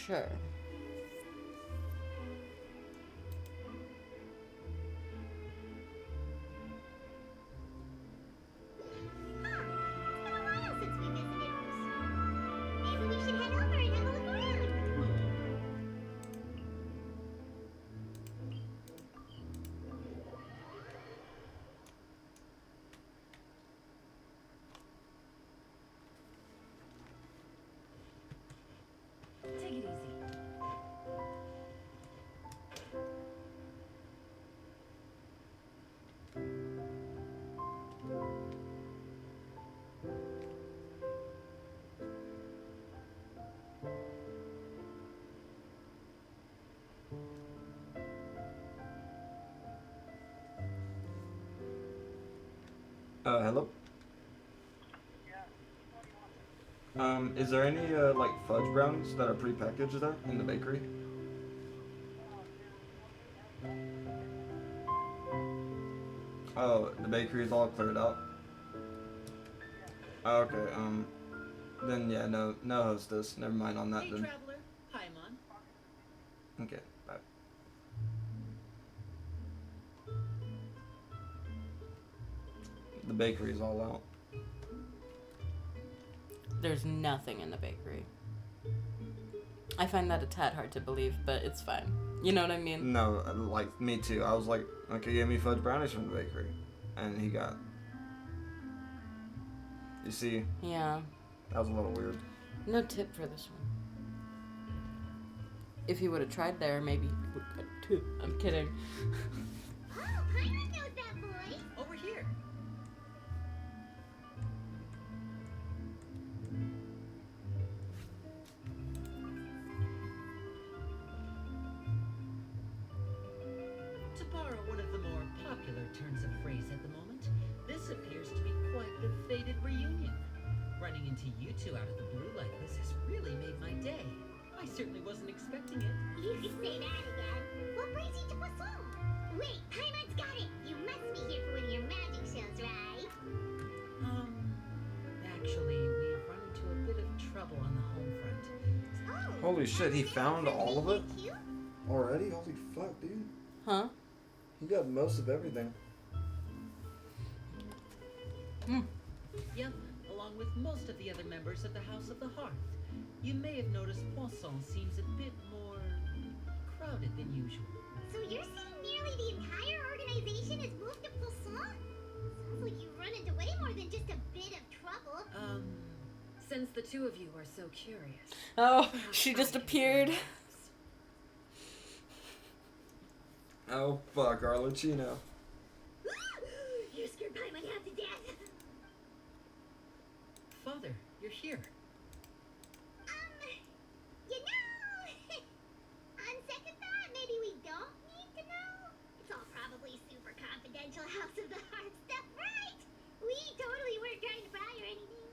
Sure. Take it easy. Hello? Is there any, like, fudge brownies that are prepackaged there in the bakery? Oh, the bakery is all cleared out? Oh, okay, then yeah, no hostess. Never mind on that Hey, then. traveler. Paimon. Okay, bye. The bakery's all out. There's nothing in the bakery. I find that a tad hard to believe, but it's fine. You know what I mean? No, like, me too. I was like, okay, give me fudge brownies from the bakery. And he got... You see, Yeah. that was a little weird. No tip for this one. If he would have tried there, maybe he would have got two. I'm kidding. Oh, Paimon knows that voice. Over here. To borrow one of the more popular turns of phrase at the moment, this appears to be quite the fated reunion. Running into you two out of the blue like this has really made my day. I certainly wasn't expecting it. You can say that again. What brings you to Poisson? Wait, Paimon's got it. You must be here for one of your magic shows, right? Actually, we've run into a bit of trouble on the home front. Oh. Holy shit, he found all of it? Cute? Already? Holy fuck, dude. Huh? He got most of everything. Yep, along with most of the other members of the House of the Hearth. You may have noticed Poisson seems a bit more crowded than usual. So you're saying nearly the entire organization has moved to Poisson? Sounds like you've run into way more than just a bit of trouble. Since the two of you are so curious. Oh, she just appeared. Oh fuck, Arlecchino. You scared Paimon half to death. Father, you're here. You know, on second thought, maybe we don't need to know. It's all probably super confidential House of the Heart stuff, right? We totally weren't trying to pry or anything.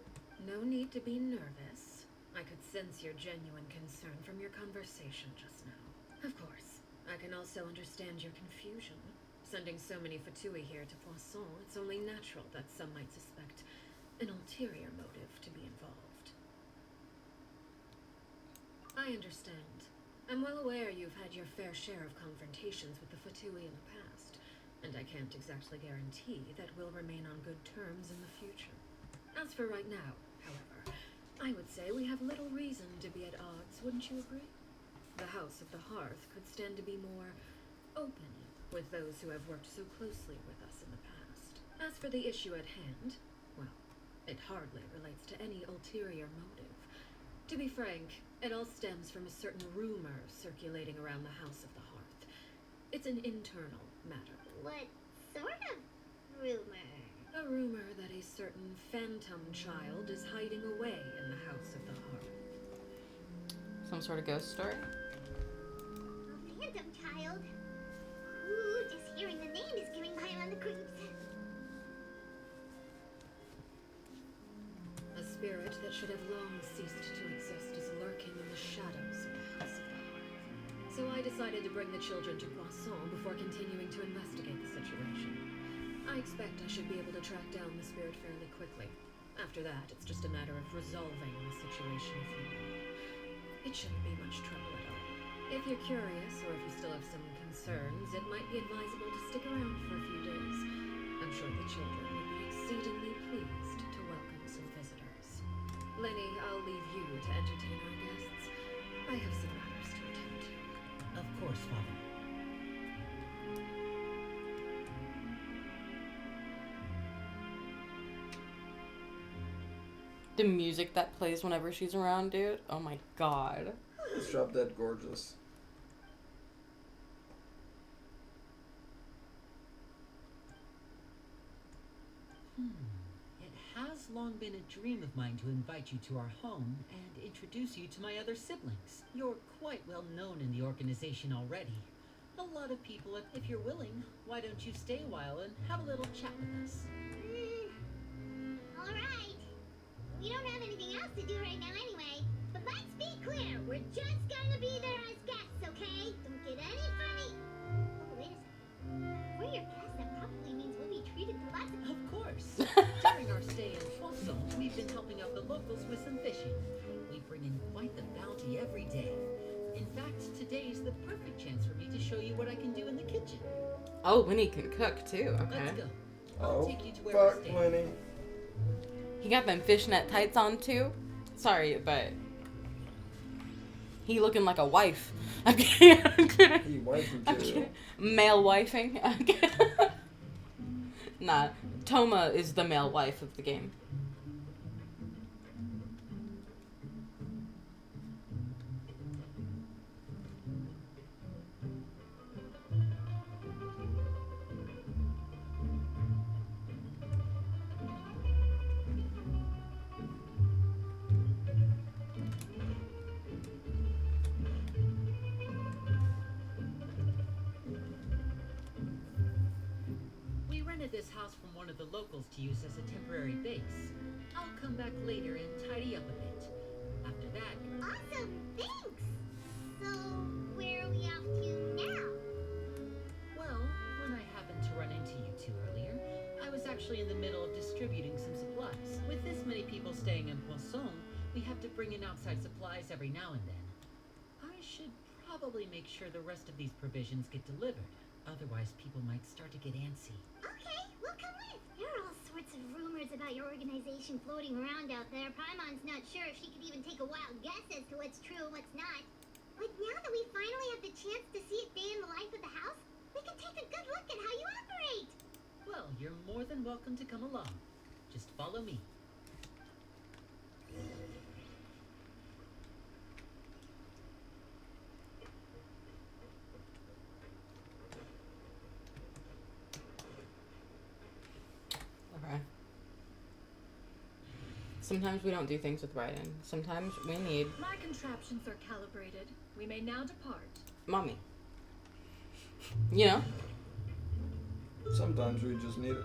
No need to be nervous. I could sense your genuine concern from your conversation just now. Of course, I can also understand your confusion. Sending so many Fatui here to Poisson, it's only natural that some might suspect an ulterior motive to be involved. I understand. I'm well aware you've had your fair share of confrontations with the Fatui in the past, and I can't exactly guarantee that we'll remain on good terms in the future. As for right now, however, I would say we have little reason to be at odds, wouldn't you agree? The House of the Hearth could stand to be more open with those who have worked so closely with us in the past. As for the issue at hand, well, it hardly relates to any ulterior motive. To be frank, it all stems from a certain rumor circulating around the House of the Hearth. It's an internal matter. What sort of rumor? A rumor that a certain phantom child is hiding away in the House of the Hearth. Some sort of ghost story? A phantom child? Ooh, just hearing the name is giving Paimon the creeps. A spirit that should have long ceased to exist is lurking in the shadows of the House of the Hearth. So I decided to bring the children to Poisson before continuing to investigate the situation. I expect I should be able to track down the spirit fairly quickly. After that, it's just a matter of resolving the situation if you will. It shouldn't be much trouble at all. If you're curious, or if you still have some concerns, it might be advisable to stick around for a few days. I'm sure the children would be exceedingly pleased to welcome some visitors. Lenny, I'll leave you to entertain our guests. I have some matters to attend to. Of course, Father. The music that plays whenever she's around, dude. Oh my god. It's drop dead gorgeous. It has long been a dream of mine to invite you to our home and introduce you to my other siblings. You're quite well known in the organization already. A lot of people, if you're willing, why don't you stay a while and have a little chat with us? Alright. We don't have anything else to do right now anyway. But let's be clear, we're just gonna be there as guests, okay? Don't get any funny. Oh, wait a second. If we're your guests, that probably means we'll be treated to lots of... Of course. During our stay in Poisson, we've been helping out the locals with some fishing. We bring in quite the bounty every day. In fact, today's the perfect chance for me to show you what I can do in the kitchen. Oh, Winnie can cook too. Okay. Let's go. Oh, I'll take you to where we're fuck, staying. Lenny. He got them fishnet tights on too. Sorry, but he looking like a wife. I'm kidding. I'm kidding. He wiped him I'm too. kidding. Male wifing. I'm kidding. Nah, Toma is the male wife of the game. We rented this house from one of the locals to use as a temporary base. I'll come back later and tidy up a bit. After that, Awesome, thanks! So, where are we off to now? well, when I happened to run into you two earlier, I was actually in the middle of distributing some supplies. With this many people staying in Poisson, we have to bring in outside supplies every now and then. I should probably make sure the rest of these provisions get delivered. Otherwise, people might start to get antsy. Okay, we'll come with. There are all sorts of rumors about your organization floating around out there. Paimon's not sure if she could even take a wild guess as to what's true and what's not. But now that we finally have the chance to see a day in the life of the house, we can take a good look at how you operate. Well, you're more than welcome to come along. Just follow me. Okay. Sometimes we don't do things with writing. Sometimes we need My contraptions are calibrated. We may now depart. mommy. You know? Sometimes we just need it.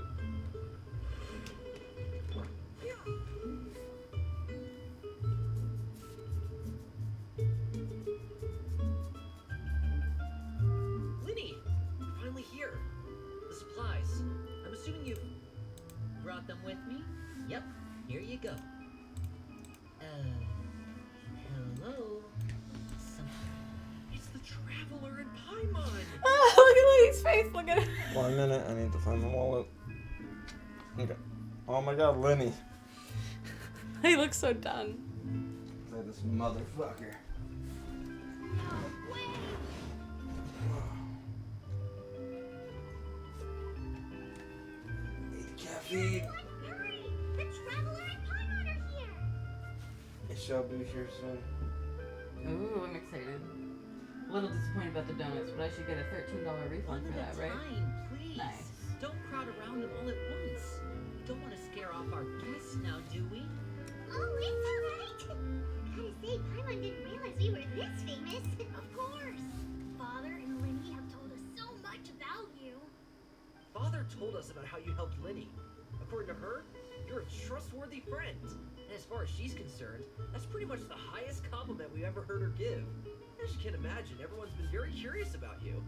Linny! Finally here. The supplies. I'm assuming you brought them with me? Yep, here you go. Hello? It's the Traveler in Paimon! Oh, look at Lily's face. Look at it. 1 minute, I need to find my wallet. Okay. Oh my god, Lenny. He looks so done. Say this motherfucker. Need caffeine. Hurry! The Traveler and Paimon are here! It shall be here soon. Ooh, I'm excited. A little disappointed about the donuts, but I should get a $13 refund for that, right? Time, please. Nice. Don't crowd around them all at once. We don't want to scare off our guests now, do we? Oh, it's alright! Gotta say, Paimon didn't realize we were this famous. Of course! Father and Lenny have told us so much about you. Father told us about how you helped Linny. According to her, you're a trustworthy friend. And as far as she's concerned, that's pretty much the highest compliment we've ever heard her give. As you can imagine, everyone's been very curious about you.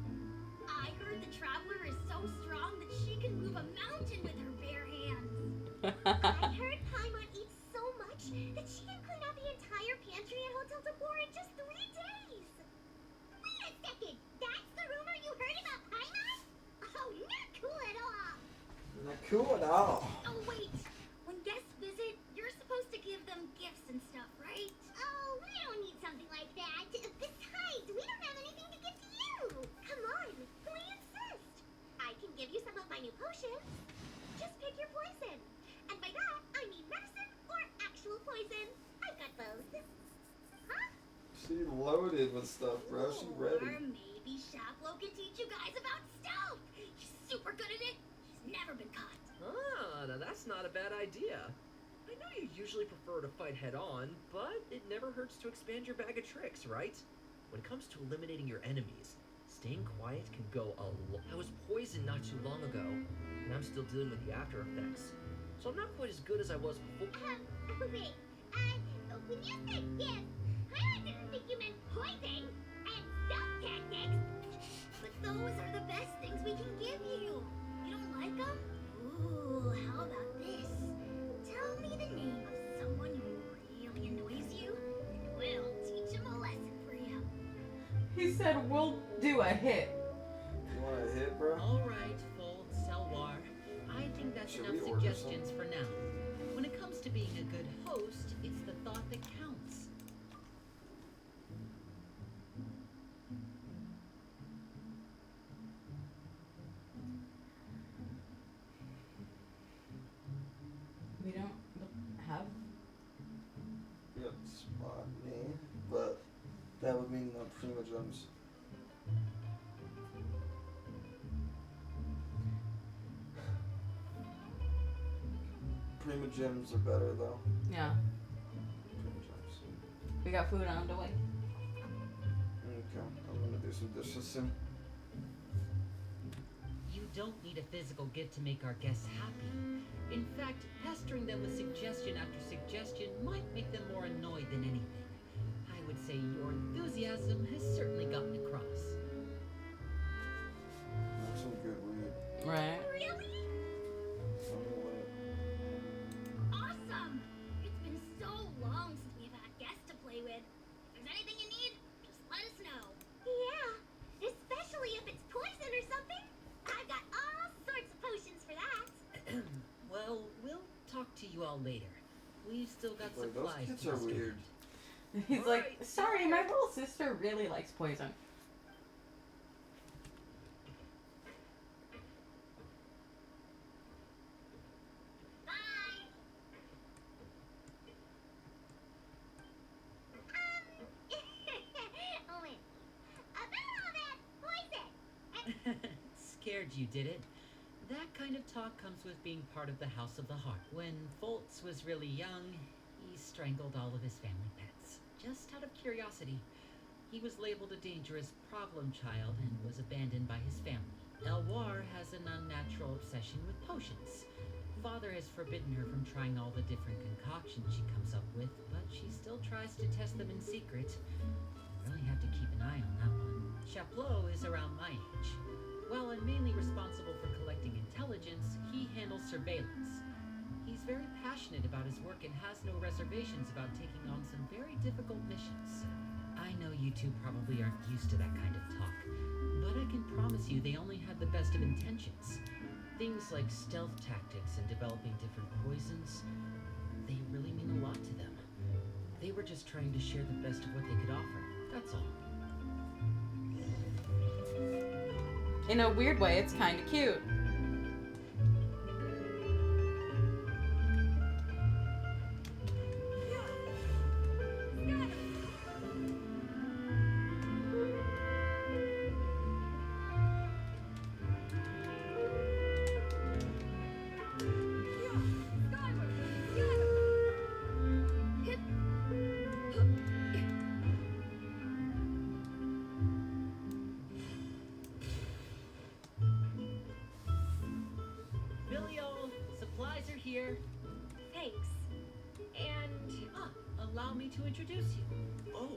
I heard the Traveler is so strong that she can move a mountain with her bare hands. I heard Paimon eats so much that she can clean out the entire pantry at Hotel de Boer in just 3 Not cool at all. Oh, wait. When guests visit, you're supposed to give them gifts and stuff, right? Oh, we don't need something like that. Besides, we don't have anything to give to you. Come on, we insist. I can give you some of my new potions. Just pick your poison. And by that, I mean medicine or actual poison. I've got both. Huh? She loaded with stuff, bro. She Or ready. maybe Shaplo can teach you guys about STOMP. He's super good at it. He's never been caught. Ah, now that's not a bad idea. I know you usually prefer to fight head on, but it never hurts to expand your bag of tricks, right? When it comes to eliminating your enemies, staying quiet can go a lot. I was poisoned not too long ago, and I'm still dealing with the after effects. So I'm not quite as good as I was before. Wait. When you said gift, I didn't think you meant poison and STOMP tactics. But those are the best things we can give you. You don't like them? Ooh, how about this? Tell me the name of someone who really annoys you, and we'll teach him a lesson for you. He said we'll do a hit. You want a hit, bro? Alright, Fold, Selwar. I think that's Should enough we order suggestions for now. When it comes to being a good host, it's the thought that counts. We don't have. Yep, spot me. But that would mean no Prima Gems. Prima Gems are better though. Yeah. Prima Gems. We got food on the way. Okay, I'm gonna do some dishes soon. You don't need a physical gift to make our guests happy. In fact, pestering them with suggestion after suggestion might make them more annoyed than anything. I would say your enthusiasm has certainly gotten across. That's some good weed. Right. Really? Some lit. Awesome! It's been so long since we've had guests to play with. If there's anything you need, just let us know. Yeah, especially if it's poison or something. I've got all sorts of potions for that. Well, we'll talk to you all later. We've still got Like, those supplies kids to are distribute. weird. He's like, Alright, sorry, my little sister really likes poison. Bye. Oh, wait. About all that poison. Scared you, did it? That kind of talk comes with being part of the House of the Heart. When Foltz was really young, he strangled all of his family pets. Just out of curiosity. He was labeled a dangerous problem child and was abandoned by his family. Elwar has an unnatural obsession with potions. Father has forbidden her from trying all the different concoctions she comes up with, but she still tries to test them in secret. Really have to keep an eye on that one. Chaplot is around my age. While I'm mainly responsible for collecting intelligence, he handles surveillance. He's very passionate about his work and has no reservations about taking on some very difficult missions. I know you two probably aren't used to that kind of talk, but I can promise you they only had the best of intentions. Things like stealth tactics and developing different poisons, they really mean a lot to them. They were just trying to share the best of what they could offer, that's all. In a weird way, it's kind of cute. Billy-o, supplies are here. Thanks. And Allow me to introduce you. Oh,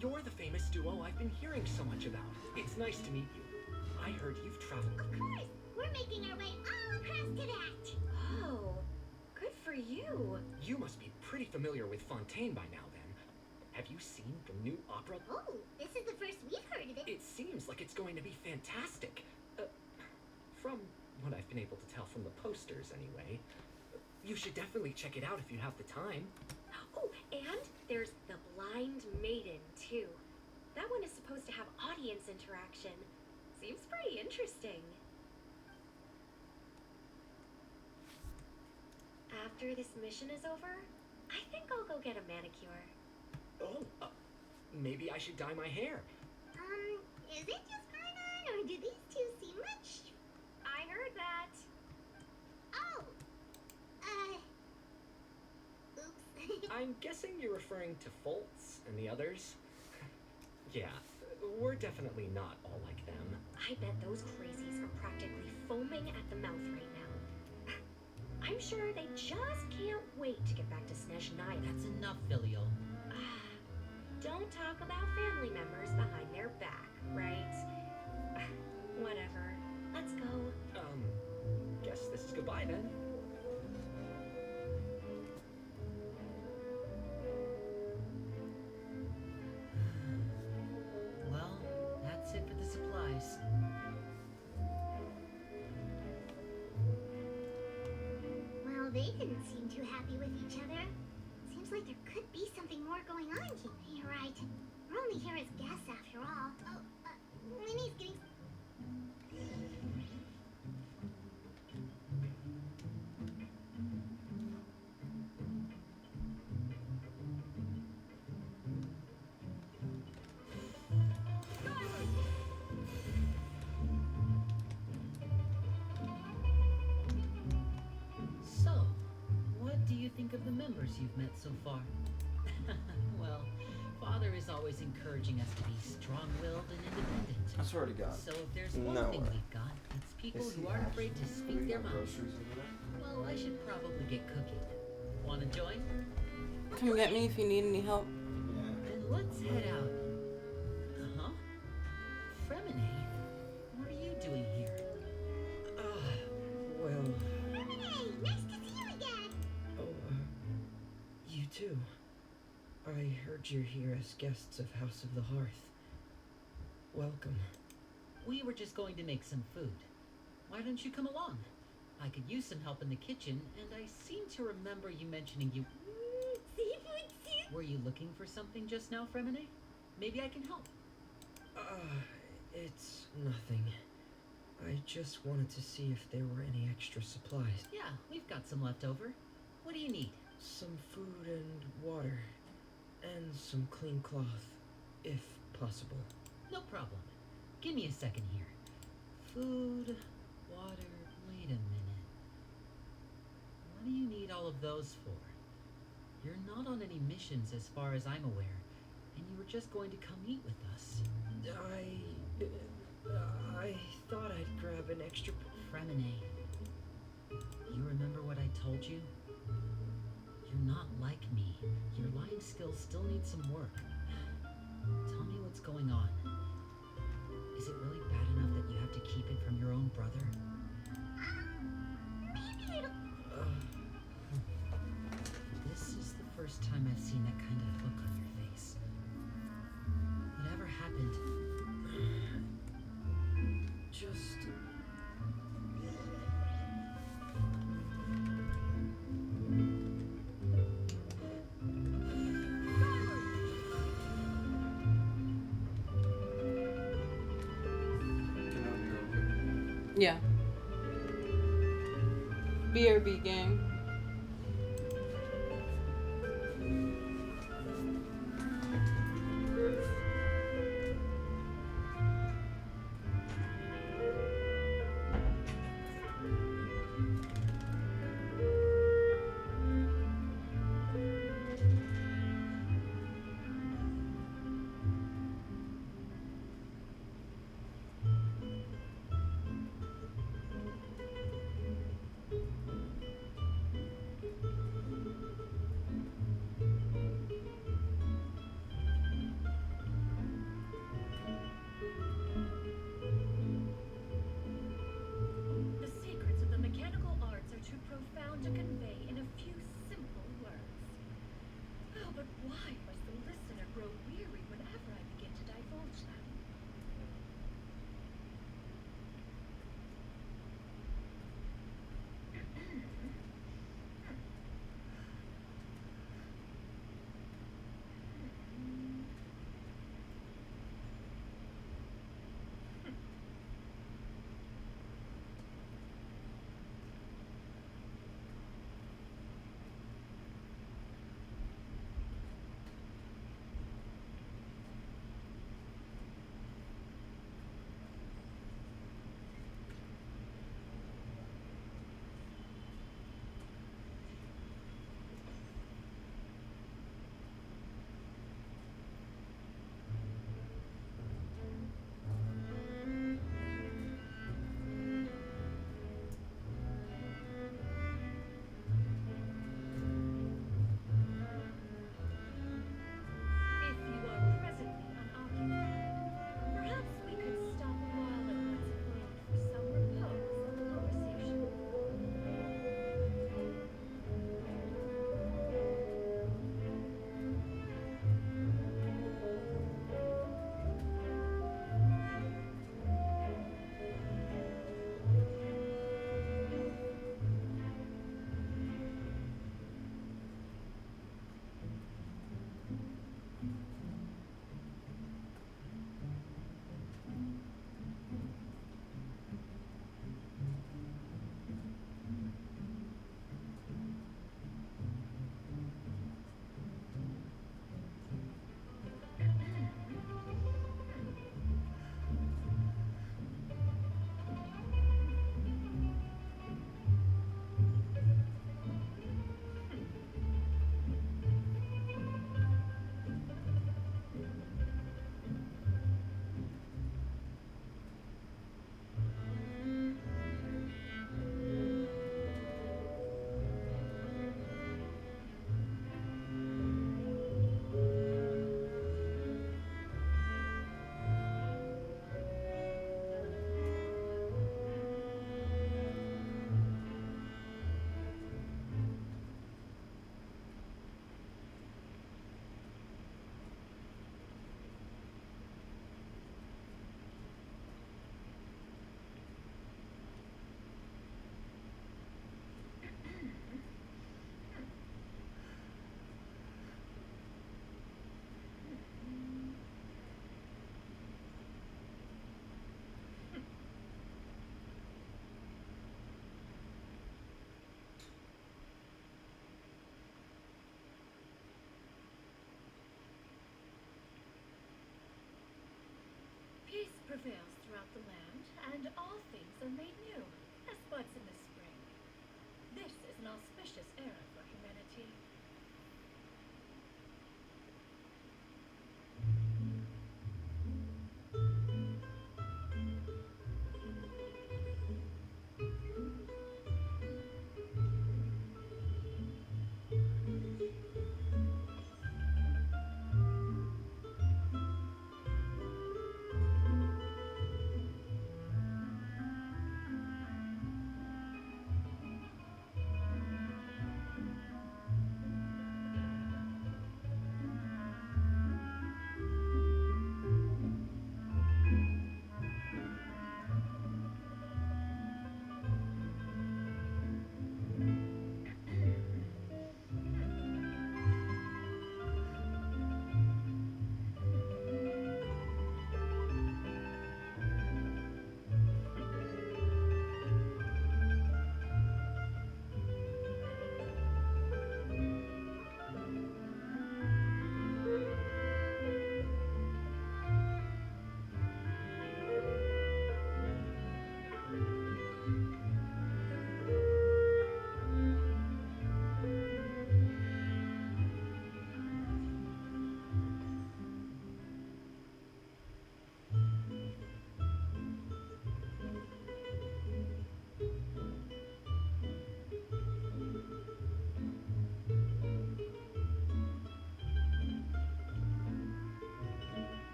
you're the famous duo I've been hearing so much about. It's nice to meet you. I heard you've traveled. Of course, we're making our way all across to that. oh, good for you. You must be pretty familiar with Fontaine by now, then. Have you seen the new opera? Oh, this is the first we've heard of it. It seems like it's going to be fantastic. From What I've been able to tell from the posters, anyway. You should definitely check it out if you have the time. Oh, and there's the Blind Maiden, too. That one is supposed to have audience interaction. Seems pretty interesting. After this mission is over, I think I'll go get a manicure. Oh, maybe I should dye my hair. Is it just Paimon, or do these two seem much? I heard that. Oh! Oops. I'm guessing you're referring to Foltz and the others? Yeah, we're definitely not all like them. I bet those crazies are practically foaming at the mouth right now. I'm sure they just can't wait to get back to Snesh Nine. That's enough, Filial. Don't talk about family members behind their back, right? Whatever. Let's go. Guess this is goodbye then. Well, that's it for the supplies. Well, they didn't seem too happy with each other. Seems like there could be something more going on here. You're right. We're only here as guests after all. Oh, Winnie's getting... So, what do you think of the members you've met so far? Well, Father is always encouraging us to be strong-willed and independent. I swear to God. So if there's one No thing way. we've got, it's people Is he who aren't afraid to actually speak their got minds. groceries over there? Well, I should probably get cooking. Wanna join? Come get me if you need any help. Yeah. Then let's head out. Uh-huh. Fremine, what are you doing here? Well, Hey, nice to see you again! you too. I heard you're here as guests of House of the Hearth. Welcome. We were just going to make some food. Why don't you come along? I could use some help in the kitchen, and I seem to remember you mentioning you... Seafood soup! Were you looking for something just now, Fremine? Maybe I can help. It's nothing. I just wanted to see if there were any extra supplies. Yeah, we've got some left over. What do you need? Some food and water. And some clean cloth, if possible. No problem. Give me a second here. Food, water, wait a minute. What do you need all of those for? You're not on any missions as far as I'm aware, and you were just going to come eat with us. I thought I'd grab an extra... Fremine, you remember what I told you? You're not like me. Your lying skills still need some work. Tell me what's going on. Is it really bad enough that you have to keep it from your own brother? Maybe it'll... This is the first time I've seen that kind of look on your face. Whatever happened? Just... Can I be real quick? Yeah. BRB gang. and all things are made new, as buds in the spring. This is an auspicious era for humanity.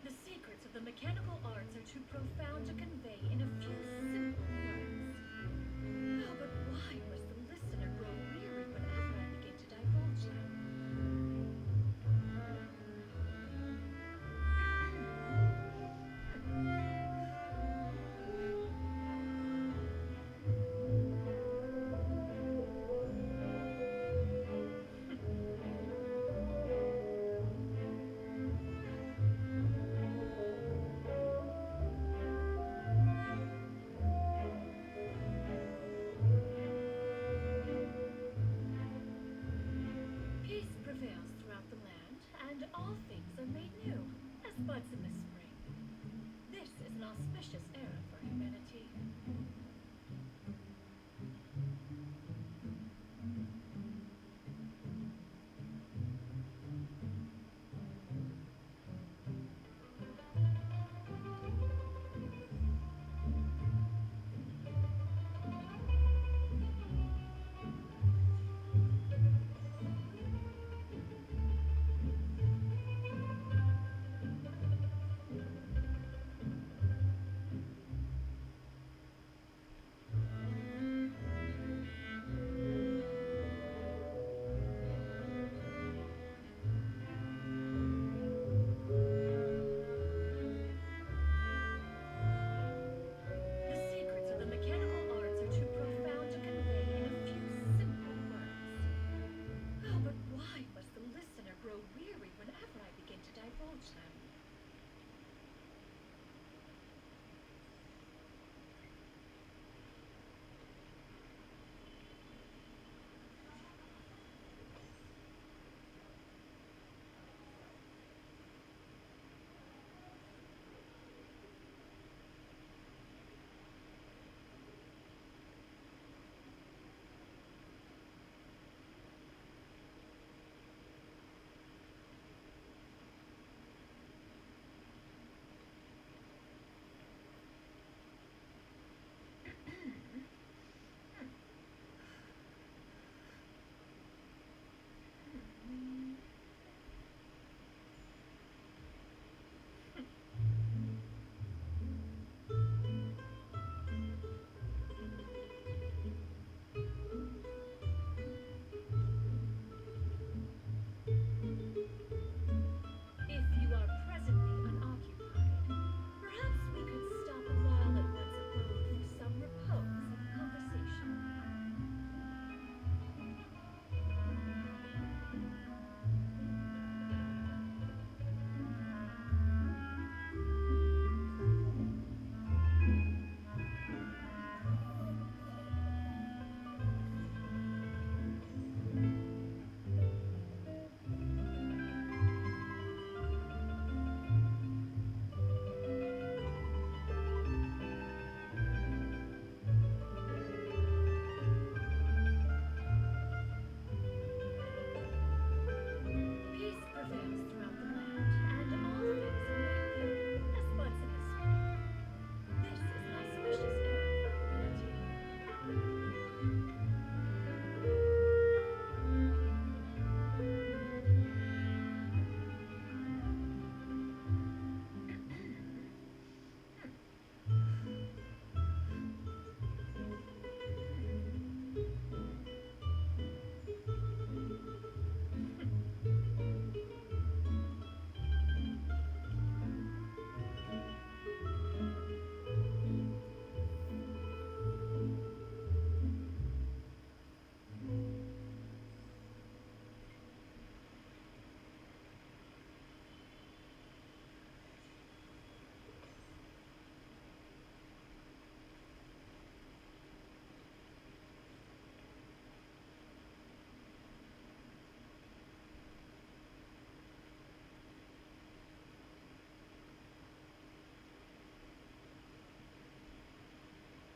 The secrets of the mechanical arts are too profound to convey in a few simple words. Oh, but why must the listener grow weary whenever I begin to divulge them? Peace prevails throughout the land, and all things are made new, as buds in the spring. This is an auspicious era for humanity.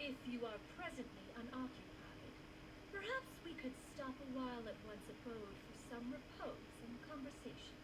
if you are presently unoccupied, perhaps we could stop a while at one's abode for some repose and conversation.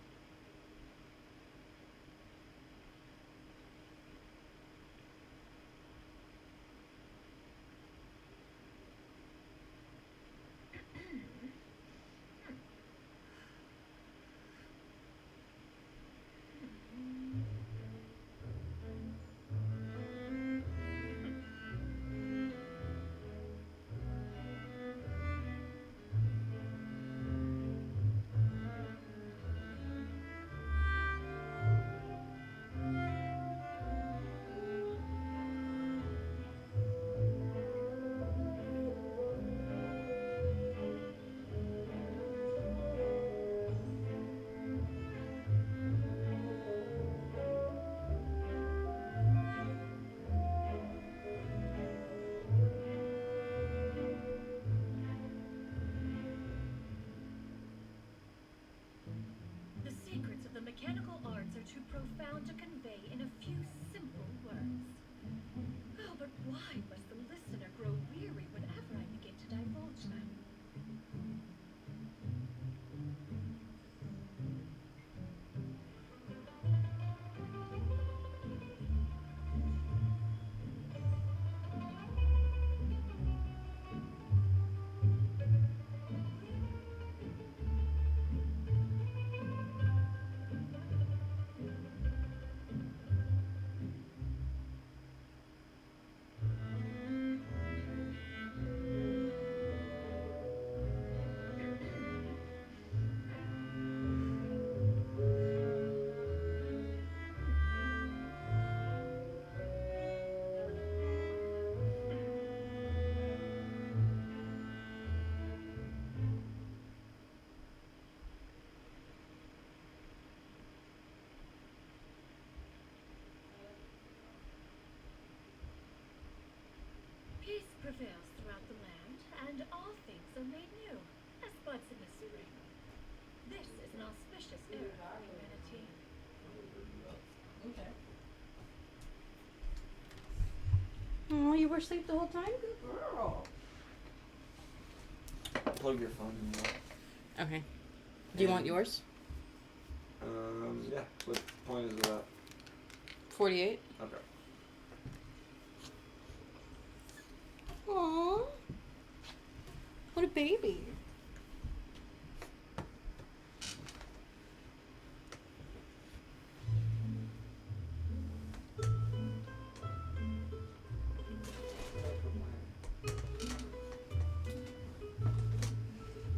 The secrets of the mechanical arts are too profound to convey in a few simple words. Oh, but why must the listener grow weary whenever I begin to divulge them? Peace prevails throughout the land, and all things are made new, as buds in the spring. This is an auspicious era for humanity. Okay. Oh, you were asleep the whole time? Good girl. Plug your phone in there. Okay. Do you want yours? Yeah. What point is it at? 48. Okay. Aww. What a baby.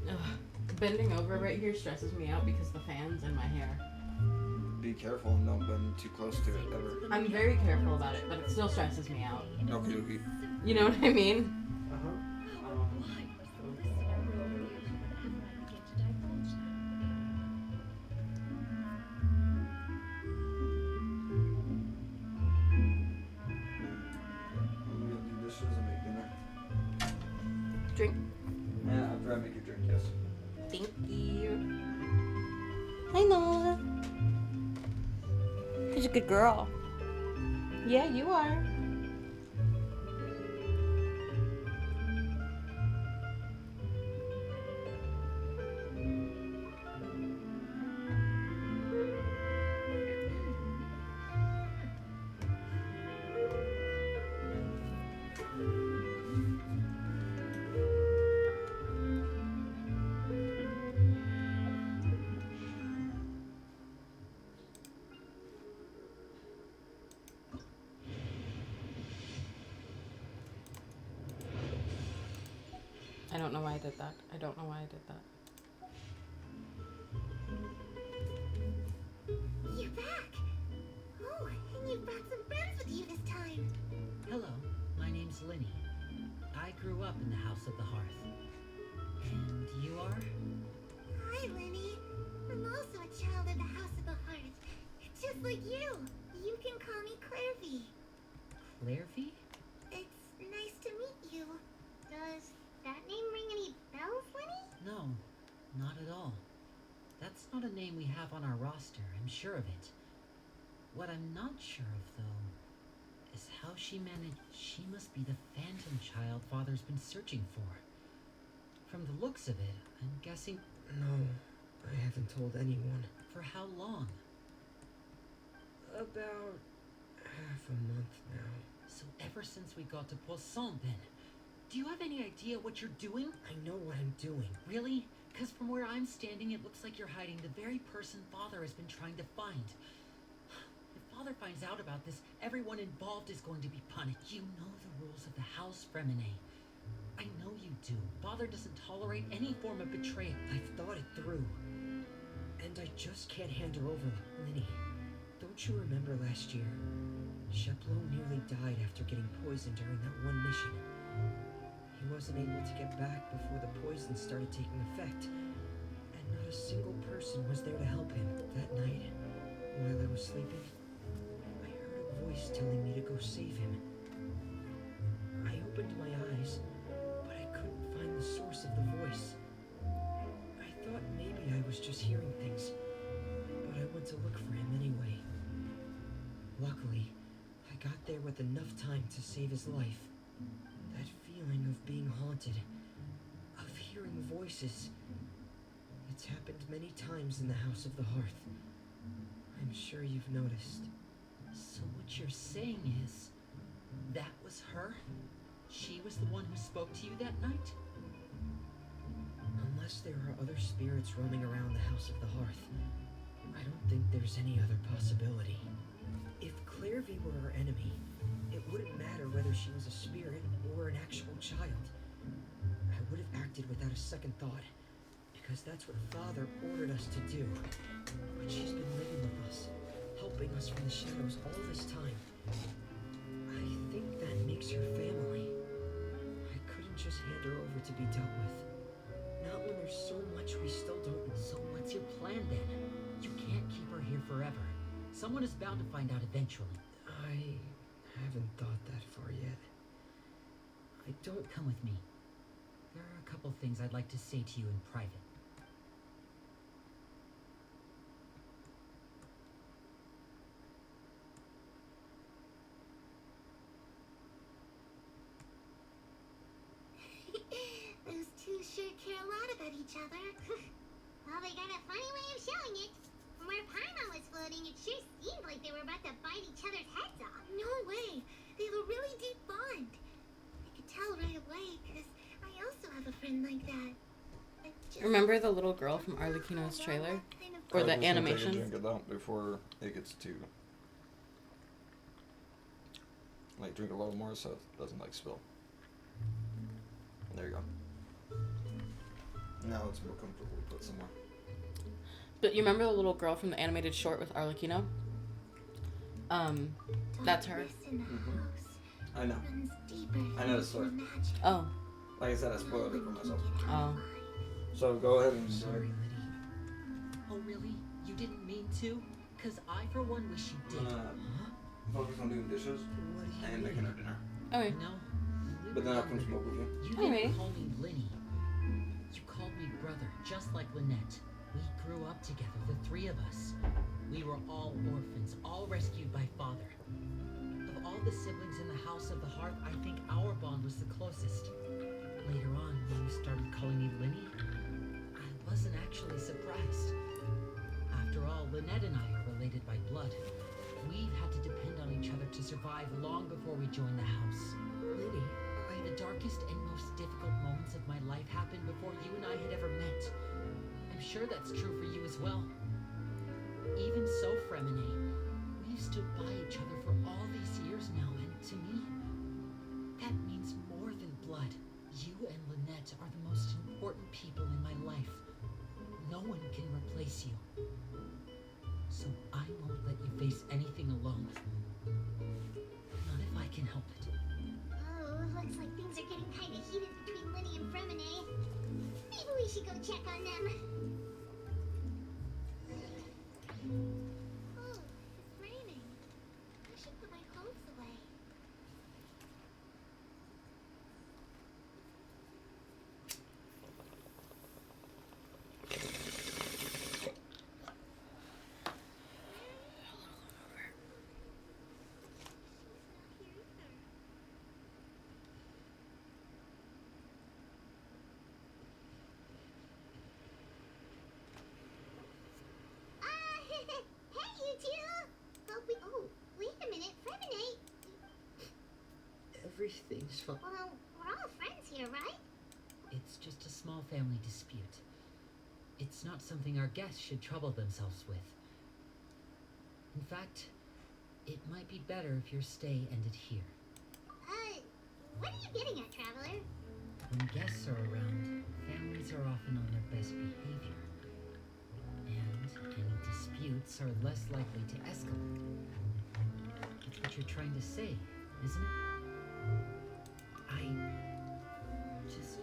Ugh. Bending over right here stresses me out because the fan's in my hair. Be careful and don't bend too close to it ever. I'm very careful about it, but it still stresses me out. Okay, okay. You know what I mean? Uh-huh. Why must the listener grow weary whenever I begin to divulge them? I'm gonna do dishes and make dinner. Drink. Yeah, after I make a drink, yes. Thank you. Hi, Noah. She's a good girl. Yeah, you are. I don't know why I did that. I don't know why I did that. You're back! Oh, and you brought some friends with you this time. Hello, my name's Linny. I grew up in the House of the Hearth. And you are? Hi, Lenny. I'm also a child of the House of the Hearth. Just like you. You can call me Clairvy. Clairvy? It's nice to meet you. Does that name ring any bells, Lenny? No, not at all. That's not a name we have on our roster, I'm sure of it. What I'm not sure of, though, is how she managed. She must be the phantom child Father's been searching for. From the looks of it, I'm guessing. No, I haven't told anyone. For how long? About half a month now. So ever since we got to Poisson, then. Do you have any idea what you're doing? I know what I'm doing. Really? Because from where I'm standing, it looks like you're hiding the very person Father has been trying to find. If Father finds out about this, everyone involved is going to be punished. You know the rules of the house, Fremine. I know you do. Father doesn't tolerate any form of betrayal. I've thought it through. And I just can't hand her over, Linny. Don't you remember last year? Sheplo nearly died after getting poisoned during that one mission. He wasn't able to get back before the poison started taking effect. And not a single person was there to help him. That night, while I was sleeping, I heard a voice telling me to go save him. I opened my eyes, but I couldn't find the source of the voice. I thought maybe I was just hearing things, but I went to look for him anyway. Luckily, I got there with enough time to save his life. That feeling of being haunted, of hearing voices, it's happened many times in the House of the Hearth. I'm sure you've noticed. So what you're saying is, that was her? She was the one who spoke to you that night? Unless there are other spirits roaming around the House of the Hearth, I don't think there's any other possibility. If Clairvy were our enemy, it wouldn't matter whether she was a spirit or an actual child. I would have acted without a second thought, because that's what Father ordered us to do. But she's been living with us, helping us from the shadows all this time. I think that makes her family. I couldn't just hand her over to be dealt with. Not when there's so much we still don't know. So what's your plan then? You can't keep her here forever. Someone is bound to find out eventually. I haven't thought that far yet. I don't... Come with me. There are a couple things I'd like to say to you in private. Those two sure care a lot about each other. Well, they got a funny way of showing it. From where Paimon was floating, it sure seemed like they were about to bite each other's heads off. No way. They have a really deep bond. I could tell right away, because I also have a friend like that. Remember the little girl from Arlecchino's trailer? Or the animation? Take a drink of that before it gets too... Like, drink a little more so it doesn't, like, spill. There you go. Now it's more comfortable to put somewhere. But you remember the little girl from the animated short with Arlecchino? That's her. I know. I know the story. Oh. Like I said, I spoiled it for myself. Oh. So go ahead and... Sorry, Liddy. Oh, really? You didn't mean to? Because I, for one, wish you did. Focus on doing dishes and making our dinner. Okay. No. But then I'll come smoke with you. You didn't Alright. call me Linny. You called me brother, just like Lynette. We grew up together, the three of us. We were all orphans, all rescued by Father. Of all the siblings in the House of the Hearth, I think our bond was the closest. Later on, when you started calling me Linny, I wasn't actually surprised. After all, Lynette and I are related by blood. We've had to depend on each other to survive long before we joined the house. Linny, The darkest and most difficult moments of my life happened before you and I had ever met. I'm sure that's true for you as well. Even so, Fremine, we've stood by each other for all these years now, and to me, that means more than blood. You and Lynette are the most important people in my life. No one can replace you. So I won't let you face anything alone. Not if I can help it. Oh, looks like things are getting kind of heated between Linny and Fremine. Maybe we should go check on them. Oh, it's raining. I should put my clothes away. She's not here either. Everything's fine. Well, we're all friends here, right? It's just a small family dispute. It's not something our guests should trouble themselves with. In fact, it might be better if your stay ended here. What are you getting at, Traveler? When guests are around, families are often on their best behavior. And any disputes are less likely to escalate. That's what you're trying to say, isn't it? I just...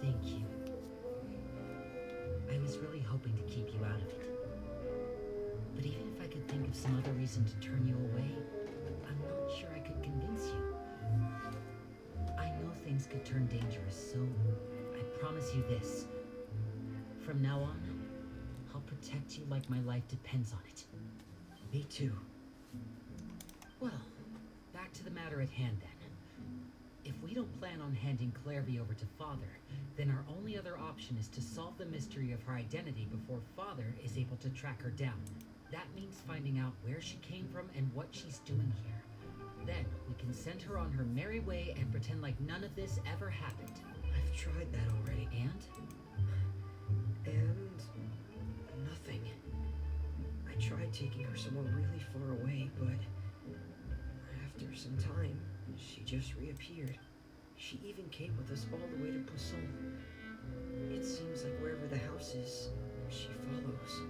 Thank you. I was really hoping to keep you out of it. But even if I could think of some other reason to turn you away, I'm not sure I could convince you. I know things could turn dangerous, so I promise you this. From now on, I'll protect you like my life depends on it. Me too. Well, back to the matter at hand then. If we don't plan on handing Clairvy over to Father, then our only other option is to solve the mystery of her identity before Father is able to track her down. That means finding out where she came from and what she's doing here. Then we can send her on her merry way and pretend like none of this ever happened. I've tried that already. And nothing. I tried taking her somewhere really far away, but after some time, she just reappeared. She even came with us all the way to Poisson. It seems like wherever the house is, she follows.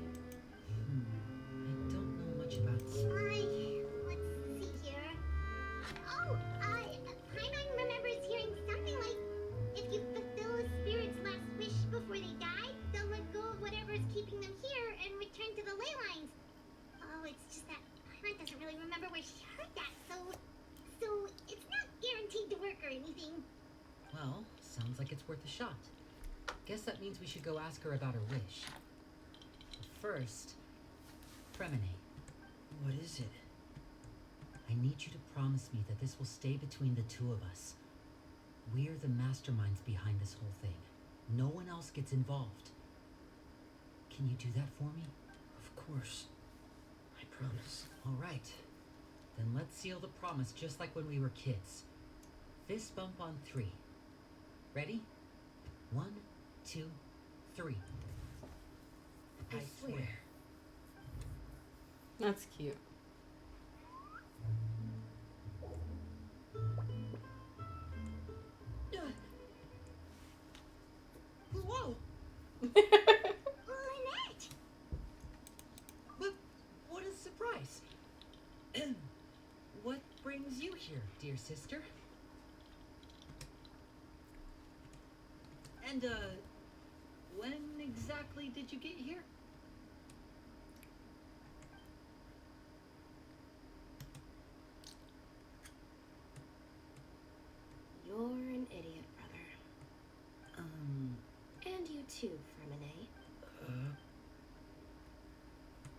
I don't know much about... Let's see here. Oh, Paimon remembers hearing something like, if you fulfill a spirit's last wish before they die, they'll let go of whatever's keeping them here and return to the ley lines. Oh, it's just that Paimon doesn't really remember where she heard that, so it's not guaranteed to work or anything. Well, sounds like it's worth a shot. Guess that means we should go ask her about her wish. But first, Fremine. What is it? I need you to promise me that this will stay between the two of us. We're the masterminds behind this whole thing. No one else gets involved. Can you do that for me? Of course. I promise. All right. Then let's seal the promise just like when we were kids. Fist bump on 3. Ready? 1, 2, 3. I swear. That's cute. Whoa! Lynette! But what a surprise! What brings you here, dear sister? And, when exactly did you get here? You're an idiot, brother. And you too, Fremine.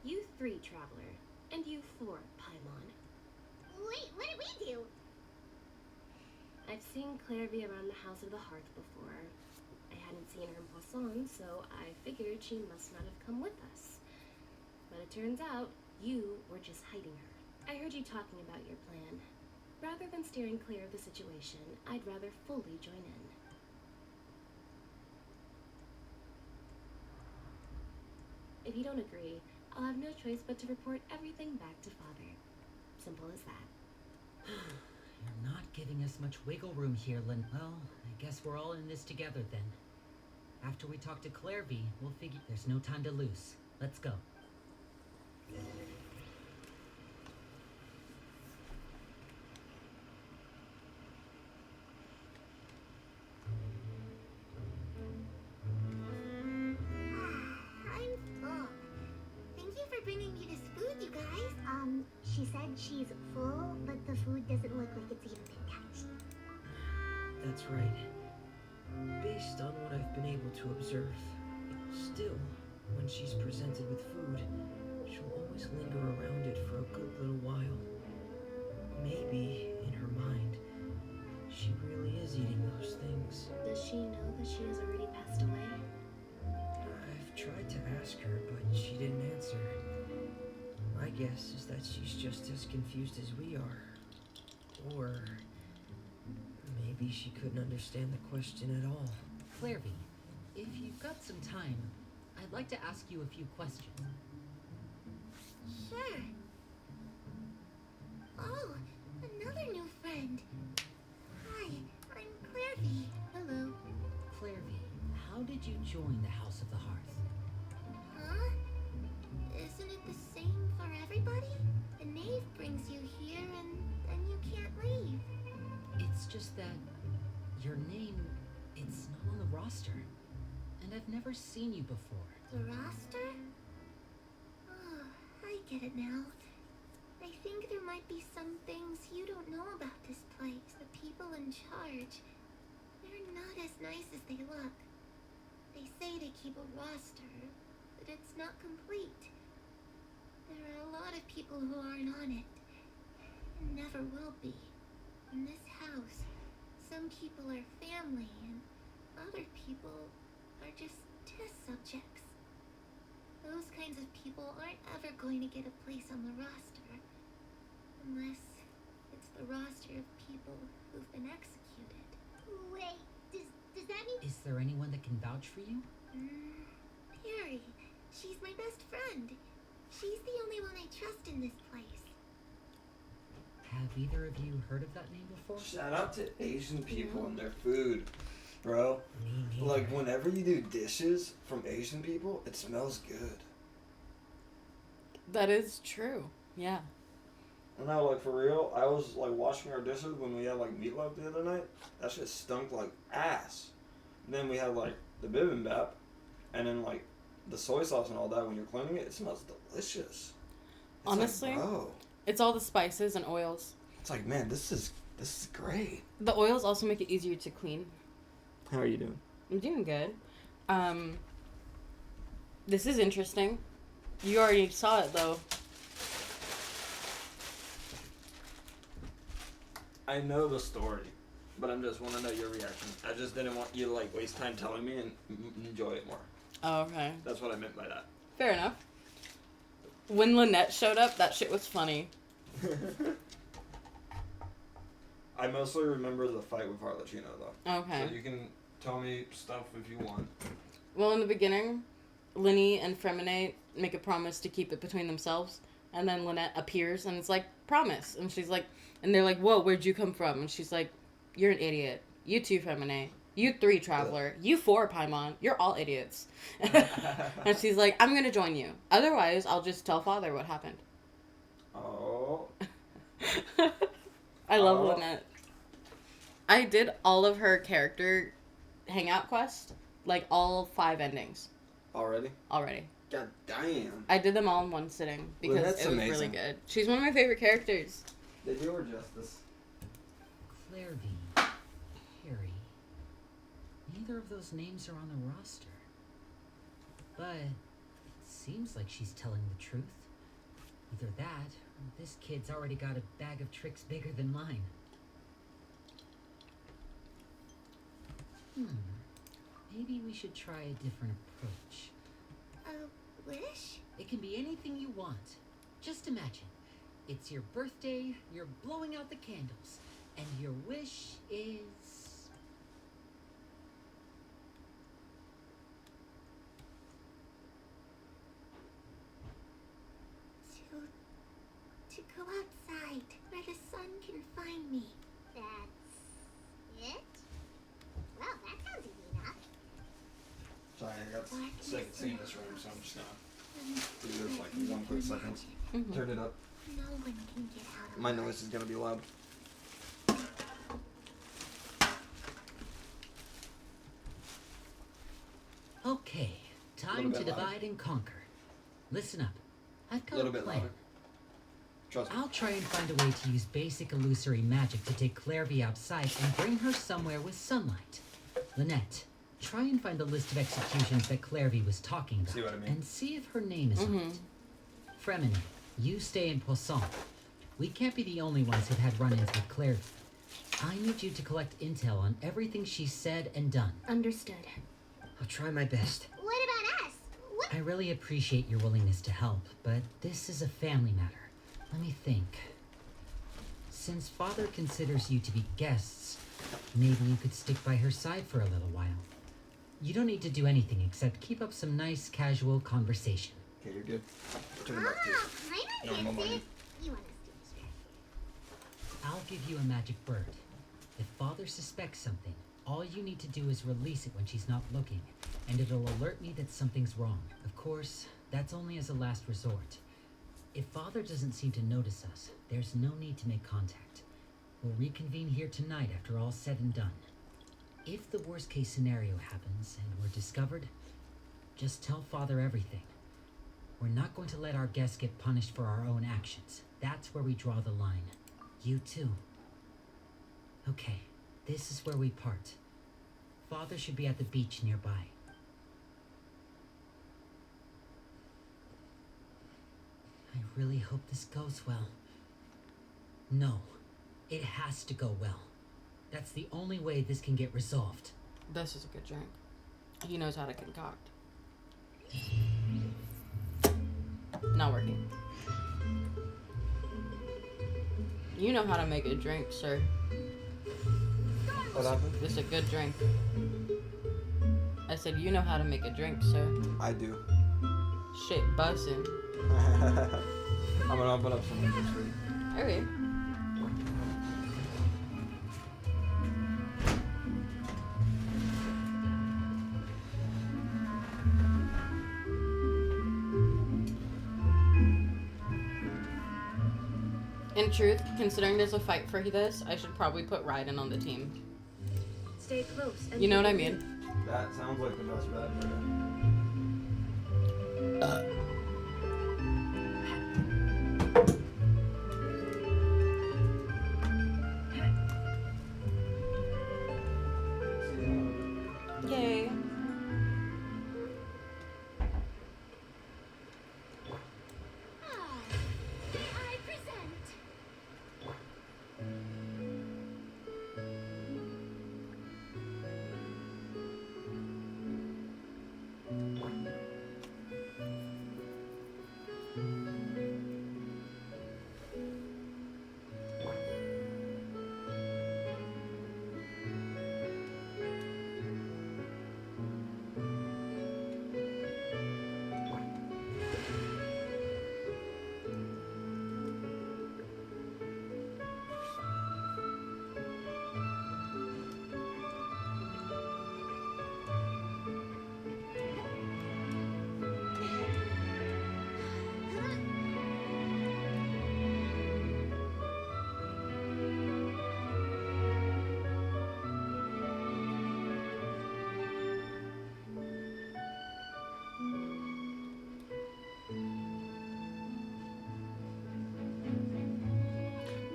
You 3, Traveler. And you 4, Paimon. Wait, what did we do? I've seen Clairvy around the House of the Hearth before. I hadn't seen her in Poisson, so I figured she must not have come with us. But it turns out, you were just hiding her. I heard you talking about your plan. Rather than steering clear of the situation, I'd rather fully join in. If you don't agree, I'll have no choice but to report everything back to Father. Simple as that. You're not giving us much wiggle room here, Lynn. Well, I guess we're all in this together then. After we talk to Clairvy, we'll figure... There's no time to lose. Let's go. I'm full. Thank you for bringing me this food, you guys. She said she's full, but the food doesn't look like it's even been touched. That's right. Based on what I've been able to observe, still, when she's presented with food, she'll always linger around it for a good little while. Maybe, in her mind, she really is eating those things. Does she know that she has already passed away? I've tried to ask her, but she didn't answer. My guess is that she's just as confused as we are. Or maybe she couldn't understand the question at all. Clairvy, if you've got some time, I'd like to ask you a few questions. Sure. Oh, another new friend. Hi, I'm Clairvy. Hello. Clairvy, how did you join the House of the Hearth? Huh? Isn't it the same for everybody? The knave brings you here and then you can't leave. It's just that your name, it's not on the roster. And I've never seen you before. The roster? Oh, I get it now. I think there might be some things you don't know about this place. The people in charge, they're not as nice as they look. They say they keep a roster, but it's not complete. There are a lot of people who aren't on it, and never will be. In this house, some people are family, and other people are just test subjects. Those kinds of people aren't ever going to get a place on the roster, unless it's the roster of people who've been executed. Wait, does that mean... Is there anyone that can vouch for you? Perry. She's my best friend. She's the only one I trust in this place. Have either of you heard of that name before? Shout out to Asian people and their food, bro. Me neither. Like, whenever you do dishes from Asian people, it smells good. That is true. Yeah. I know, like, for real, I was, like, washing our dishes when we had, like, meatloaf the other night. That shit stunk like ass. And then we had, like, the bibimbap, and then, like, the soy sauce and all that. When you're cleaning it, it smells delicious. It's Honestly, like, bro, it's all the spices and oils. it's like, man, this is great. The oils also make it easier to clean. How are you doing? I'm doing good. This is interesting. You already saw it, though. I know the story, but I just want to know your reaction. I just didn't want you to, like, waste time telling me and enjoy it more. Oh, okay. That's what I meant by that. Fair enough. When Lynette showed up, that shit was funny. I mostly remember the fight with Arlecchino, though. Okay. So you can tell me stuff if you want. Well, in the beginning, Linny and Fremine make a promise to keep it between themselves. And then Lynette appears and it's like, promise. And she's like, and they're like, whoa, where'd you come from? And she's like, you're an idiot. You too, Fremine. You 3, Traveler. You 4, Paimon. You're all idiots. And she's like, I'm going to join you. Otherwise, I'll just tell Father what happened. Oh. I love Lynette. I did all of her character hangout quest, like all 5 endings Already? God damn. I did them all in one sitting because Lynette's it was amazing. really good. She's one of my favorite characters. They do her justice. Clairvy, Perry. Neither of those names are on the roster. But it seems like she's telling the truth. Either that, or this kid's already got a bag of tricks bigger than mine. Maybe we should try a different approach. A wish? It can be anything you want. Just imagine. It's your birthday, you're blowing out the candles, and your wish is... To go outside, where the sun can find me. That's it? Well, that sounds easy enough. Sorry, I got sick of seeing this room, so I'm just gonna do this like 1 quick second. Mm-hmm. Turn it up. No one can get out of My noise is gonna be loud. Okay, time bit to louder. divide and conquer. Listen up. I've A got little a bit plan. louder. Trust me. I'll try and find a way to use basic illusory magic to take Clairvy outside and bring her somewhere with sunlight. Lynette, try and find the list of executions that Clairvy was talking about. See what I mean? And see if her name is on it. Fremine, you stay in Poisson. We can't be the only ones who've had run-ins with Clairvy. I need you to collect intel on everything she's said and done. Understood. I'll try my best. What about us? What? I really appreciate your willingness to help, but this is a family matter. think. Since Father considers you to be guests, maybe you could stick by her side for a little while. You don't need to do anything except keep up some nice, casual conversation. Okay, you're good. Turn it back to you. I'm No, on no, no. You want us to distract I'll give you a magic bird. If Father suspects something, all you need to do is release it when she's not looking, and it'll alert me that something's wrong. Of course, that's only as a last resort. If Father doesn't seem to notice us, there's no need to make contact. We'll reconvene here tonight after all's said and done. If the worst case scenario happens and we're discovered, just tell Father everything. We're not going to let our guests get punished for our own actions. That's where we draw the line. You too. Okay, this is where we part. Father should be at the beach nearby. I really hope this goes well. No, it has to go well. That's the only way this can get resolved. This is a good drink. He knows how to concoct. Not working. You know how to make a drink, sir. What happened? This is a good drink. I said, you know how to make a drink, sir. I do. Shit, bussin'. I'm gonna open up some of this for you. Okay. In truth, considering there's a fight for this, I should probably put Raiden on the team. Stay close. And You know what I mean? That sounds like the best bet for you. Yay. I present.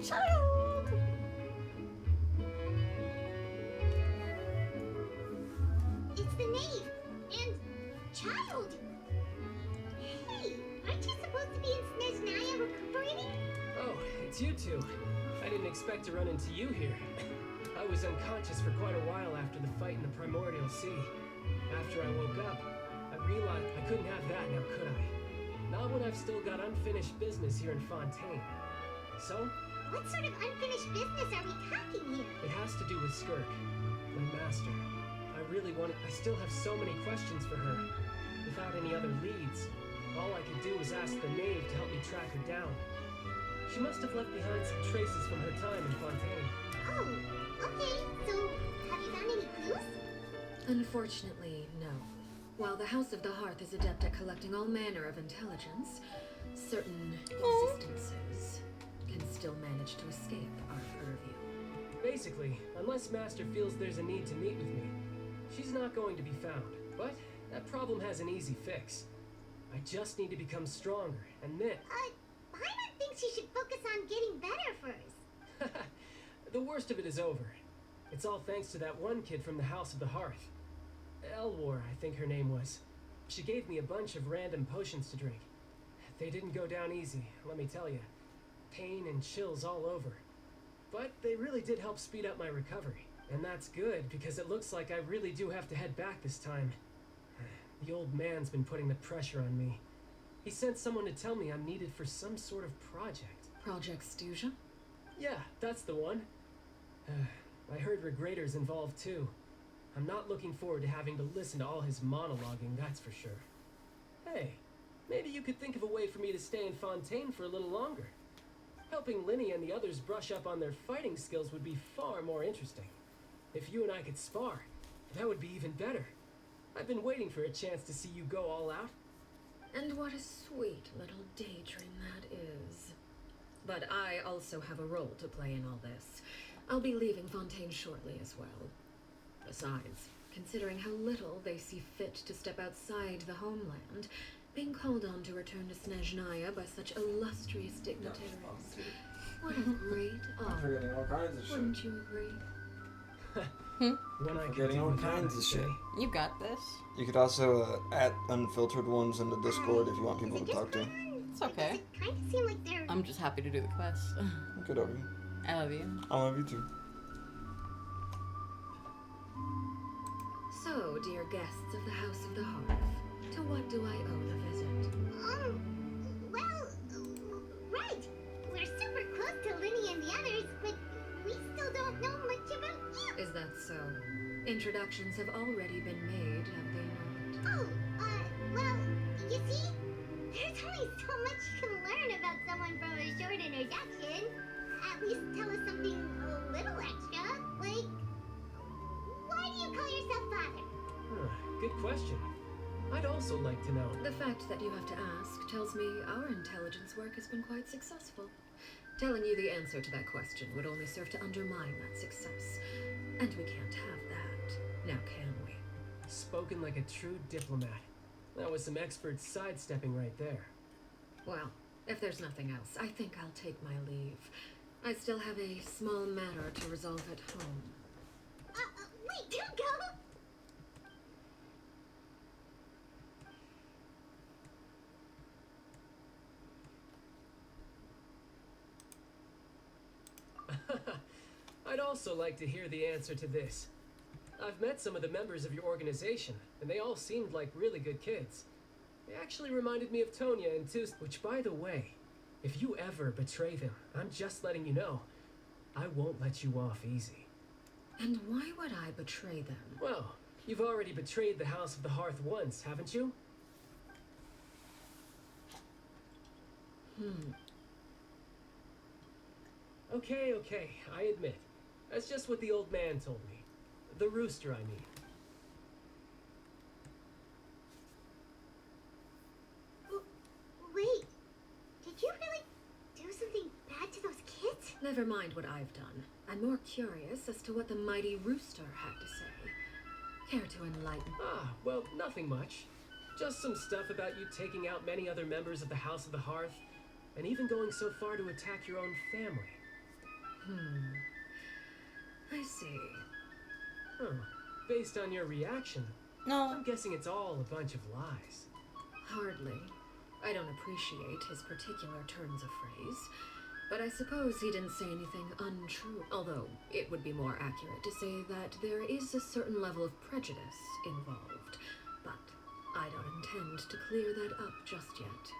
Child. It's the knave and child. Hey, aren't you supposed to be in Snezhnaya recuperating? Oh, it's you two. I didn't expect to run into you here. I was unconscious for quite a while after the fight in the Primordial Sea. After I woke up, I realized I couldn't have that now, could I? Not when I've still got unfinished business here in Fontaine. So, What sort of unfinished business are we talking here? it has to do with Skirk, my master. I still have so many questions for her. Without any other leads, all I could do was ask the knave to help me track her down. She must have left behind some traces from her time in Fontaine. Oh, okay. So, have you found any clues? Unfortunately, no. While the House of the Hearth is adept at collecting all manner of intelligence, certain existences can still manage to escape our purview. Basically, unless Master feels there's a need to meet with me, she's not going to be found. But that problem has an easy fix. I just need to become stronger, and then... Paimon thinks you should focus on getting better first. The worst of it is over. It's all thanks to that one kid from the House of the Hearth. Elwar, I think her name was. She gave me a bunch of random potions to drink. They didn't go down easy, let me tell you. Pain and chills all over. But they really did help speed up my recovery. And that's good, because it looks like I really do have to head back this time. The old man's been putting the pressure on me. He sent someone to tell me I'm needed for some sort of project. Project Stuja? Yeah, that's the one. I heard Regrator's involved too. I'm not looking forward to having to listen to all his monologuing, that's for sure. Hey, maybe you could think of a way for me to stay in Fontaine for a little longer. Helping Linny and the others brush up on their fighting skills would be far more interesting. If you and I could spar, that would be even better. I've been waiting for a chance to see you go all out. And what a sweet little daydream that is. But I also have a role to play in all this. I'll be leaving Fontaine shortly as well. Besides, considering how little they see fit to step outside the homeland, being called on to return to Snezhnaya by such illustrious dignitaries. What a great I'm honor. forgetting all kinds of shit. Wouldn't you agree? When I Forgetting can all do without, kinds of I'd shit. say. You got this. You could also add unfiltered ones in the Discord if you want people to talk to. It's okay. Does it kind of seem like they're... I'm just happy to do the quest. Good of you. I love you. I love you too. So, dear guests of the House of the Hearth, to what do I owe the visit? Well, right. We're super close to Linny and the others, but we still don't know much about you. Is that so? Introductions have already been made, have they not? Oh, well, you see, there's only so much you can learn about someone from a short introduction. At least tell us something a little extra, like, why do you call yourself father? Good question. I'd also like to know. The fact that you have to ask tells me our intelligence work has been quite successful. Telling you the answer to that question would only serve to undermine that success. And we can't have that, now can we? Spoken like a true diplomat. That was some expert sidestepping right there. Well, if there's nothing else, I think I'll take my leave. I still have a small matter to resolve at home. Wait, don't go! I'd also like to hear the answer to this. I've met some of the members of your organization, and they all seemed like really good kids. They actually reminded me of Tonya and Tus, which, by the way, if you ever betray them, I'm just letting you know, I won't let you off easy. And why would I betray them? Well, you've already betrayed the House of the Hearth once, haven't you? Okay, I admit. That's just what the old man told me. The rooster, I mean. Wait, did you really do something bad to those kids? Never mind what I've done. I'm more curious as to what the mighty rooster had to say. Care to enlighten? Well, nothing much. Just some stuff about you taking out many other members of the House of the Hearth, and even going so far to attack your own family. I see. Based on your reaction, No. I'm guessing it's all a bunch of lies. Hardly. I don't appreciate his particular turns of phrase, but I suppose he didn't say anything untrue. Although, it would be more accurate to say that there is a certain level of prejudice involved. But I don't intend to clear that up just yet.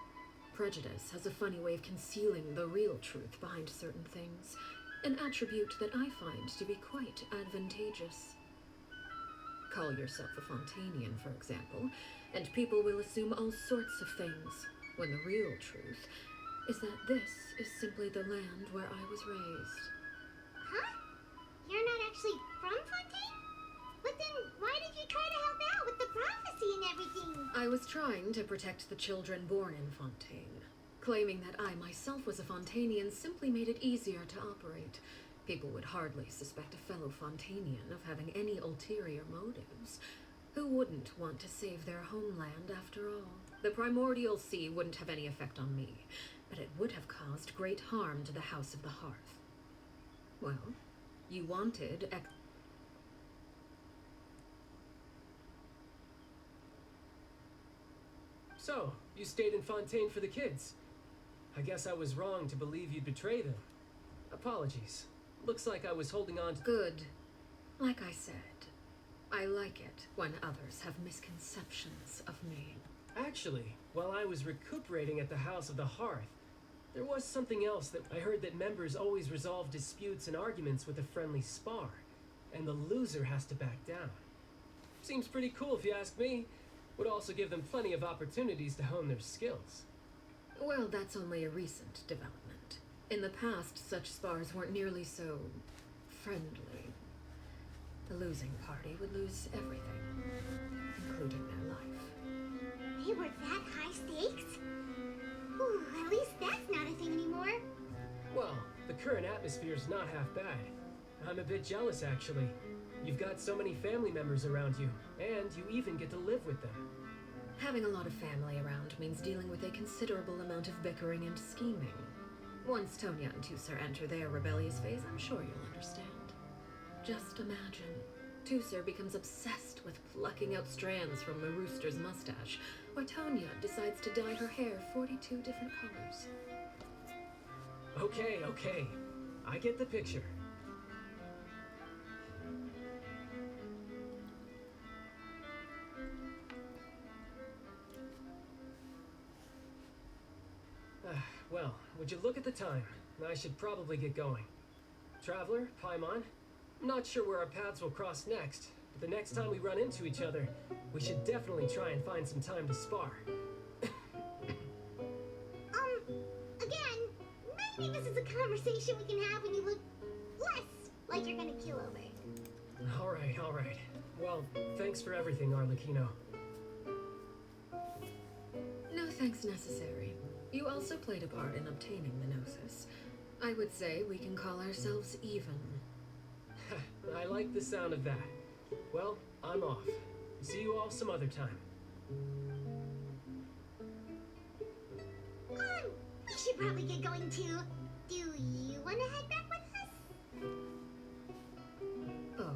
Prejudice has a funny way of concealing the real truth behind certain things, an attribute that I find to be quite advantageous. Call yourself a Fontainian, for example, and people will assume all sorts of things, when the real truth is that this is simply the land where I was raised. Huh? You're not actually from Fontaine? But then why did you try to help out with the prophecy and everything? I was trying to protect the children born in Fontaine. Claiming that I myself was a Fontainian simply made it easier to operate. People would hardly suspect a fellow Fontainian of having any ulterior motives. Who wouldn't want to save their homeland after all? The primordial sea wouldn't have any effect on me, but it would have caused great harm to the House of the Hearth. Well, you wanted So, you stayed in Fontaine for the kids. I guess I was wrong to believe you'd betray them. Apologies. Looks like I was holding on to... Good. Like I said, I like it when others have misconceptions of me. Actually, while I was recuperating at the House of the Hearth, There was something else that I heard that members always resolve disputes and arguments with a friendly spar, and the loser has to back down. Seems pretty cool if you ask me. Would also give them plenty of opportunities to hone their skills. Well, that's only a recent development. In the past, such spars weren't nearly so friendly. The losing party would lose everything, including their life. They were that high stakes? Whew, at least that's not a thing anymore. Well, the current atmosphere's not half bad. I'm a bit jealous, actually. You've got so many family members around you, and you even get to live with them. Having a lot of family around means dealing with a considerable amount of bickering and scheming. Once Tonya and Tusser enter their rebellious phase, I'm sure you'll understand. Just imagine. Tusser becomes obsessed with plucking out strands from a rooster's mustache, or Tonya decides to dye her hair 42 different colors. Okay. I get the picture. Well, would you look at the time? I should probably get going. Traveler, Paimon, I'm not sure where our paths will cross next, but the next time we run into each other, we should definitely try and find some time to spar. Again, maybe this is a conversation we can have when you look less like you're gonna keel over. All right. Well, thanks for everything, Arlecchino. No thanks necessary. You also played a part in obtaining the Gnosis. I would say we can call ourselves even. I like the sound of that. Well, I'm off. See you all some other time. We should probably get going too. Do you want to head back with us? Oh,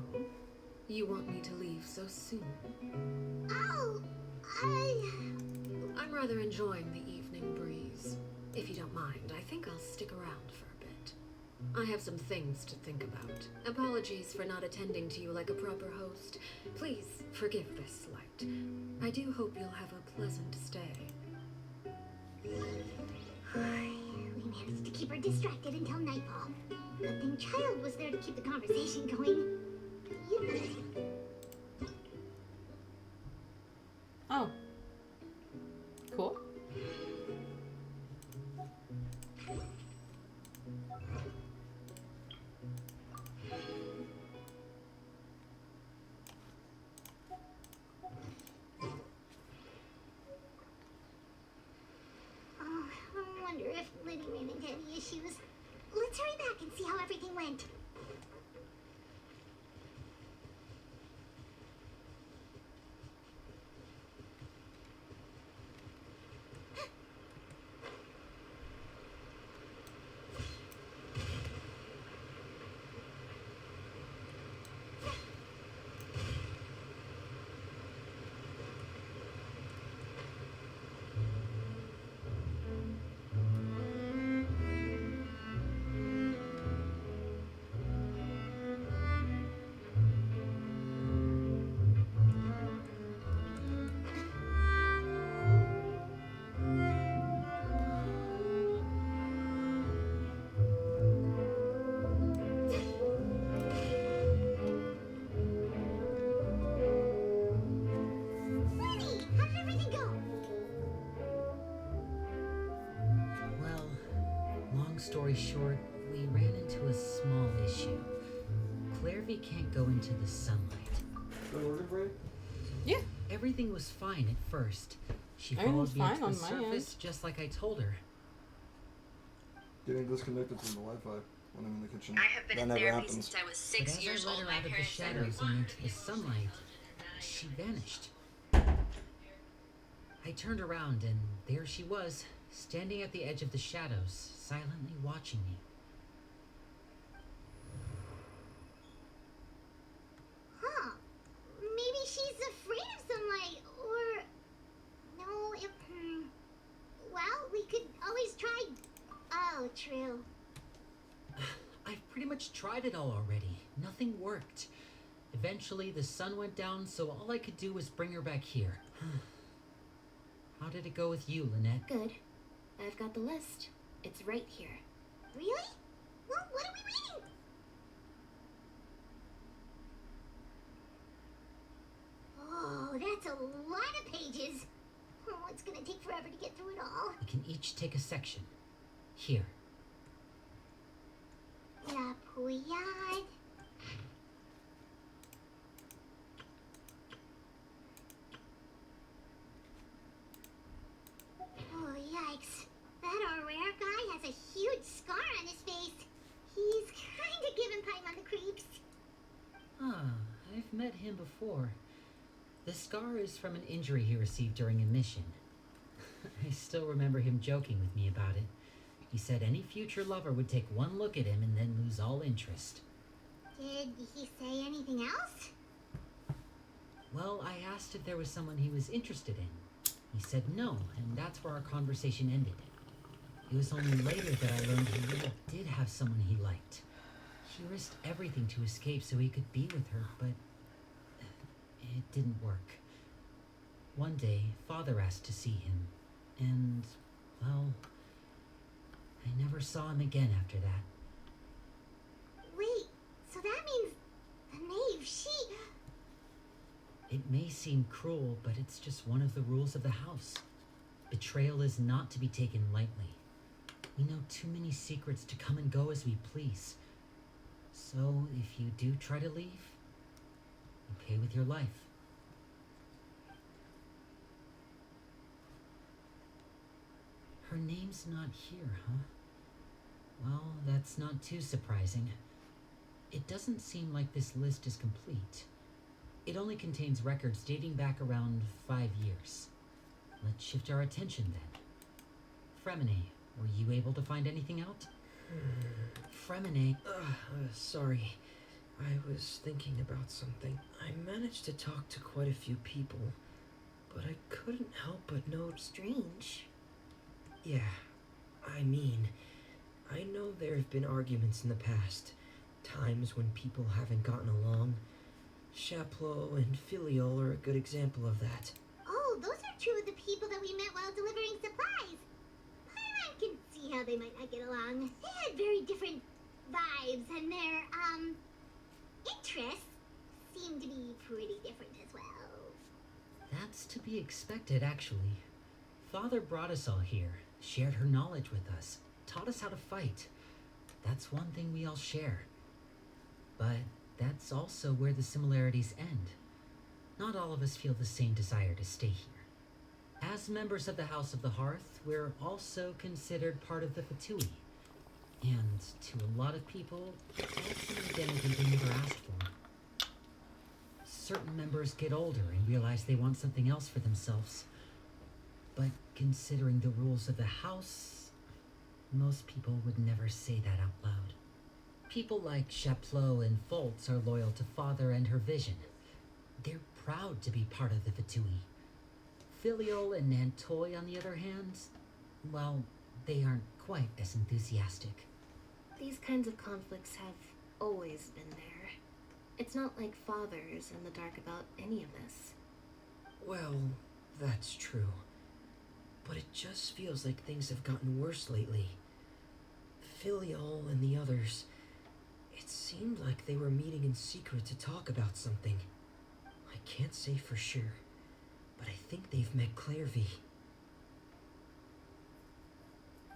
you want me to leave so soon? Oh, I'm rather enjoying the evening breeze. If you don't mind, I think I'll stick around for a bit. I have some things to think about. Apologies for not attending to you like a proper host. Please forgive this slight. I do hope you'll have a pleasant stay. We managed to keep her distracted until nightfall. Good thing Child was there to keep the conversation going. Oh. Cool. I wonder if Liddy ran into any issues. Let's hurry back and see how everything went. Story short, we ran into a small issue. Clairvy can't go into the sunlight. Been working for you? Yeah. Everything was fine at first. She Everything was followed me fine to the on my surface just like I told her. Getting disconnected from the Wi-Fi when I'm in the kitchen. I have been that in never therapy happens. since I was But 6 as years I let old. her My out of the parents said shadows and into the sunlight, she vanished. I turned around and there she was, standing at the edge of the shadows, silently watching me. Huh. Maybe she's afraid of sunlight, or... No, if... Well, we could always try... Oh, true. I've pretty much tried it all already. Nothing worked. Eventually, the sun went down, so all I could do was bring her back here. How did it go with you, Lynette? Good. I've got the list. It's right here. Really? Well, what are we reading? Oh, that's a lot of pages. Oh, it's gonna take forever to get through it all. We can each take a section. Here. La Pouillade. Oh, yikes. That Aurere guy has a huge scar on his face. He's kinda giving Paimon the creeps. Ah, I've met him before. The scar is from an injury he received during a mission. I still remember him joking with me about it. He said any future lover would take one look at him and then lose all interest. Did he say anything else? Well, I asked if there was someone he was interested in. He said no, and that's where our conversation ended. It was only later that I learned he really did have someone he liked. He risked everything to escape so he could be with her, but it didn't work. One day, Father asked to see him, and, well, I never saw him again after that. Wait, so that means the knave, she... It may seem cruel, but it's just one of the rules of the house. Betrayal is not to be taken lightly. We know too many secrets to come and go as we please. So, if you do try to leave, you pay with your life. Her name's not here, huh? Well, that's not too surprising. It doesn't seem like this list is complete. It only contains records dating back around 5 years. Let's shift our attention then. Fremine, were you able to find anything out? Fremine... Sorry. I was thinking about something. I managed to talk to quite a few people, but I couldn't help but note... Strange. Yeah, I mean, I know there have been arguments in the past. Times when people haven't gotten along. Chaplot and Filiol are a good example of that. Oh, those are two of the people that we met while delivering supplies. Paimon can see how they might not get along. They had very different vibes, and their, interests seem to be pretty different as well. That's to be expected, actually. Father brought us all here, shared her knowledge with us, taught us how to fight. That's one thing we all share. But that's also where the similarities end. Not all of us feel the same desire to stay here. As members of the House of the Hearth, we're also considered part of the Fatui. And to a lot of people, that's an identity they never asked for. Certain members get older and realize they want something else for themselves. But considering the rules of the house, most people would never say that out loud. People like Chaplot and Foltz are loyal to Father and her vision. They're proud to be part of the Fatui. Filiol and Nantoy, on the other hand, well, they aren't quite as enthusiastic. These kinds of conflicts have always been there. It's not like Father is in the dark about any of this. Well, that's true. But it just feels like things have gotten worse lately. Filiol and the others, it seemed like they were meeting in secret to talk about something. I can't say for sure, but I think they've met Clairvy.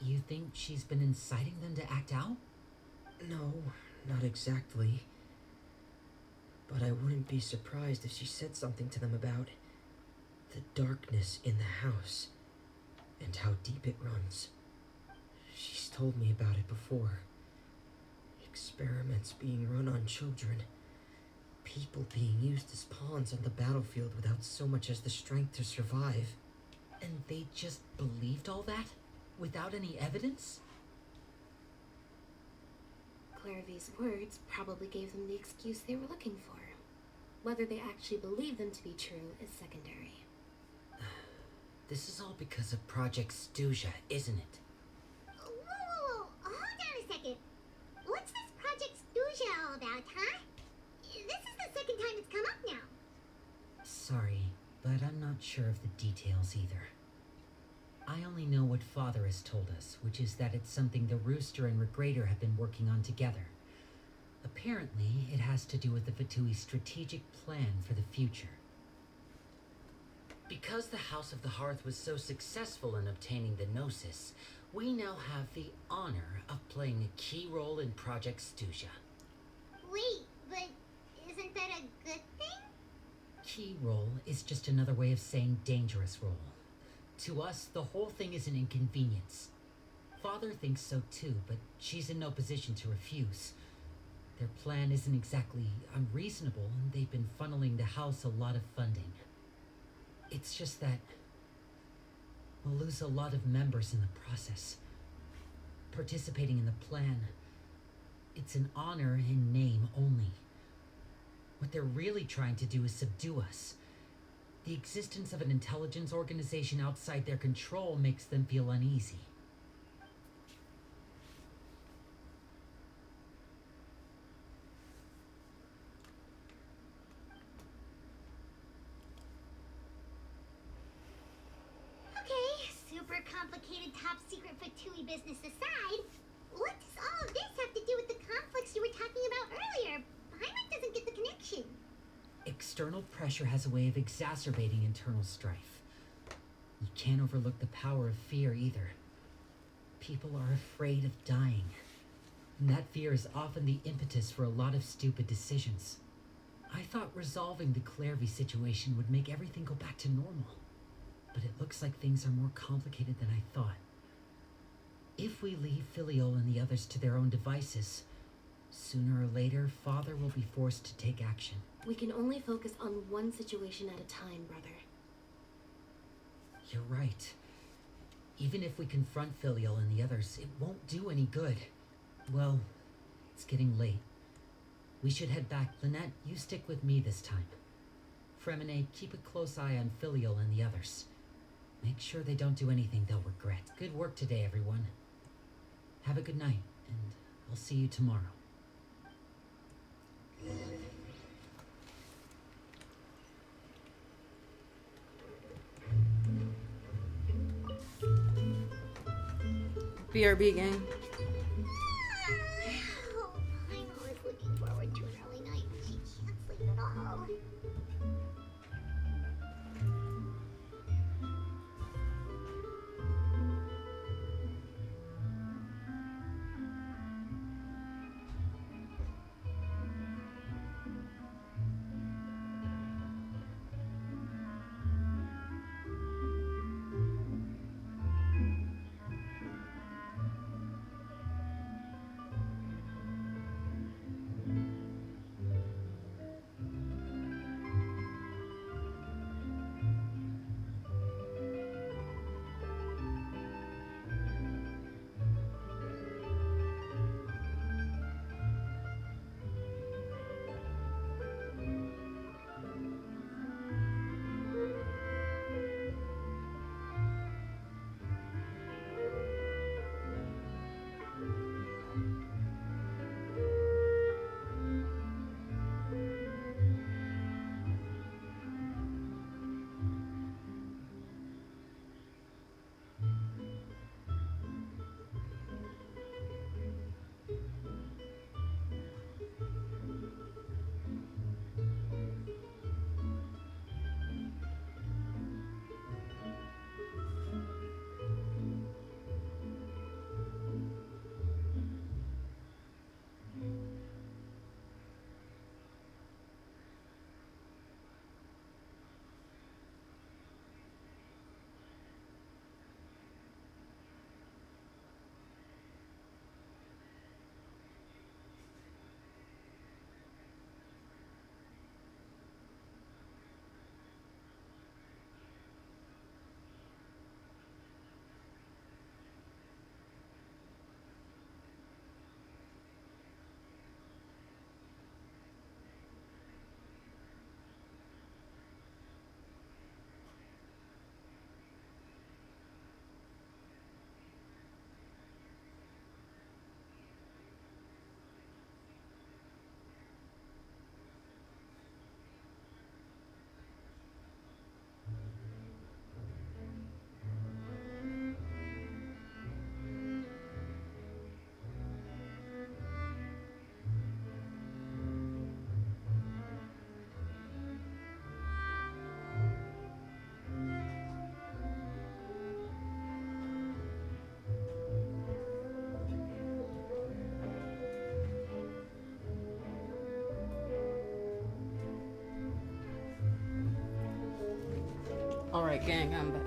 You think she's been inciting them to act out? No, not exactly. But I wouldn't be surprised if she said something to them about the darkness in the house and how deep it runs. She's told me about it before. Experiments being run on children. People being used as pawns on the battlefield without so much as the strength to survive. And they just believed all that? Without any evidence? Clairvy's words probably gave them the excuse they were looking for. Whether they actually believe them to be true is secondary. This is all because of Project Stuja, isn't it? Whoa, hold on a second. What's this Project Stuja all about, huh? This is the second time it's come up now. Sorry, but I'm not sure of the details either. I only know what Father has told us, which is that it's something the Rooster and Regrator have been working on together. Apparently, it has to do with the Fatui's strategic plan for the future. Because the House of the Hearth was so successful in obtaining the Gnosis, we now have the honor of playing a key role in Project Stuja. Wait, but isn't that a good thing? Key role is just another way of saying dangerous role. To us, the whole thing is an inconvenience. Father thinks so too, but she's in no position to refuse. Their plan isn't exactly unreasonable, and they've been funneling the house a lot of funding. It's just that we'll lose a lot of members in the process. Participating in the plan, it's an honor in name only. What they're really trying to do is subdue us. The existence of an intelligence organization outside their control makes them feel uneasy. Okay, super complicated top secret Fatui business aside, what does all of this have to do with the conflicts you were talking about earlier? Paimon doesn't get the connection. External pressure has a way of exacerbating internal strife. You can't overlook the power of fear either. People are afraid of dying. And that fear is often the impetus for a lot of stupid decisions. I thought resolving the Clairvy situation would make everything go back to normal. But it looks like things are more complicated than I thought. If we leave Filiol and the others to their own devices, sooner or later, Father will be forced to take action. We can only focus on one situation at a time, brother. You're right. Even if we confront Filial and the others, it won't do any good. Well, it's getting late. We should head back. Lynette, you stick with me this time. Fremine, keep a close eye on Filial and the others. Make sure they don't do anything they'll regret. Good work today, everyone. Have a good night, and I'll see you tomorrow. BRB gang. Oh, I'm always looking forward to an early night. She can't sleep at all. Alright, gang, I'm back.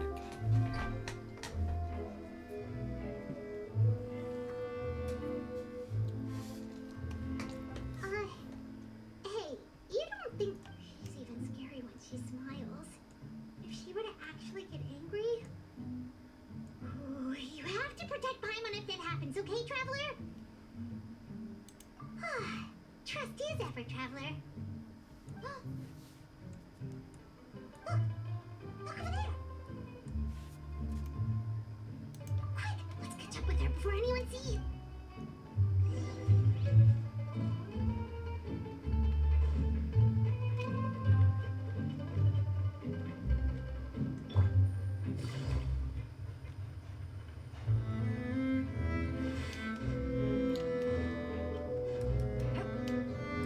Hey, you don't think she's even scary when she smiles? If she were to actually get angry? Ooh, you have to protect Paimon if that happens, okay, Traveler? Trust is effort, Traveler. Look! Look over there! Quick, let's catch up with her before anyone sees.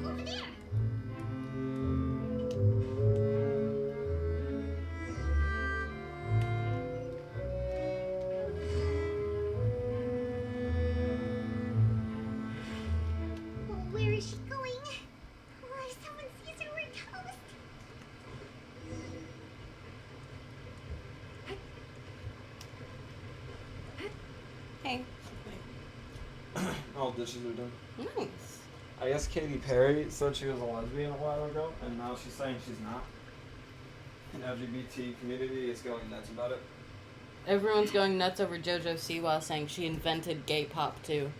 Over there! Oh, where is she going? Oh, if someone sees her, we're toast. Hey. All dishes are done. Nice. I guess Katy Perry said she was a lesbian a while ago, and now she's saying she's not. And LGBT community is going nuts about it. Everyone's going nuts over JoJo Siwa saying she invented gay pop too.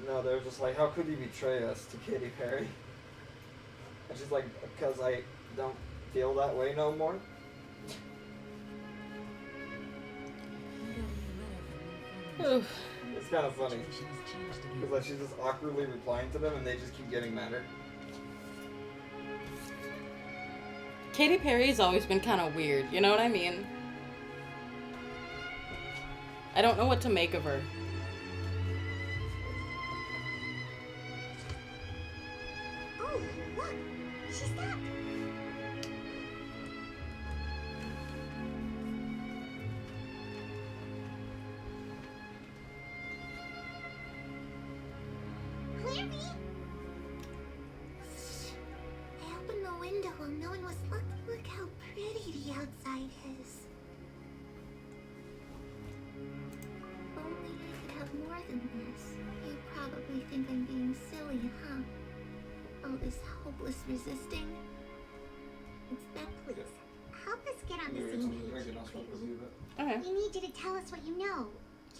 No, they're just like, how could you betray us to Katy Perry? And she's like, because I don't feel that way no more. Oof. It's kind of funny. Because like, she's just awkwardly replying to them, and they just keep getting madder. Katy Perry's always been kind of weird, you know what I mean? I don't know what to make of her. Oh, look! She stopped! Clary! Shh. I opened the window while no one was looking. Look how pretty the outside is. If only I could have more than this. You probably think I'm being silly, huh? All this hopeless resisting. Instead, please, help us get on the same page. Okay. We need you to tell us what you know.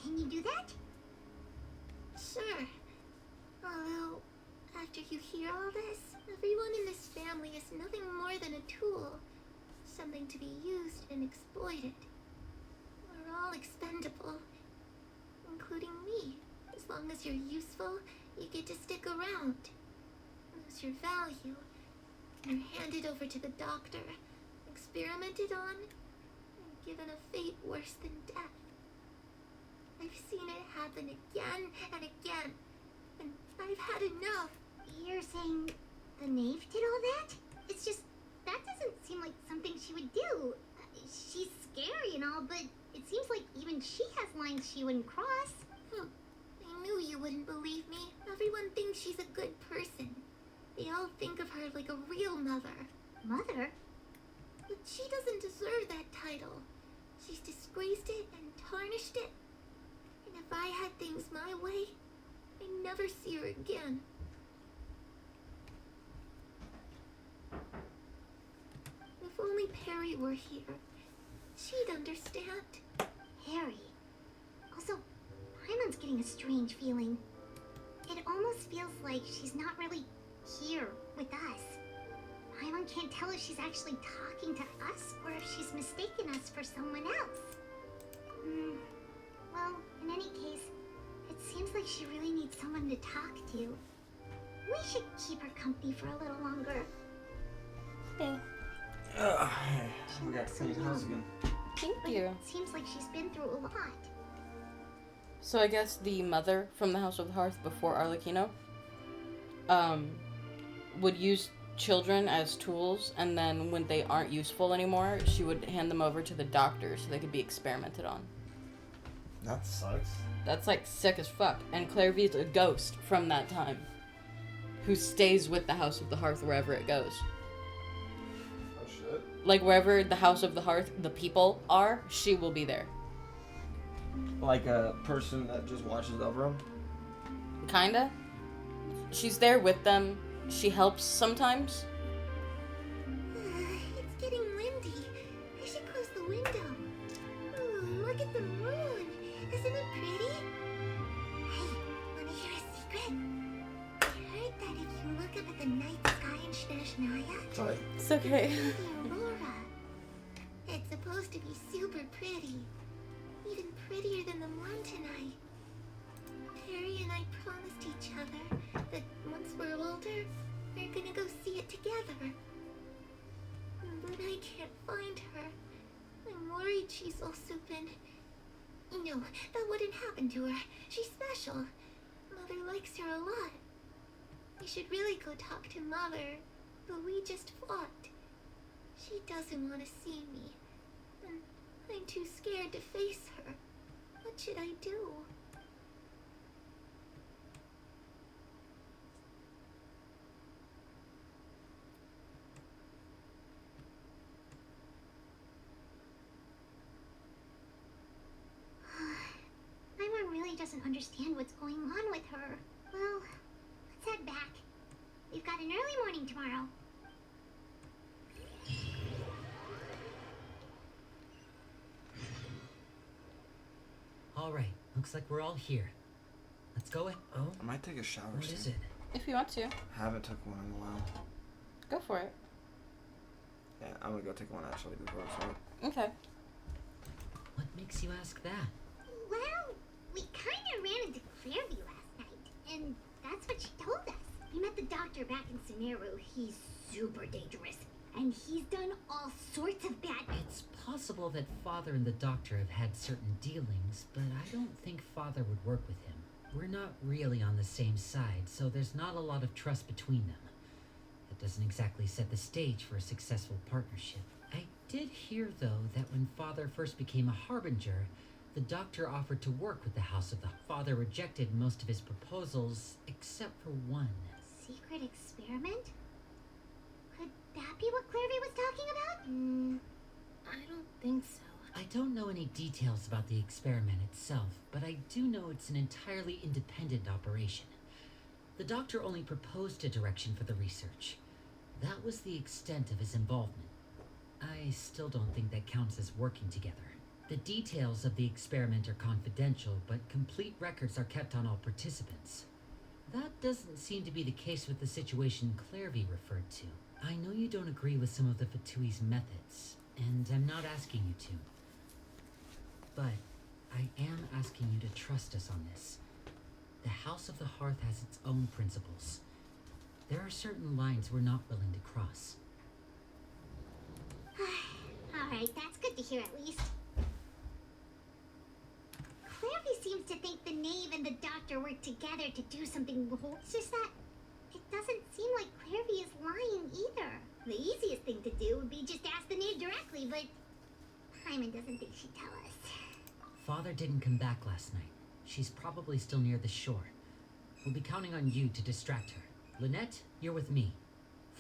Can you do that? Sure. Although, after you hear all this, everyone in this family is nothing more than a tool. Something to be used and exploited. We're all expendable. Including me. As long as you're useful, you get to stick around. Lose your value. You're handed over to the doctor, experimented on, and given a fate worse than death. I've seen it happen again and again, and I've had enough. You're saying the knave did all that? It's just, that doesn't seem like something she would do. She's scary and all, but it seems like even she has lines she wouldn't cross. I knew you wouldn't believe me. Everyone thinks she's a good person. They all think of her like a real mother. Mother? But she doesn't deserve that title. She's disgraced it and tarnished it. And if I had things my way, I'd never see her again. If only Perry were here, she'd understand. Perry? Also, Paimon's getting a strange feeling. It almost feels like she's not really here with us. Paimon can't tell if she's actually talking to us or if she's mistaken us for someone else. Well, in any case, it seems like she really needs someone to talk to. We should keep her company for a little longer. We got clean house again. Thank But you. it seems like she's been through a lot. So I guess the mother from the House of the Hearth before Arlecchino would use children as tools, and then when they aren't useful anymore, she would hand them over to the doctor so they could be experimented on. That sucks. That's like sick as fuck. And Clairvy's a ghost from that time who stays with the House of the Hearth wherever it goes. Oh shit. Like wherever the House of the Hearth, the people are, she will be there. Like a person that just watches over them. Kinda. She's there with them. She helps sometimes. It's getting windy. I should close the window. Ooh, look at the moon. Isn't it pretty? Hey, wanna hear a secret? I heard that if you look up at the night sky in Shnashnaya, Sorry. It's okay. you see the aurora. It's supposed to be super pretty. Even prettier than the one tonight. Harry and I promised each other that once we're older, we're gonna go see it together. But I can't find her. I'm worried she's also been... No, that wouldn't happen to her. She's special. Mother likes her a lot. We should really go talk to Mother, but we just fought. She doesn't want to see me, and I'm too scared to face her. What should I do? My mom really doesn't understand what's going on with her. Well, let's head back. We've got an early morning tomorrow. All right, looks like we're all here. Let's go in. Oh, I might take a shower What soon. is it? If you want to, I haven't took one in a while. go for it. Yeah, I'm gonna go take one actually before I start. Okay. What makes you ask that? Well, we kind of ran into Clairvy last night, and that's what she told us. We met the doctor back in Sumeru. He's super dangerous, and he's done all sorts of bad... It's possible that Father and the Doctor have had certain dealings, but I don't think Father would work with him. We're not really on the same side, so there's not a lot of trust between them. It doesn't exactly set the stage for a successful partnership. I did hear, though, that when Father first became a Harbinger, the Doctor offered to work with the House of the... Father rejected most of his proposals, except for one. Secret experiment? Could that be what Clairvy was talking about? I don't think so. I don't know any details about the experiment itself, but I do know it's an entirely independent operation. The Doctor only proposed a direction for the research. That was the extent of his involvement. I still don't think that counts as working together. The details of the experiment are confidential, but complete records are kept on all participants. That doesn't seem to be the case with the situation Clairvy referred to. I know you don't agree with some of the Fatui's methods, and I'm not asking you to. But I am asking you to trust us on this. The House of the Hearth has its own principles. There are certain lines we're not willing to cross. Alright, that's good to hear at least. Clairvy seems to think the Knave and the Doctor work together to do something. It's just that it doesn't seem like Clairvy is lying either. The easiest thing to do would be just ask the Knave directly, but Hyman doesn't think she'd tell us. Father didn't come back last night. She's probably still near the shore. We'll be counting on you to distract her. Lynette, you're with me.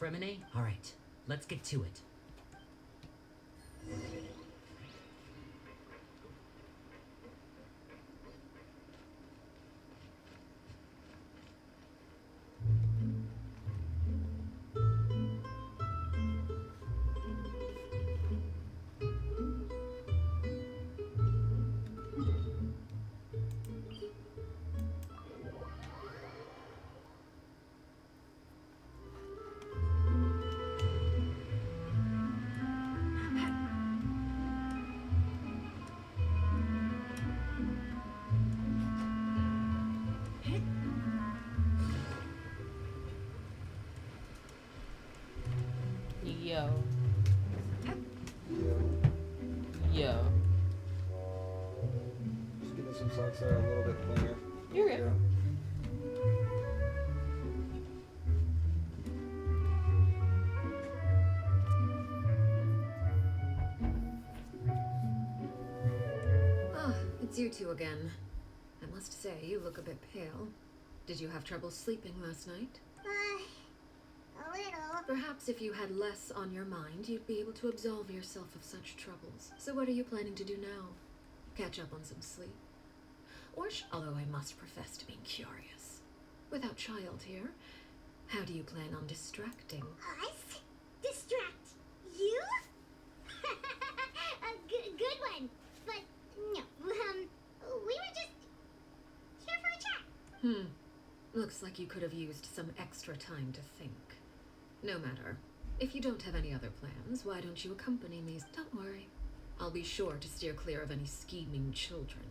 Fremine, all right. Let's get to it. Yo. Yo. Just getting some socks that are a little bit cleaner. You're good. Yeah. Oh, it's you two again. I must say, you look a bit pale. Did you have trouble sleeping last night? A little. Perhaps if you had less on your mind, you'd be able to absolve yourself of such troubles. So what are you planning to do now? Catch up on some sleep? Although I must profess to being curious. Without child here, how do you plan on distracting? Us? Distract you? A good one. But no, we were just here for a chat. Looks like you could have used some extra time to think. No matter. If you don't have any other plans, why don't you accompany me? Don't worry. I'll be sure to steer clear of any scheming children.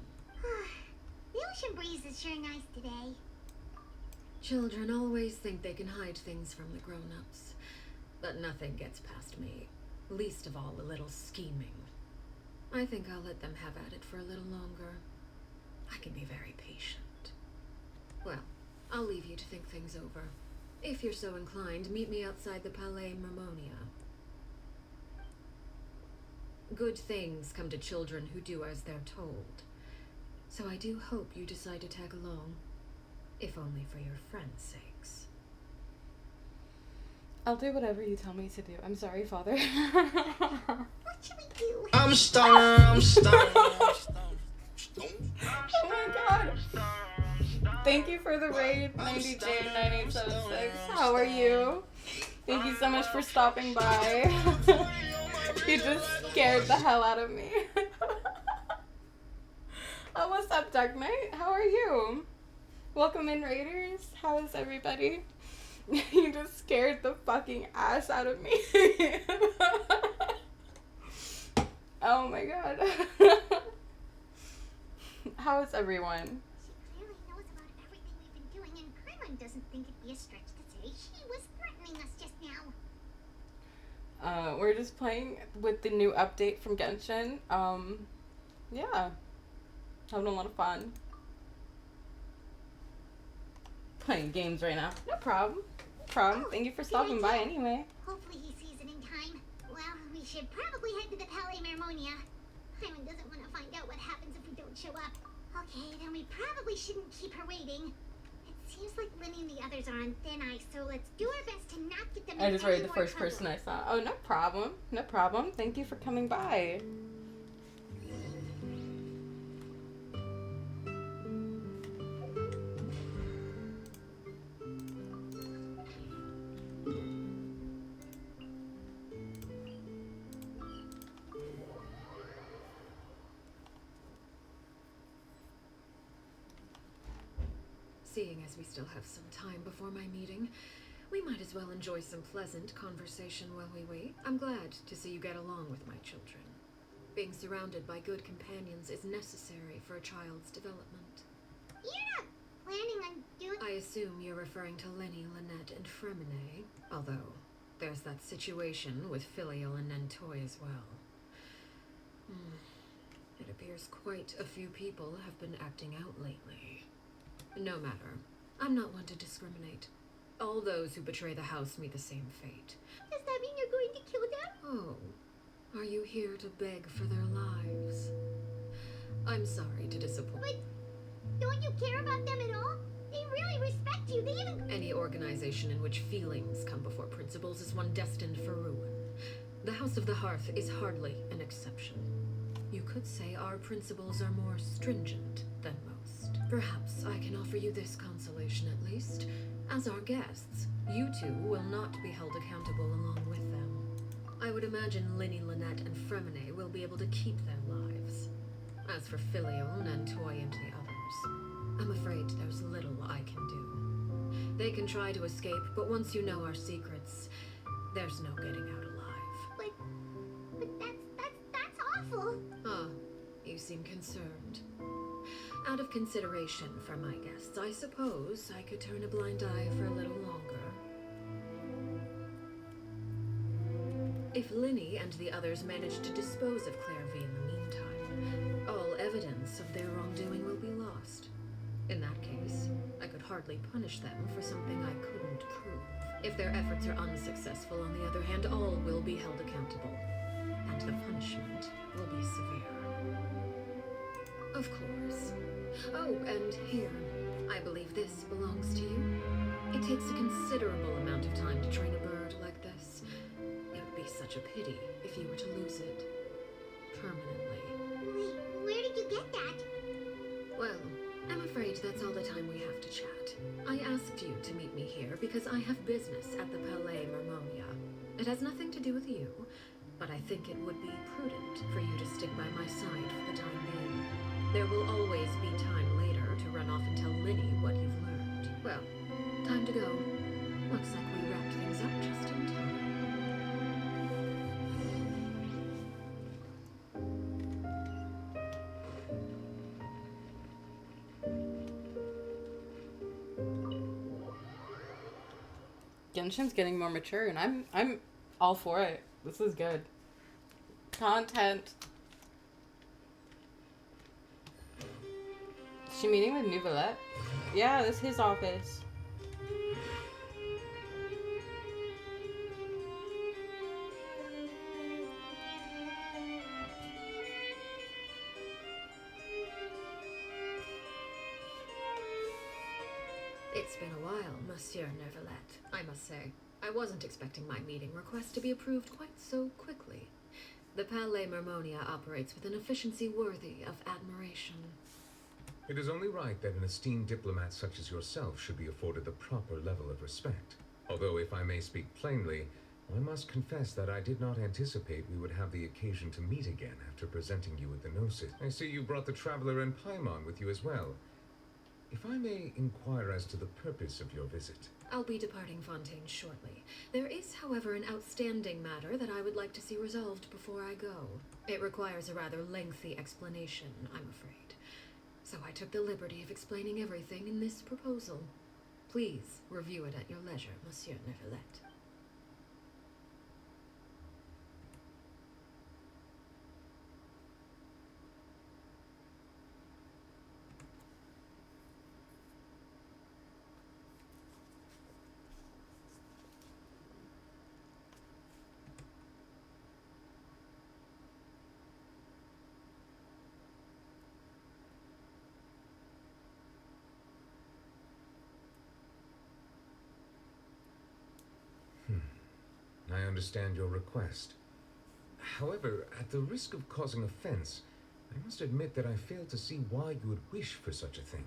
The ocean breeze is sure nice today. Children always think they can hide things from the grown-ups. But nothing gets past me. Least of all a little scheming. I think I'll let them have at it for a little longer. I can be very patient. Well, I'll leave you to think things over. If you're so inclined, meet me outside the Palais Mermonia. Good things come to children who do as they're told. So I do hope you decide to tag along. If only for your friends' sakes. I'll do whatever you tell me to do. I'm sorry, Father. What should we do? I'm stoned. Oh my god. Thank you for the raid, 90J9876. How are you? Thank you so much for stopping by. You just scared the hell out of me. Oh, what's up, Dark Knight? How are you? Welcome in, Raiders. How is everybody? You just scared the fucking ass out of me. Oh my god. How is everyone? She clearly knows about everything we've been doing, and Paimon doesn't think it'd be a stretch to say she was threatening us just now. We're just playing with the new update from Genshin. Yeah. Having a lot of fun. Playing games right now. No problem. Thank you for stopping by anyway. Hopefully he sees it in time. Well, we should probably head to the Palais Mermonia. Paimon doesn't want to find out what happens if we don't show up. Okay, then we probably shouldn't keep her waiting. It seems like Linny and the others are on thin ice, so let's do our best to not get them in I just rated the more first trouble. person I saw. Oh, no problem. No problem. Thank you for coming by. Seeing as we still have some time before my meeting, we might as well enjoy some pleasant conversation while we wait. I'm glad to see you get along with my children. Being surrounded by good companions is necessary for a child's development. You're not planning on doing... I assume you're referring to Lenny, Lynette, and Fremine, although there's that situation with Filial and Nentoy as well. It appears quite a few people have been acting out lately. No matter. I'm not one to discriminate. All those who betray the house meet the same fate. Does that mean you're going to kill them? Oh, are you here to beg for their lives? I'm sorry to disappoint. But don't you care about them at all? They really respect you. They even... Any organization in which feelings come before principles is one destined for ruin. The House of the Hearth is hardly an exception. You could say our principles are more stringent than most. Perhaps I can offer you this consolation at least. As our guests, you two will not be held accountable along with them. I would imagine Linny, Lynette, and Fremine will be able to keep their lives. As for Filial, Nentoy, and the others, I'm afraid there's little I can do. They can try to escape, but once you know our secrets, there's no getting out alive. But that's awful. Ah, you seem concerned. Out of consideration for my guests, I suppose I could turn a blind eye for a little longer. If Linny and the others manage to dispose of Clairvy in the meantime, all evidence of their wrongdoing will be lost. In that case, I could hardly punish them for something I couldn't prove. If their efforts are unsuccessful, on the other hand, all will be held accountable, and the punishment will be severe. Of course. Oh, and here, I believe this belongs to you. It takes a considerable amount of time to train a bird like this. such a pity if you were to lose it permanently. Wait, where did you get that? Well, I'm afraid that's all the time we have to chat. I asked you to meet me here because I have business at the Palais Mermonia. It has nothing to do with you, but I think it would be prudent for you to stick by my side for the time being. There will always be time later to run off and tell Linny what you've learned. Well, time to go. Looks like we wrapped things up just in time. Genshin's getting more mature, and I'm all for it. This is good content. Is she meeting with Nouvellette? Yeah, this is his office. It's been a while, Monsieur Neuvillette, I must say. I wasn't expecting my meeting request to be approved quite so quickly. The Palais Mermonia operates with an efficiency worthy of admiration. It is only right that an esteemed diplomat such as yourself should be afforded the proper level of respect. Although, if I may speak plainly, I must confess that I did not anticipate we would have the occasion to meet again after presenting you with the Gnosis. I see you brought the Traveler and Paimon with you as well. If I may inquire as to the purpose of your visit. I'll be departing Fontaine shortly. There is, however, an outstanding matter that I would like to see resolved before I go. It requires a rather lengthy explanation, I'm afraid. So I took the liberty of explaining everything in this proposal. Please review it at your leisure, Monsieur Neuvillette. I understand your request. However, at the risk of causing offense, I must admit that I fail to see why you would wish for such a thing.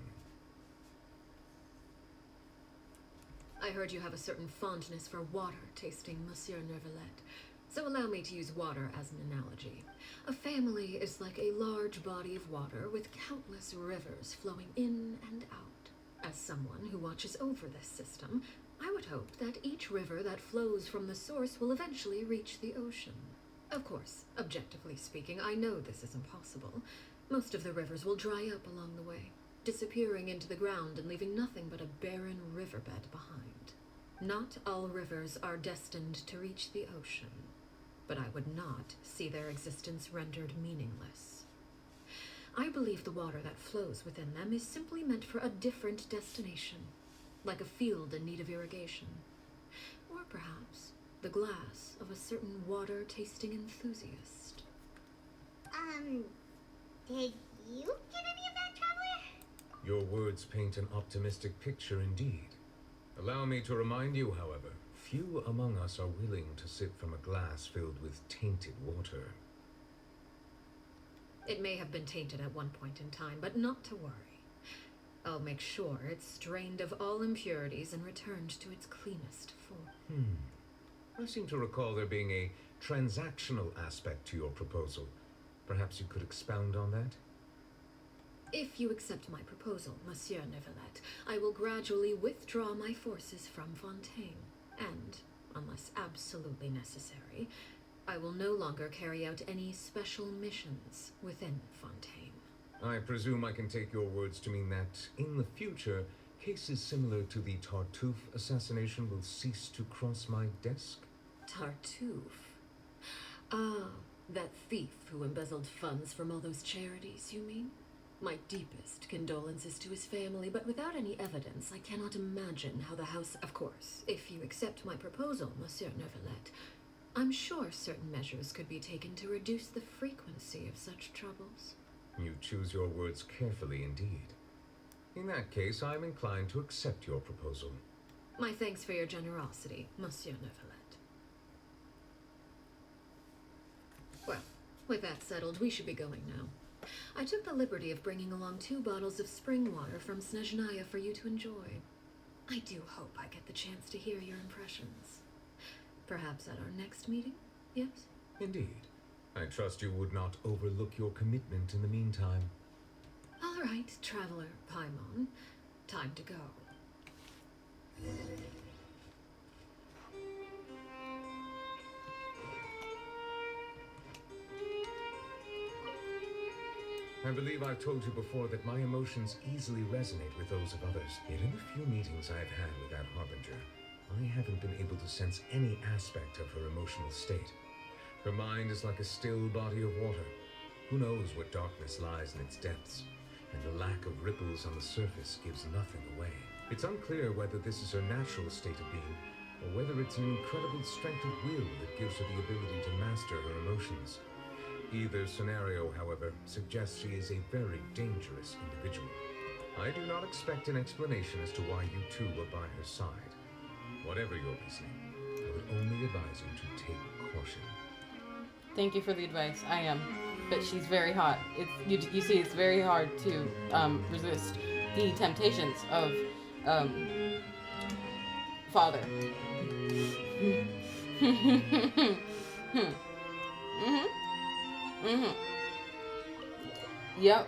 I heard you have a certain fondness for water tasting, Monsieur Neuvillette. So allow me to use water as an analogy. A family is like a large body of water with countless rivers flowing in and out. As someone who watches over this system, I would hope that each river that flows from the source will eventually reach the ocean. Of course, objectively speaking, I know this is impossible. Most of the rivers will dry up along the way, disappearing into the ground and leaving nothing but a barren riverbed behind. Not all rivers are destined to reach the ocean, but I would not see their existence rendered meaningless. I believe the water that flows within them is simply meant for a different destination, like a field in need of irrigation. Or perhaps the glass of a certain water-tasting enthusiast. Did you get any of that, Traveler? Your words paint an optimistic picture indeed. Allow me to remind you, however, few among us are willing to sip from a glass filled with tainted water. It may have been tainted at one point in time, but not to worry. I'll make sure it's drained of all impurities and returned to its cleanest form. I seem to recall there being a transactional aspect to your proposal. Perhaps you could expound on that? If you accept my proposal, Monsieur Neuvillette, I will gradually withdraw my forces from Fontaine, and, unless absolutely necessary, I will no longer carry out any special missions within Fontaine. I presume I can take your words to mean that, in the future, cases similar to the Tartuffe assassination will cease to cross my desk? Tartuffe? Ah, that thief who embezzled funds from all those charities, you mean? My deepest condolences to his family, but without any evidence, I cannot imagine how the house... Of course, if you accept my proposal, Monsieur Neuvillette, I'm sure certain measures could be taken to reduce the frequency of such troubles. You choose your words carefully indeed. In that case, I'm inclined to accept your proposal. My thanks for your generosity, Monsieur Neuvillette. With that settled, we should be going now. I took the liberty of bringing along 2 bottles of spring water from Snezhnaya for you to enjoy. I do hope I get the chance to hear your impressions. Perhaps at our next meeting, yes? Indeed. I trust you would not overlook your commitment in the meantime. All right, Traveler Paimon. Time to go. I believe I've told you before that my emotions easily resonate with those of others. Yet in the few meetings I've had with that Harbinger, I haven't been able to sense any aspect of her emotional state. Her mind is like a still body of water. Who knows what darkness lies in its depths, and the lack of ripples on the surface gives nothing away. It's unclear whether this is her natural state of being, or whether it's an incredible strength of will that gives her the ability to master her emotions. Either scenario, however, suggests she is a very dangerous individual. I do not expect an explanation as to why you two were by her side. Whatever your reasoning, I would only advise you to take caution. Thank you for the advice. I am. But she's very hot. You see, it's very hard to resist the temptations of father. Yep.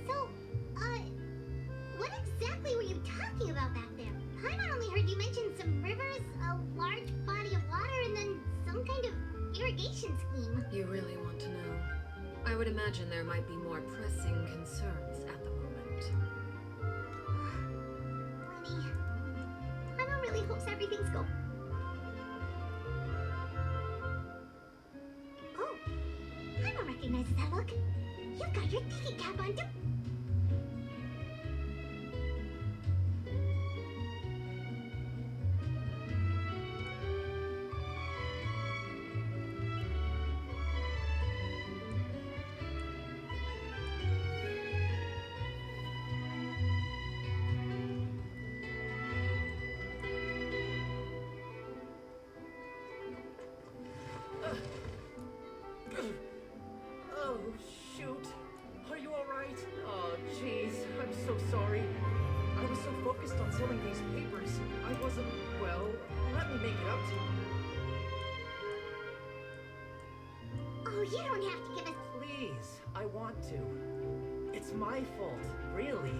So, what exactly were you talking about back there? Paimon only heard you mention some rivers, a large body of water, and then some kind of irrigation scheme. You really want to know? I would imagine there might be more pressing concerns at the moment. Lenny, Paimon really hopes everything's go. Oh, Paimon recognizes that look. You've got your thinking cap on too. Oh, shoot. Are you alright? Oh, jeez. I'm so sorry. I was so focused on selling these papers. I wasn't, well, let me make it up to you. Oh, you don't have to give us. Please, I want to. It's my fault, really.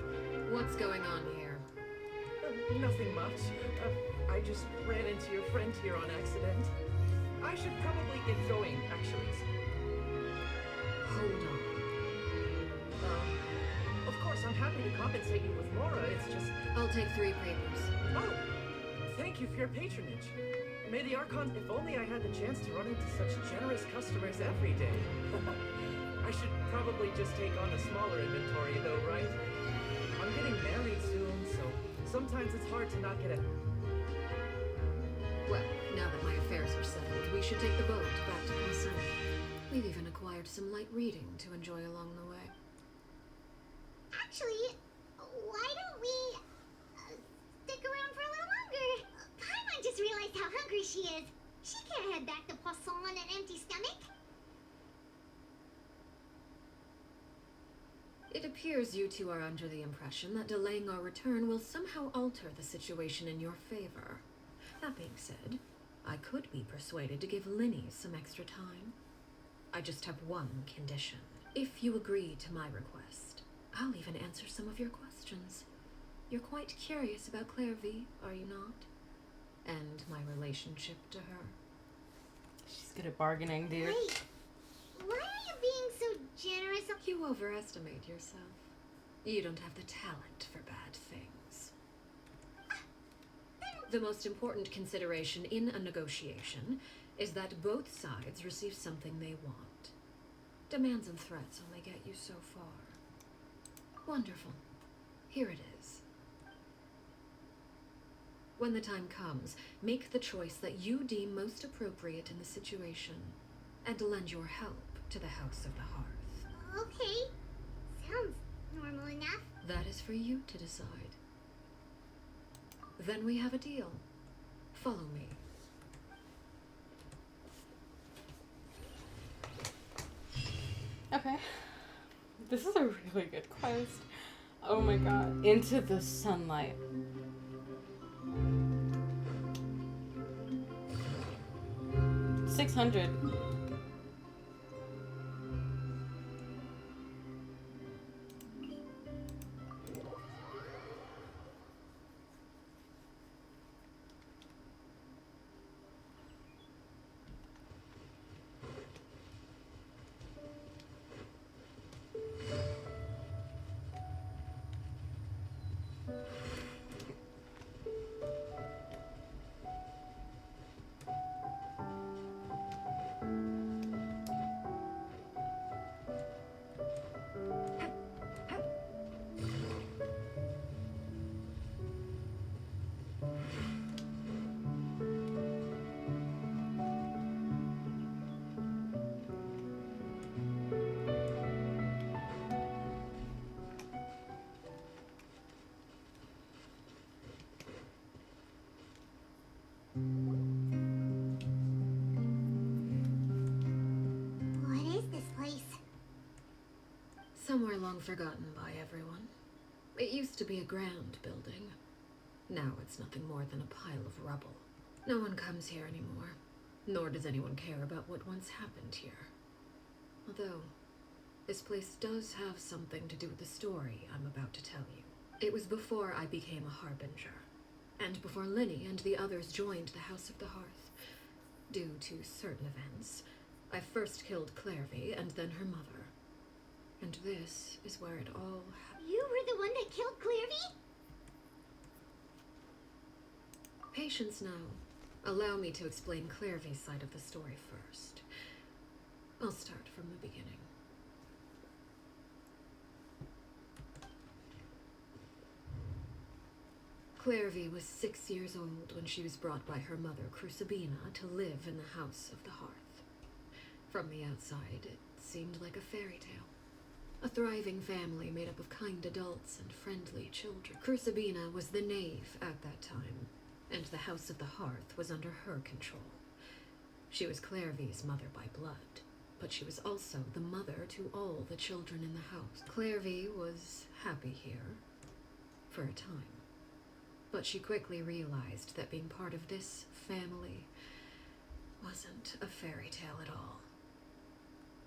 What's going on here? Nothing much. I just ran into your friend here on accident. I should probably get going, actually. Hold on. Of course, I'm happy to compensate you with more. It's just... I'll take 3 papers. Oh! Thank you for your patronage. May the Archon... If only I had the chance to run into such generous customers every day. I should probably just take on a smaller inventory, though, right? I'm getting married soon, so sometimes it's hard to not get a... Well, now that my affairs are settled, we should take the boat back to Consent. We've even acquired some light reading to enjoy along the way. Actually, why don't we stick around for a little longer? Paimon just realized how hungry she is. She can't head back to Poisson on an empty stomach. It appears you two are under the impression that delaying our return will somehow alter the situation in your favor. That being said, I could be persuaded to give Linny some extra time. I just have one condition. If you agree to my request, I'll even answer some of your questions. You're quite curious about Claire V, are you not? And my relationship to her. She's good at bargaining, dude. Wait, why are you being so generous? You overestimate yourself. You don't have the talent for bad things. The most important consideration in a negotiation is that both sides receive something they want. Demands and threats only get you so far. Wonderful. Here it is. When the time comes, make the choice that you deem most appropriate in the situation, and lend your help to the House of the Hearth. Okay, sounds normal enough. That is for you to decide. Then we have a deal. Follow me. Okay. This is a really good quest. Oh my god. Into the sunlight. $600. What is this place? Somewhere long forgotten by everyone. It used to be a grand building. Now it's nothing more than a pile of rubble. No one comes here anymore, nor does anyone care about what once happened here. Although, this place does have something to do with the story I'm about to tell you. It was before I became a harbinger, and before Linny and the others joined the House of the Hearth. Due to certain events, I first killed Clairvy and then her mother. And this is where it all happened. You were the one that killed Clairvy? Patience now. Allow me to explain Clairvy's side of the story first. I'll start from the beginning. Clairvy was 6 years old when she was brought by her mother, Crucibina, to live in the House of the Hearth. From the outside, it seemed like a fairy tale. A thriving family made up of kind adults and friendly children. Crucibina was the knave at that time, and the House of the Hearth was under her control. She was Clairvy's mother by blood, but she was also the mother to all the children in the house. Clairvy was happy here, for a time. But she quickly realized that being part of this family wasn't a fairy tale at all.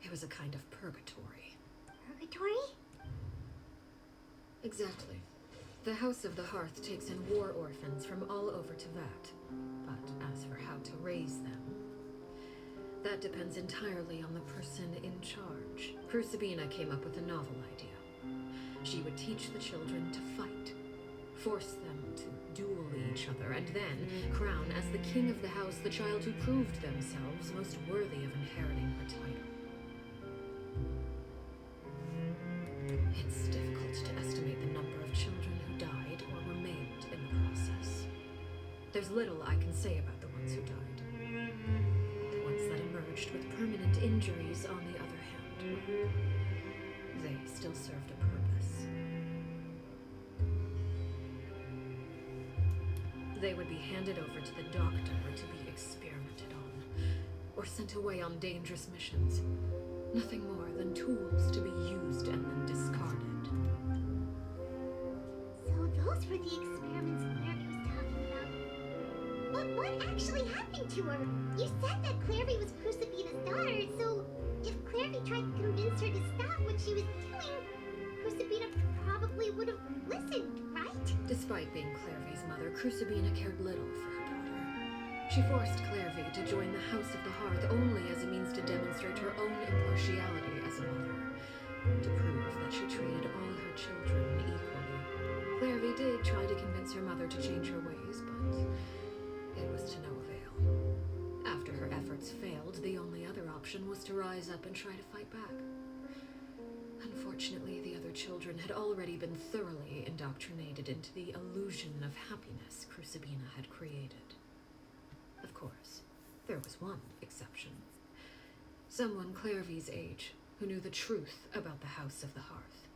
It was a kind of purgatory. Purgatory? Exactly. The House of the Hearth takes in war orphans from all over Tevat. But as for how to raise them, that depends entirely on the person in charge. Crucibina came up with a novel idea. She would teach the children to fight, force them to duel each other, and then crown as the king of the house the child who proved themselves most worthy of inheriting her title. It's difficult to estimate the number of children who died or were maimed in the process. There's little I can say about the ones who died. The ones that emerged with permanent injuries, on the other hand, they still served a purpose. They would be handed over to the doctor to be experimented on, or sent away on dangerous missions. Nothing more than tools to be used and then discarded. So those were the experiments Clairvy was talking about. But what actually happened to her? You said that Clairvy was Crucibina's daughter, so if Clairvy tried to convince her to stop what she was doing, Crucibina probably would have listened, right? Despite being Clairvy's mother, Crucibina cared little for her daughter. She forced Clairvy to join the House of the Hearth only as a means to demonstrate her own impartiality as a mother, to prove that she treated all her children equally. Clairvy did try to convince her mother to change her ways, but it was to no avail. After her efforts failed, the only other option was to rise up and try to fight back. Unfortunately, the other children had already been thoroughly indoctrinated into the illusion of happiness Crucibina had created. Of course, there was one exception. Someone Clairvy's age who knew the truth about the House of the Hearth.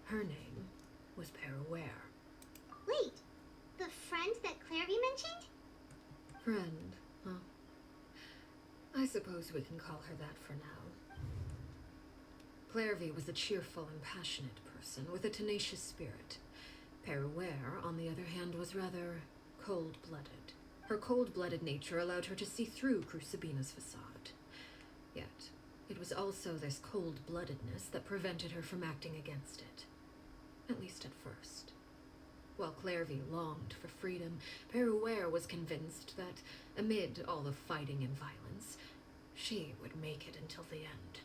Her name was Peruware. Wait, the friend that Clairvy mentioned? Friend, huh? I suppose we can call her that for now. Clairvy was a cheerful and passionate person with a tenacious spirit. Peruware, on the other hand, was rather cold-blooded. Her cold-blooded nature allowed her to see through Crucibina's facade. Yet, it was also this cold-bloodedness that prevented her from acting against it. At least at first. While Clairvy longed for freedom, Peruware was convinced that, amid all the fighting and violence, she would make it until the end.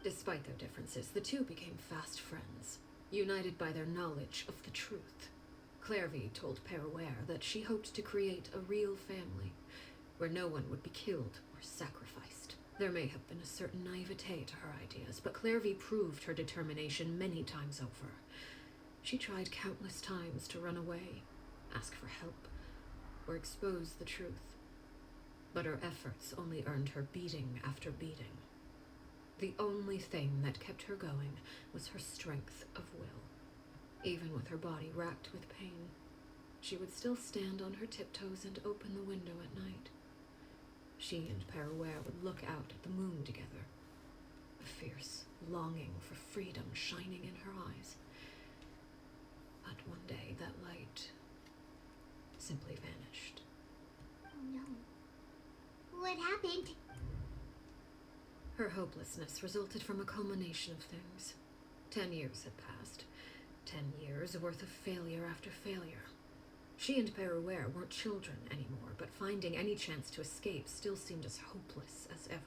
Despite their differences, the two became fast friends, united by their knowledge of the truth. Clairvy told Peruware that she hoped to create a real family, where no one would be killed or sacrificed. There may have been a certain naivete to her ideas, but Clairvy proved her determination many times over. She tried countless times to run away, ask for help, or expose the truth. But her efforts only earned her beating after beating. The only thing that kept her going was her strength of will. Even with her body racked with pain, she would still stand on her tiptoes and open the window at night. She and Peruware would look out at the moon together, a fierce longing for freedom shining in her eyes. But one day that light simply vanished. Oh no. What happened? Her hopelessness resulted from a culmination of things. 10 years had passed. 10 years worth of failure after failure. She and Peruware weren't children anymore, but finding any chance to escape still seemed as hopeless as ever.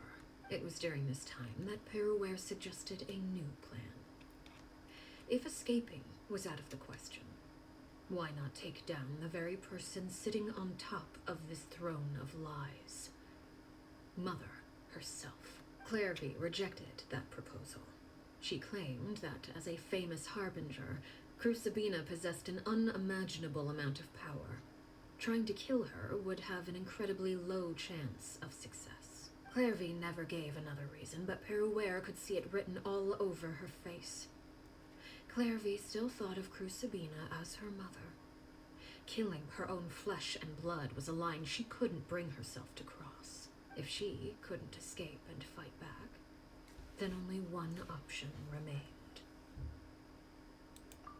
It was during this time that Peruware suggested a new plan. If escaping was out of the question, why not take down the very person sitting on top of this throne of lies? Mother herself. Clairvy rejected that proposal. She claimed that, as a famous harbinger, Crucibina possessed an unimaginable amount of power. Trying to kill her would have an incredibly low chance of success. Clairvy never gave another reason, but Peruware could see it written all over her face. Clairvy still thought of Crucibina as her mother. Killing her own flesh and blood was a line she couldn't bring herself to cross. If she couldn't escape and fight back, then only one option remained.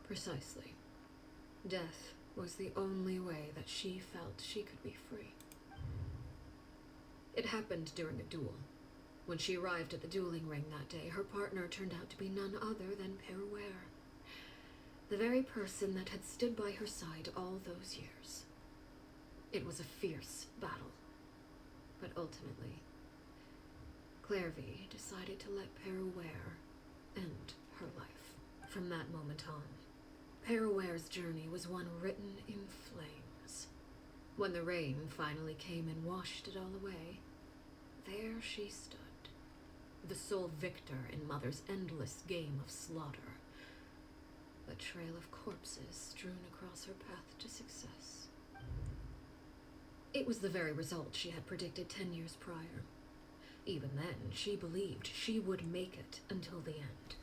Precisely. Death was the only way that she felt she could be free. It happened during a duel. When she arrived at the dueling ring that day, her partner turned out to be none other than Peruware, the very person that had stood by her side all those years. It was a fierce battle, but ultimately, Clairvy decided to let Peruware end her life. From that moment on, Peruware's journey was one written in flames. When the rain finally came and washed it all away, there she stood, the sole victor in Mother's endless game of slaughter. A trail of corpses strewn across her path to success. It was the very result she had predicted 10 years prior. Even then, she believed she would make it until the end.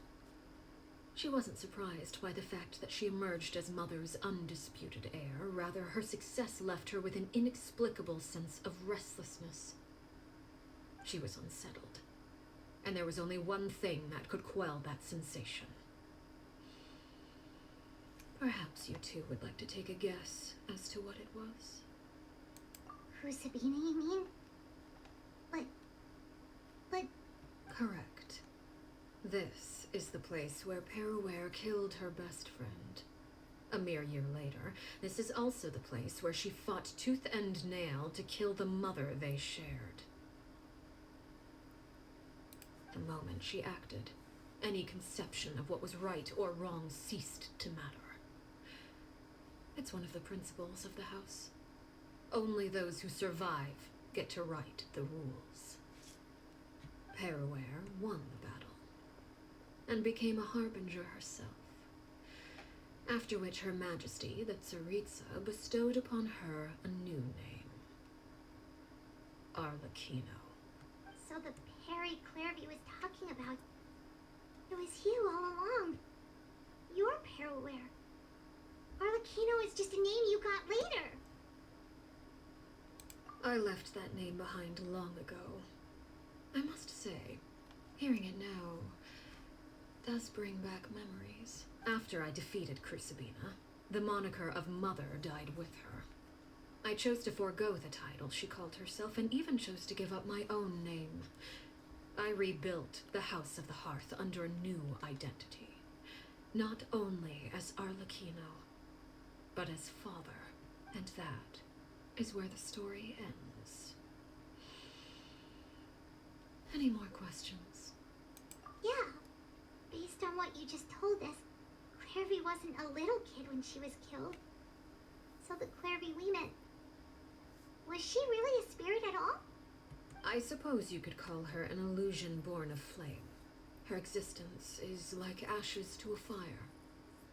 She wasn't surprised by the fact that she emerged as Mother's undisputed heir. Rather, her success left her with an inexplicable sense of restlessness. She was unsettled, and there was only one thing that could quell that sensation. Perhaps you two would like to take a guess as to what it was? Crucibina, you mean? But... Correct. This is the place where Peruware killed her best friend. A mere year later, this is also the place where she fought tooth and nail to kill the mother they shared. The moment she acted, any conception of what was right or wrong ceased to matter. It's one of the principles of the house. Only those who survive get to write the rules. Peruware won the battle, and became a harbinger herself. After which Her Majesty, the Tsaritsa, bestowed upon her a new name. Arlecchino. So the Perry Clairvy was talking about, it was you all along. your Perlware. Arlecchino is just a name you got later. I left that name behind long ago. I must say, hearing it now does bring back memories. After I defeated Crucibina, the moniker of Mother died with her. I chose to forego the title she called herself and even chose to give up my own name. I rebuilt the House of the Hearth under a new identity. Not only as Arlecchino, but as father. And that is where the story ends. Any more questions? Yeah. Based on what you just told us, Clairvy wasn't a little kid when she was killed. So the Clairvy we met, was she really a spirit at all? I suppose you could call her an illusion born of flame. Her existence is like ashes to a fire,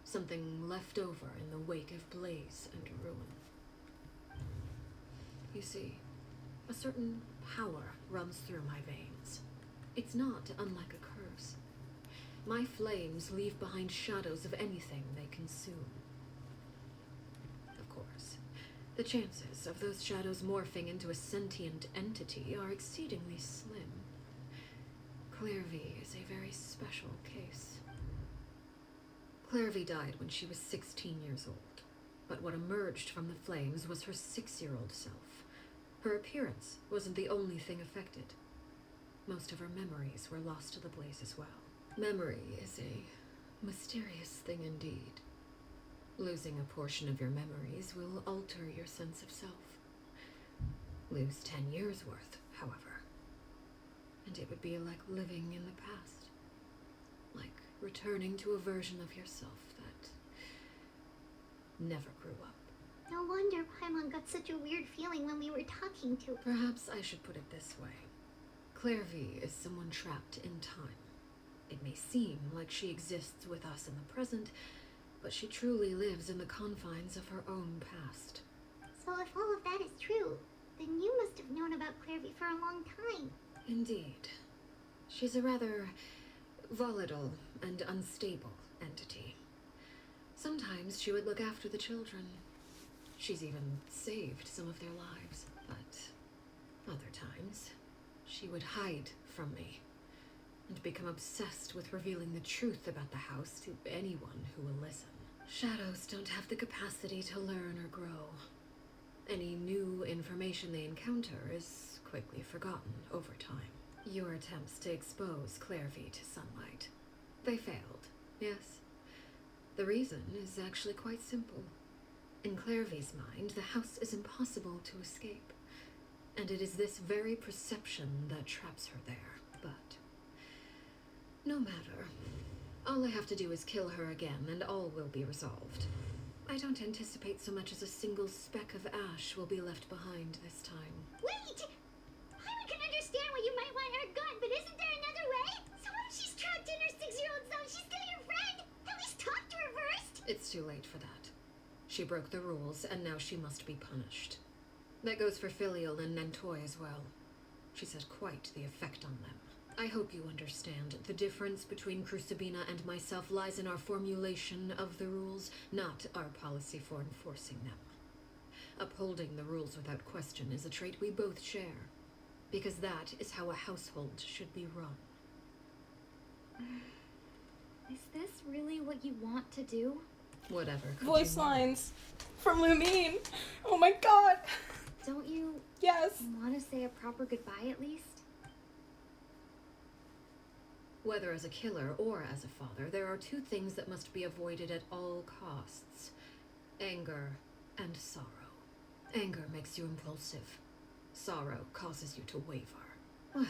something left over in the wake of blaze and ruin. You see, a certain power runs through my veins. It's not unlike a curse. My flames leave behind shadows of anything they consume. Of course, the chances of those shadows morphing into a sentient entity are exceedingly slim. Clairvy is a very special case. Clairvy died when she was 16 years old, but what emerged from the flames was her 6-year-old self. Her appearance wasn't the only thing affected. Most of her memories were lost to the blaze as well. Memory is a mysterious thing indeed. Losing a portion of your memories will alter your sense of self. Lose 10 years' worth, however, and it would be like living in the past. Like returning to a version of yourself that never grew up. No wonder Paimon got such a weird feeling when we were talking to her. Perhaps I should put it this way. Clairvy is someone trapped in time. It may seem like she exists with us in the present, but she truly lives in the confines of her own past. So if all of that is true, then you must have known about Clairvy for a long time. Indeed. She's a rather volatile and unstable entity. Sometimes she would look after the children. She's even saved some of their lives, but other times she would hide from me and become obsessed with revealing the truth about the house to anyone who will listen. Shadows don't have the capacity to learn or grow. Any new information they encounter is quickly forgotten over time. Your attempts to expose Clairvy to sunlight. They failed, yes. The reason is actually quite simple. In Clairvy's mind, the house is impossible to escape, and it is this very perception that traps her there. But no matter. All I have to do is kill her again, and all will be resolved. I don't anticipate so much as a single speck of ash will be left behind this time. Wait! I can understand why you might want her gone, but isn't there another way? So what if she's trapped in her 6-year-old self? She's still your friend! At least talk to her first! It's too late for that. She broke the rules, and now she must be punished. That goes for Filial and Nentoy as well. She's had quite the effect on them. I hope you understand. The difference between Crucibina and myself lies in our formulation of the rules, not our policy for enforcing them. Upholding the rules without question is a trait we both share, because that is how a household should be run. Is this really what you want to do? Whatever. Voice lines from Lumine. Oh my god. Don't you Yes. want to say a proper goodbye at least? Whether as a killer or as a father, there are two things that must be avoided at all costs. Anger and sorrow. Anger makes you impulsive. Sorrow causes you to waver. Well,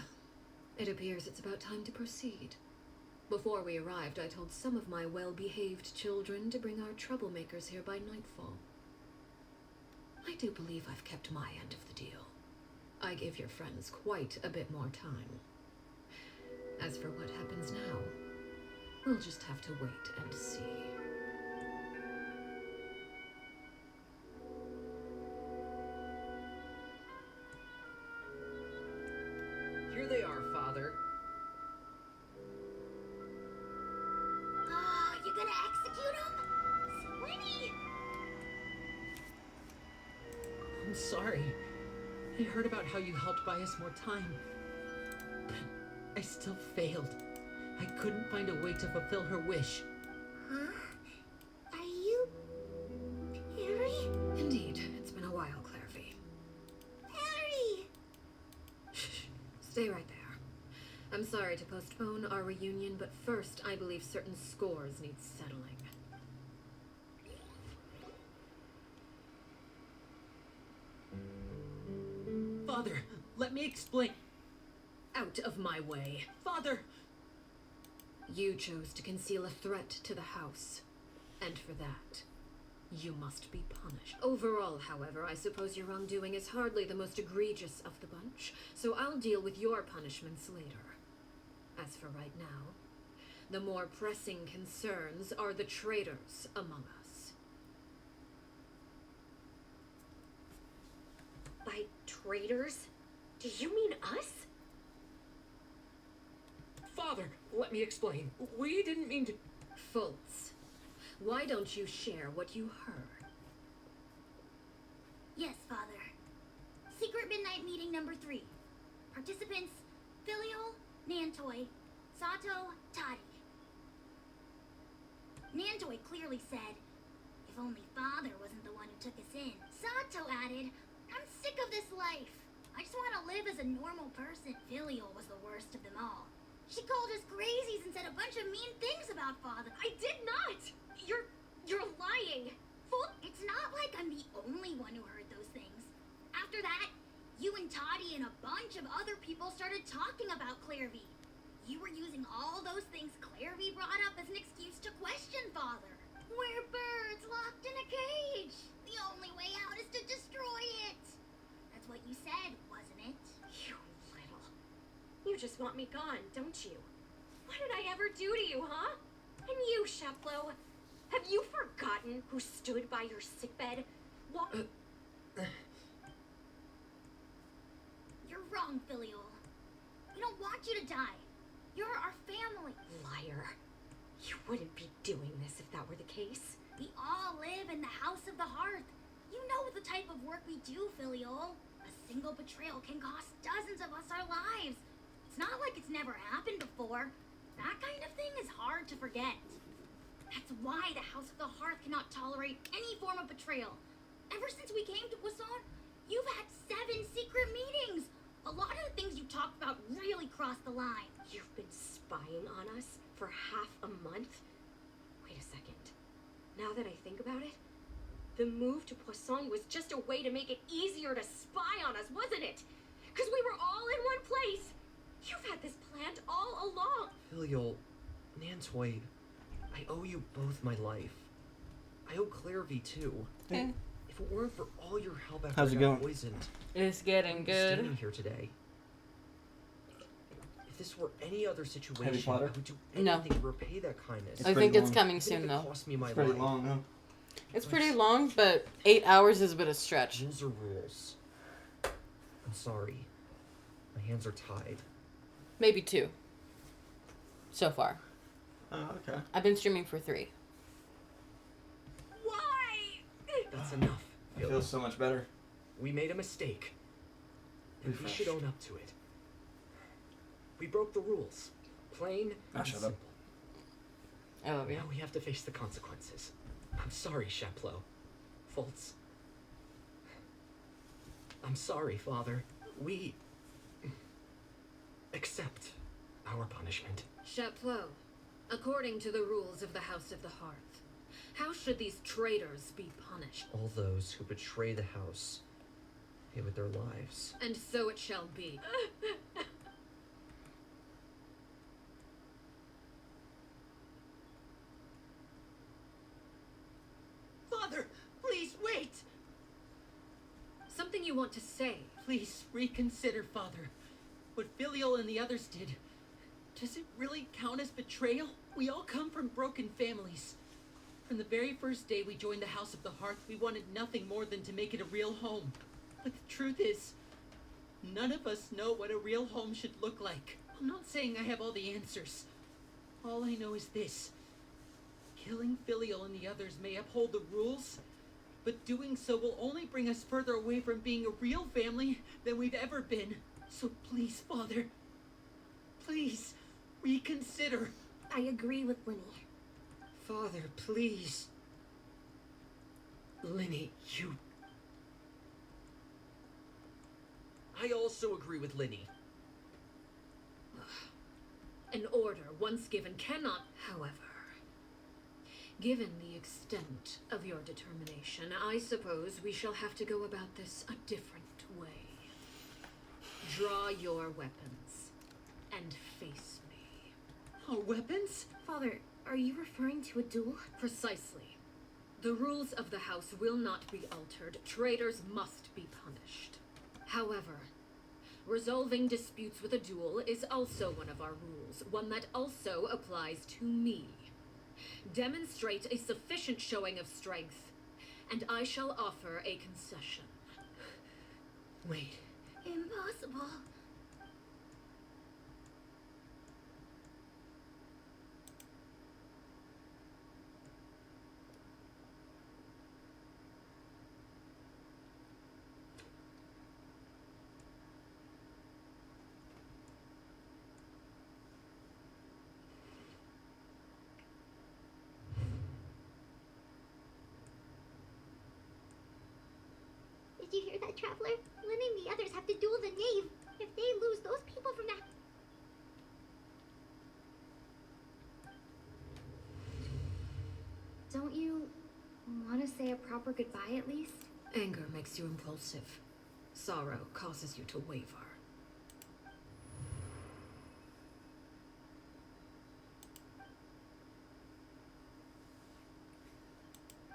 it appears it's about time to proceed. Before we arrived, I told some of my well-behaved children to bring our troublemakers here by nightfall. I do believe I've kept my end of the deal. I gave your friends quite a bit more time. As for what happens now, we'll just have to wait and see. Here they are, Father. Oh, you're gonna execute I'm sorry. I heard about how you helped buy us more time. But I still failed. I couldn't find a way to fulfill her wish. Huh? Are you... Harry? Indeed, it's been a while, Clairvy. Harry! Stay right there. I'm sorry to postpone our reunion, but first I believe certain scores need settling. Father, let me explain. Out of my way. Father! You chose to conceal a threat to the house, and for that, you must be punished. Overall, however, I suppose your wrongdoing is hardly the most egregious of the bunch, so I'll deal with your punishments later. As for right now, the more pressing concerns are the traitors among us. By traitors? Do you mean us? Father, let me explain. We didn't mean to... Fultz, why don't you share what you heard? Yes, Father. Secret midnight meeting number 3. Participants, Filial, Nantoy, Sato, Toddy. Nantoy clearly said, if only Father wasn't the one who took us in. Sato added, I'm sick of this life. I just want to live as a normal person. Filial was the worst of them all. She called us crazies and said a bunch of mean things about Father. I did not! You're lying! It's not like I'm the only one who heard those things. After that, you and Toddy and a bunch of other people started talking about Clairvy. You were using all those things Clairvy brought up as an excuse to question Father. We're birds locked in a cage. The only way out is to destroy it. That's what you said, wasn't it? You little... You just want me gone, don't you? What did I ever do to you, huh? And you, Sheplo, have you forgotten who stood by your sickbed? You're wrong, Filial. We don't want you to die. You're our family. Liar. You wouldn't be doing this if that were the case. We all live in the House of the Hearth. You know the type of work we do, Filial. A single betrayal can cost dozens of us our lives. It's not like it's never happened before. That kind of thing is hard to forget. That's why the House of the Hearth cannot tolerate any form of betrayal. Ever since we came to Poisson, you've had 7 secret meetings. A lot of the things you talked about really crossed the line. You've been spying on us for half a month? Wait a second. Now that I think about it, the move to Poisson was just a way to make it easier to spy on us, wasn't it? Because we were all in one place. You've had this planned all along. Filial, Nantoy, I owe you both my life. I owe Clairvy too. Hey. If it weren't for all your help after How's I it got going? poisoned, It's getting I wouldn't be standing good. here today. If this were any other situation, I Potter? would do No. anything to repay that kindness. It's I pretty think it's long. coming Even if soon, it though. cost me my It's pretty life. long, huh? It's pretty long, but 8 hours is a bit of stretch. Rules are rules. I'm sorry. My hands are tied. Maybe 2. So far. Oh, okay. I've been streaming for 3. Why? That's enough. I feel so much better. We made a mistake. And we Refresh. should own up to it. We broke the rules. Plain and shut up. simple. I love you. Now we have to face the consequences. I'm sorry, Sheplo. Fultz. I'm sorry, Father. We accept our punishment. Chapleau, according to the rules of the House of the Hearth, how should these traitors be punished? All those who betray the house pay with their lives. And so it shall be. Father, please wait. Something you want to say? Please reconsider, Father. What Filial and the others did. Does it really count as betrayal? We all come from broken families. From the very first day we joined the House of the Hearth, we wanted nothing more than to make it a real home. But the truth is, none of us know what a real home should look like. I'm not saying I have all the answers. All I know is this. Killing Filial and the others may uphold the rules, But doing so will only bring us further away from being a real family than we've ever been. So please, Father, please, reconsider. I agree with Linny. Father, please. Linny, you... I also agree with Linny. An order, once given, cannot, however. Given the extent of your determination, I suppose we shall have to go about this a different way. Draw your weapons and face me. Our weapons? Father, are you referring to a duel? Precisely. The rules of the house will not be altered. Traitors must be punished. However, resolving disputes with a duel is also one of our rules, one that also applies to me. Demonstrate a sufficient showing of strength, and I shall offer a concession. Wait. Impossible. Did you hear that, Traveler? Lynn and the others have to duel the knave. If they lose those people from that... Don't you want to say a proper goodbye at least? Anger makes you impulsive. Sorrow causes you to waver.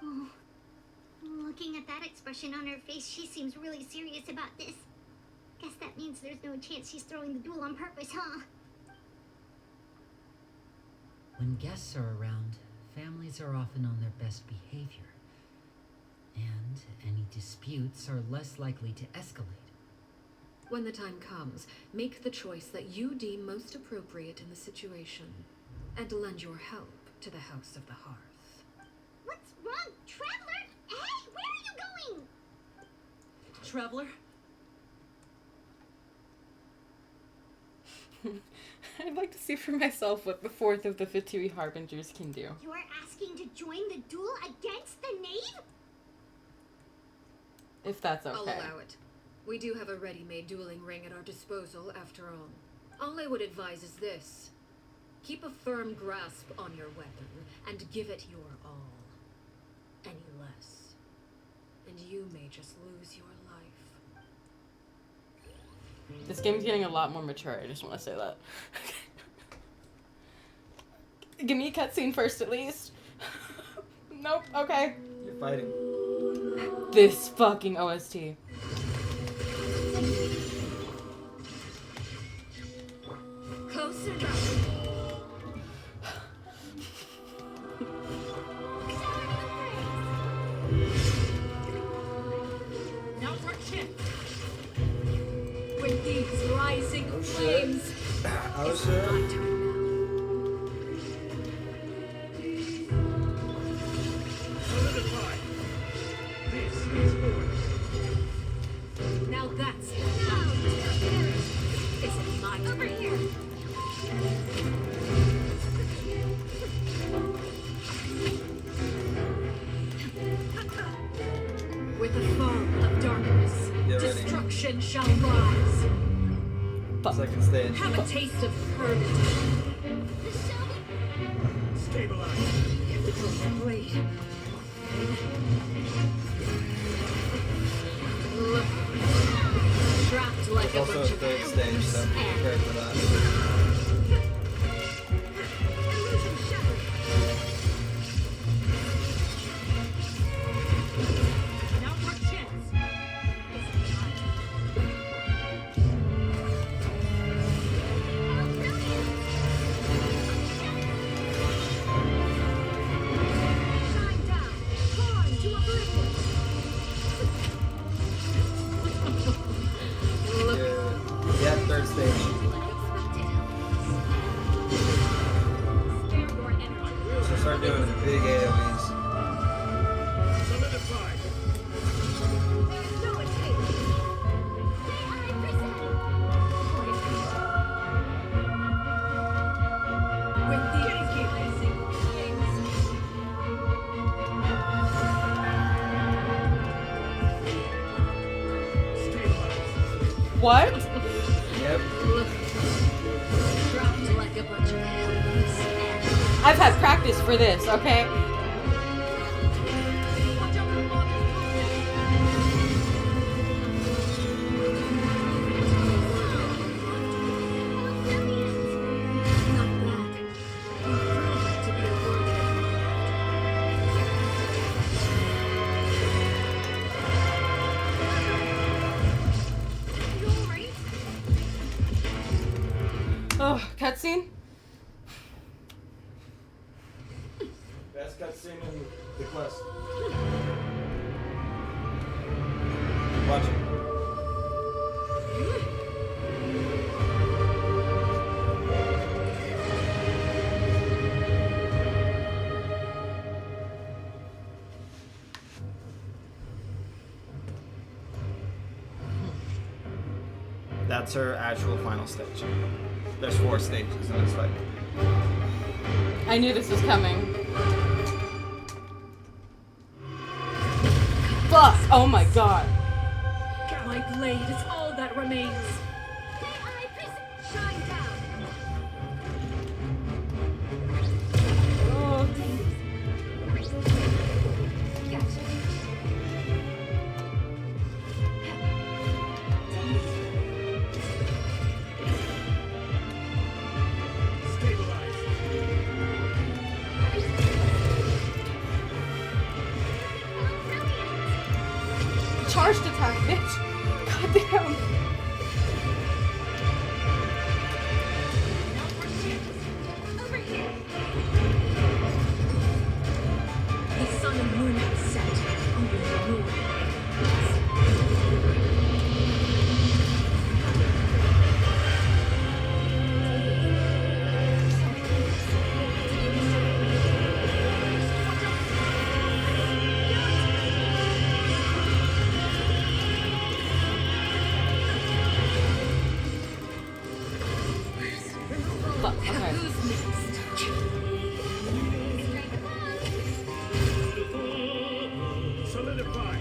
Oh. Looking at that expression on her face, she seems really serious about this. Guess that means there's no chance she's throwing the duel on purpose, huh? When guests are around, families are often on their best behavior. And any disputes are less likely to escalate. When the time comes, make the choice that you deem most appropriate in the situation, and lend your help to the House of the Hearth. What's wrong, Traveler? Hey, where are you going? Traveler? I'd like to see for myself what the fourth of the Fatui Harbingers can do. You're asking to join the duel against the knave? If that's okay. I'll allow it. We do have a ready-made dueling ring at our disposal, after all. All I would advise is this. Keep a firm grasp on your weapon, and give it your all. Any less, and you may just lose your life. This game's getting a lot more mature, I just want to say that. Give me a cutscene first, at least. Nope, okay. You're fighting. This fucking OST. Closer now. Now's our chance! With these rising flames, Oh it's shit. my turn now. Solidify! This is order. Now that's it. Is it my turn? Over here. With the fall of darkness, Get ready. destruction shall rise. Second stage. Have a taste of purgatory. Stabilize. The blade. Look. Trapped like It's a also a bunch of third stage, so be helpless prepared for that. Now's our chance! Shine down, torn to oblivion. Yeah, third stage. Spare your energy. So start doing big AoEs. Solidify. What? Yep. Dropped like a bunch of helpless ants. I've had practice for this, okay? Watch out for mother's Not bad. You proved to be a worthy You alright? Oh, cutscene? Best cutscene in the quest. Watch it. That's her actual final stage. There's 4 stages in this fight. I knew this was coming. Fuck! Oh my god. My blade is all that remains. Shine down. Oh. Charged attack, bitch. God damn. Over here. The sun and moon have set. Only the moon Fuck, okay. Who's next? Solidify.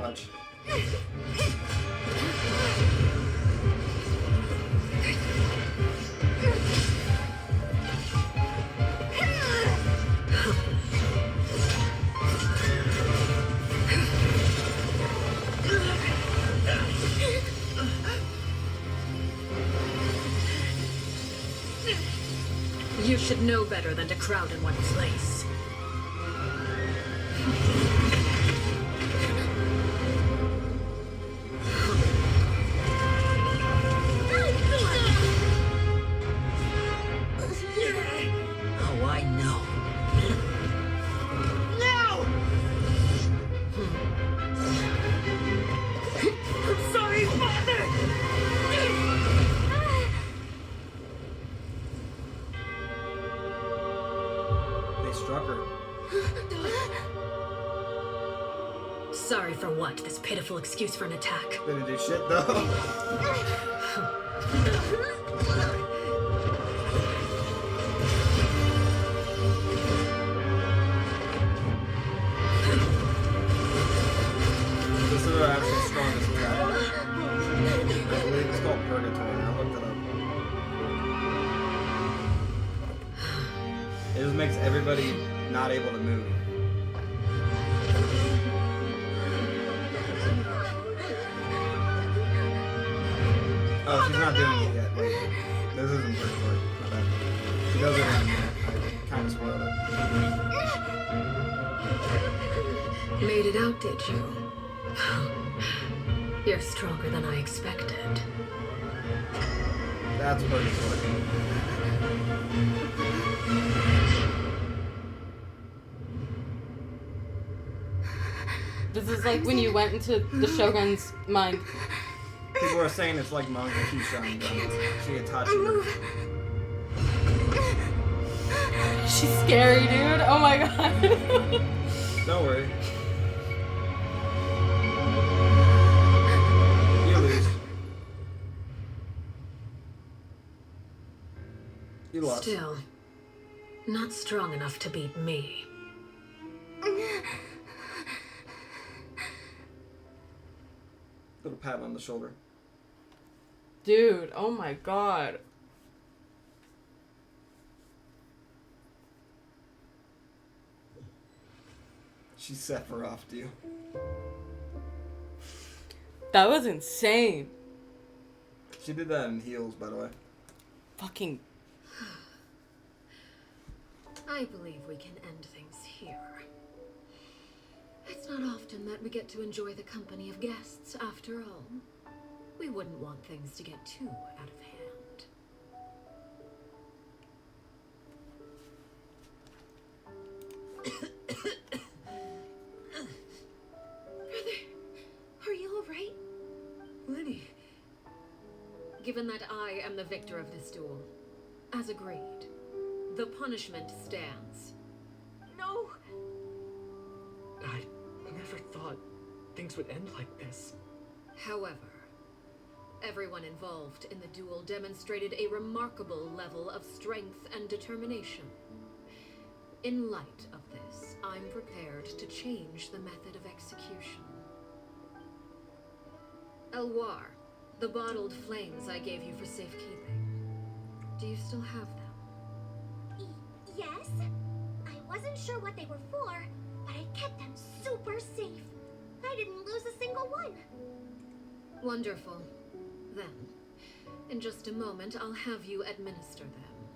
Watch. You should know better than to crowd in one place. Oh, I know. I'm sorry, Father. They struck her. Sorry for what? This pitiful excuse for an attack. Didn't do shit though. This is her actual strongest attack. I believe it's called Purgatory. I looked it up. It just makes everybody not able to move. Oh, she's not doing it yet. Wait, this isn't Purgatory. My bad. She does it in a minute. I kind of spoiled it. Made it out, did you? You're stronger than I expected. That's Purgatory. This is like when you went into the Shogun's mind. People are saying it's like Monkey Shine. She Itachi. She's scary, dude. Oh my god. Don't worry. You lose. You lost. Still, not strong enough to beat me. Little pat on the shoulder. Dude, oh my god. She Sephiroth'd you. That was insane. She did that in heels, by the way. Fucking. I believe we can end things here. It's not often that we get to enjoy the company of guests, after all. We wouldn't want things to get too out of hand. Brother, are you alright? Lenny. Given that I am the victor of this duel, as agreed, the punishment stands. No! I never thought things would end like this. However, everyone involved in the duel demonstrated a remarkable level of strength and determination. In light of this, I'm prepared to change the method of execution. Elwar, the bottled flames I gave you for safekeeping. Do you still have them? Yes. I wasn't sure what they were for, but I kept them super safe. I didn't lose a single one. Wonderful. Then, in just a moment, I'll have you administer them.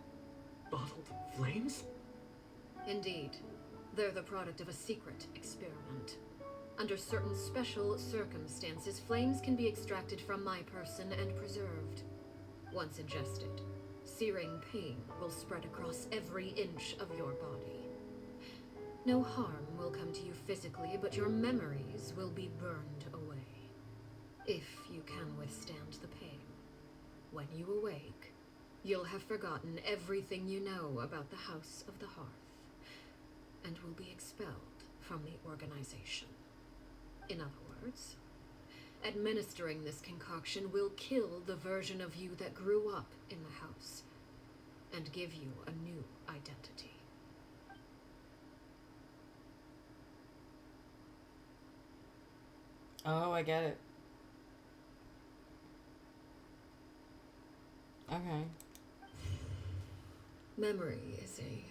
Bottled flames? Indeed. They're the product of a secret experiment. Under certain special circumstances, flames can be extracted from my person and preserved. Once ingested, searing pain will spread across every inch of your body. No harm will come to you physically, but your memories will be burned away. If you can withstand the pain. When you awake, you'll have forgotten everything you know about the House of the Hearth, and will be expelled from the organization. In other words, administering this concoction will kill the version of you that grew up in the house, and give you a new identity. Oh, I get it. Okay. Memory is a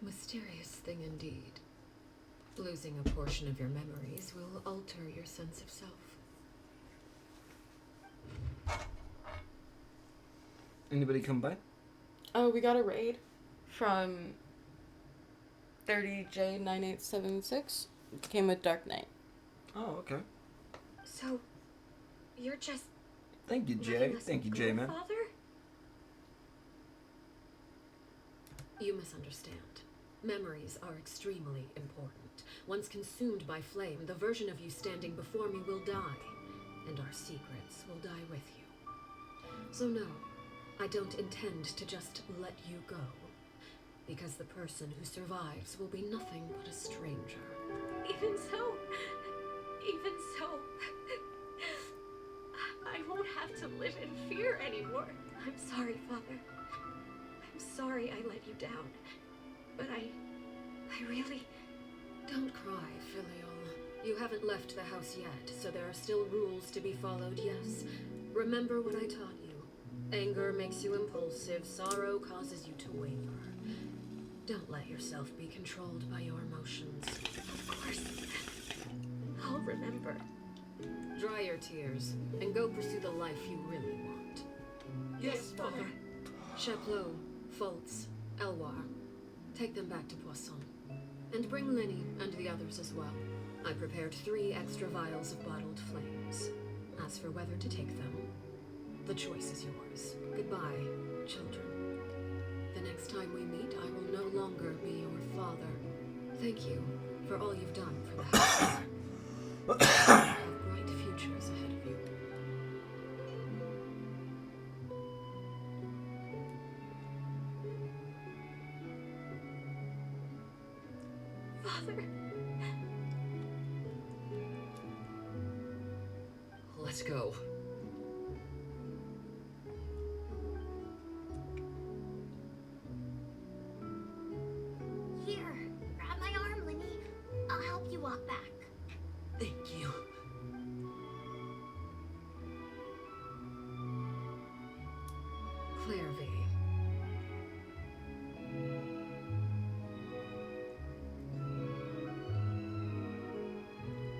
mysterious thing indeed. Losing a portion of your memories will alter your sense of self. Anybody come by? Oh, we got a raid from 30J9876. Came with Dark Knight. Oh, okay. So, you're just Thank you, Jay. letting us Thank you, go, Jay, man. Father? You misunderstand. Memories are extremely important. Once consumed by flame, the version of you standing before me will die, and our secrets will die with you. So no, I don't intend to just let you go, because the person who survives will be nothing but a stranger. Even so, I won't have to live in fear anymore. I'm sorry, Father. I'm sorry I let you down. But I really... Don't cry, Filial. You haven't left the house yet, so there are still rules to be followed, yes. Remember what I taught you. Anger makes you impulsive, sorrow causes you to waver. Don't let yourself be controlled by your emotions. Of course. I'll remember. Dry your tears, and go pursue the life you really want. Yes, Father. Chaplot, Foltz, Elwar, take them back to Poisson. And bring Lenny and the others as well. I prepared 3 extra vials of bottled flames. As for whether to take them, the choice is yours. Goodbye, children. The next time we meet, I will no longer be your father. Thank you for all you've done for the house. You have bright futures ahead of you. father. Let's go. Here, grab my arm, Linny. I'll help you walk back. Thank you. Claire V.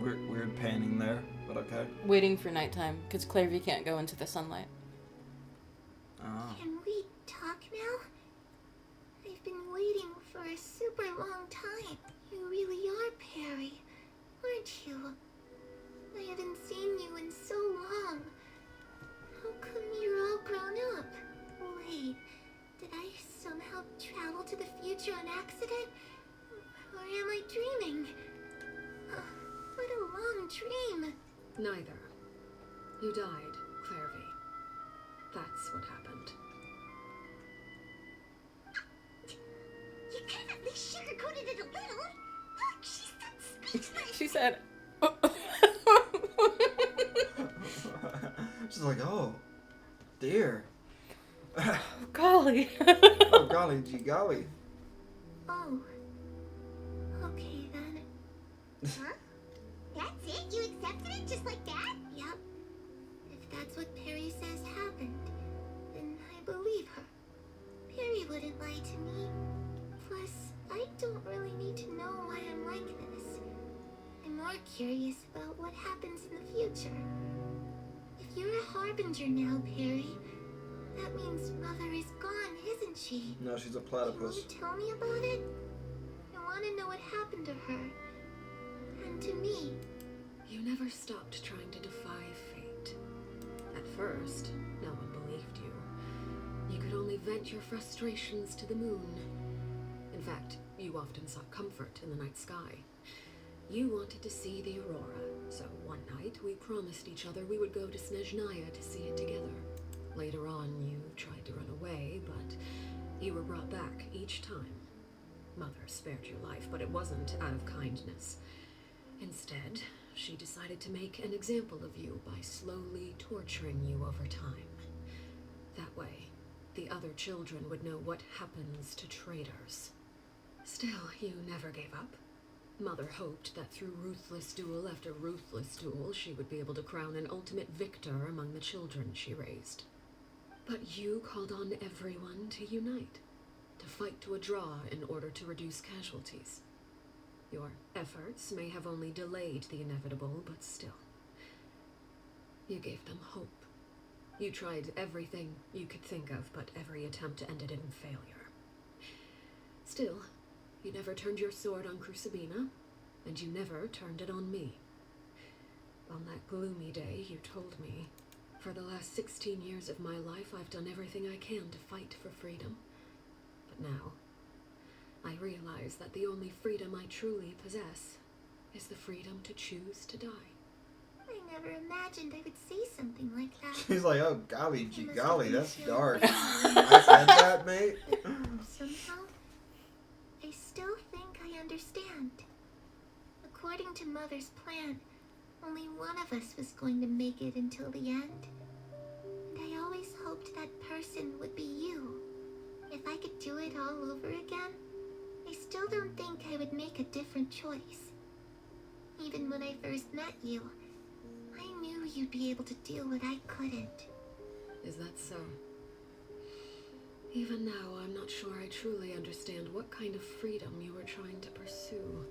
Weird panning there, but okay. Waiting for nighttime, because Clarevy can't go into the sunlight. Oh. Can we talk now? I've been waiting for a super long time. You really are Perry, aren't you? I haven't seen you in so long. How come you're all grown up? Wait, did I somehow travel to the future on accident? Or am I dreaming? What a long dream. Neither. You died, Claire V. That's what happened. You could have at least sugarcoated it a little. Look, she's done speechless. She said, She's like, oh, dear. golly. Oh, golly gee golly. Oh. Okay then. Huh? That's it? You accepted it just like that? Yep. If that's what Perry says happened, then I believe her. Perry wouldn't lie to me. Plus, I don't really need to know why I'm like this. I'm more curious about what happens in the future. If you're a harbinger now, Perry, that means Mother is gone, isn't she? No, she's a Can platypus. you tell me about it? I want to know what happened to her. And to me. You never stopped trying to defy fate. At first, no one believed you. You could only vent your frustrations to the moon. In fact, you often sought comfort in the night sky. You wanted to see the aurora, so one night we promised each other we would go to Snezhnaya to see it together. Later on, you tried to run away, but you were brought back each time. Mother spared your life, but it wasn't out of kindness. Instead, she decided to make an example of you by slowly torturing you over time. That way, the other children would know what happens to traitors. Still, you never gave up. Mother hoped that through ruthless duel after ruthless duel, she would be able to crown an ultimate victor among the children she raised. But you called on everyone to unite, to fight to a draw in order to reduce casualties. Your efforts may have only delayed the inevitable, but still. You gave them hope. You tried everything you could think of, but every attempt ended in failure. Still, you never turned your sword on Crucibina, and you never turned it on me. On that gloomy day, you told me, for the last 16 years of my life, I've done everything I can to fight for freedom. But now, I realize that the only freedom I truly possess is the freedom to choose to die. I never imagined I would say something like that. She's like, oh, golly gee golly, that's dark. I said that, mate. Somehow, I still think I understand. According to Mother's plan, only one of us was going to make it until the end. And I always hoped that person would be you. If I could do it all over again, I still don't think I would make a different choice. Even when I first met you, I knew you'd be able to do what I couldn't. Is that so? Even now, I'm not sure I truly understand what kind of freedom you were trying to pursue.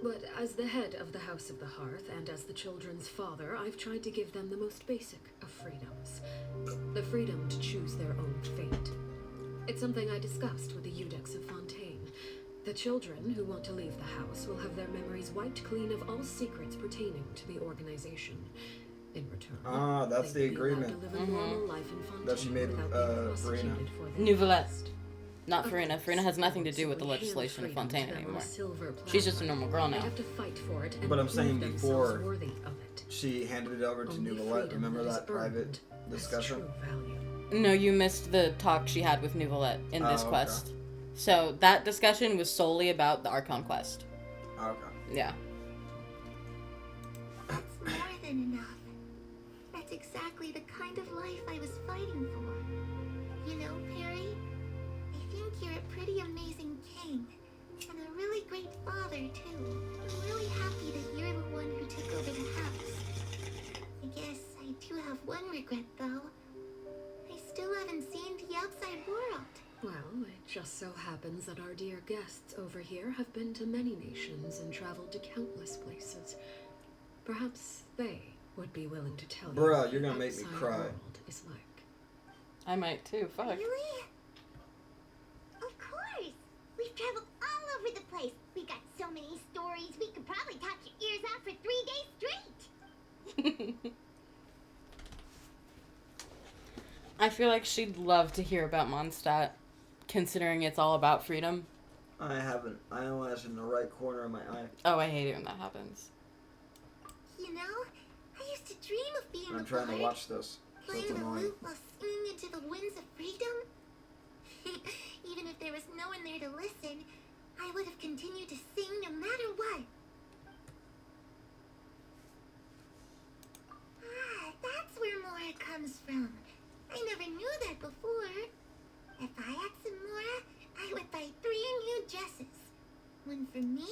But as the head of the House of the Hearth, and as the children's father, I've tried to give them the most basic of freedoms. The freedom to choose their own fate. It's something I discussed with the Eudex of Fontaine. The children who want to leave the house will have their memories wiped clean of all secrets pertaining to the organization. In return, that's the agreement to live a normal life in Fontaine that she made with without being prosecuted for their Nouvellette. past. Not Farina. Farina has nothing to do with the legislation of Fontaine anymore. She's just a normal girl now. Have to fight for it and But I'm saying prove before themselves worthy of it. she handed it over to Only Nouvellette, freedom remember that is that private earned has discussion? true value. No, you missed the talk she had with Nouvellette in this Oh, okay. quest. So that discussion was solely about the Archon quest. Okay. Yeah. That's more than enough. That's exactly the kind of life I was fighting for. You know, Perry, I think you're a pretty amazing king. And a really great father, too. I'm really happy that you're the one who took over the house. I guess I do have one regret, though. I still haven't seen the outside world. Well, it just so happens that our dear guests over here have been to many nations and traveled to countless places. Perhaps they would be willing to tell you Bruh, what you're the gonna make me outside cry. world is like. I might too. Fuck. Really? Of course! We've traveled all over the place. We got so many stories, we could probably talk your ears out for 3 days straight. I feel like she'd love to hear about Mondstadt, considering it's all about freedom. I haven't. I only have in the right corner of my eye. Oh, I hate it when that happens. You know, I used to dream of being I'm a trying to bard, watch this. So playing it's the annoying. lute while singing into the winds of freedom. Even if there was no one there to listen, I would have continued to sing no matter what. Ah, that's where Mora comes from. I never knew that before. If I had some Mora, I would buy 3 new dresses. One for me,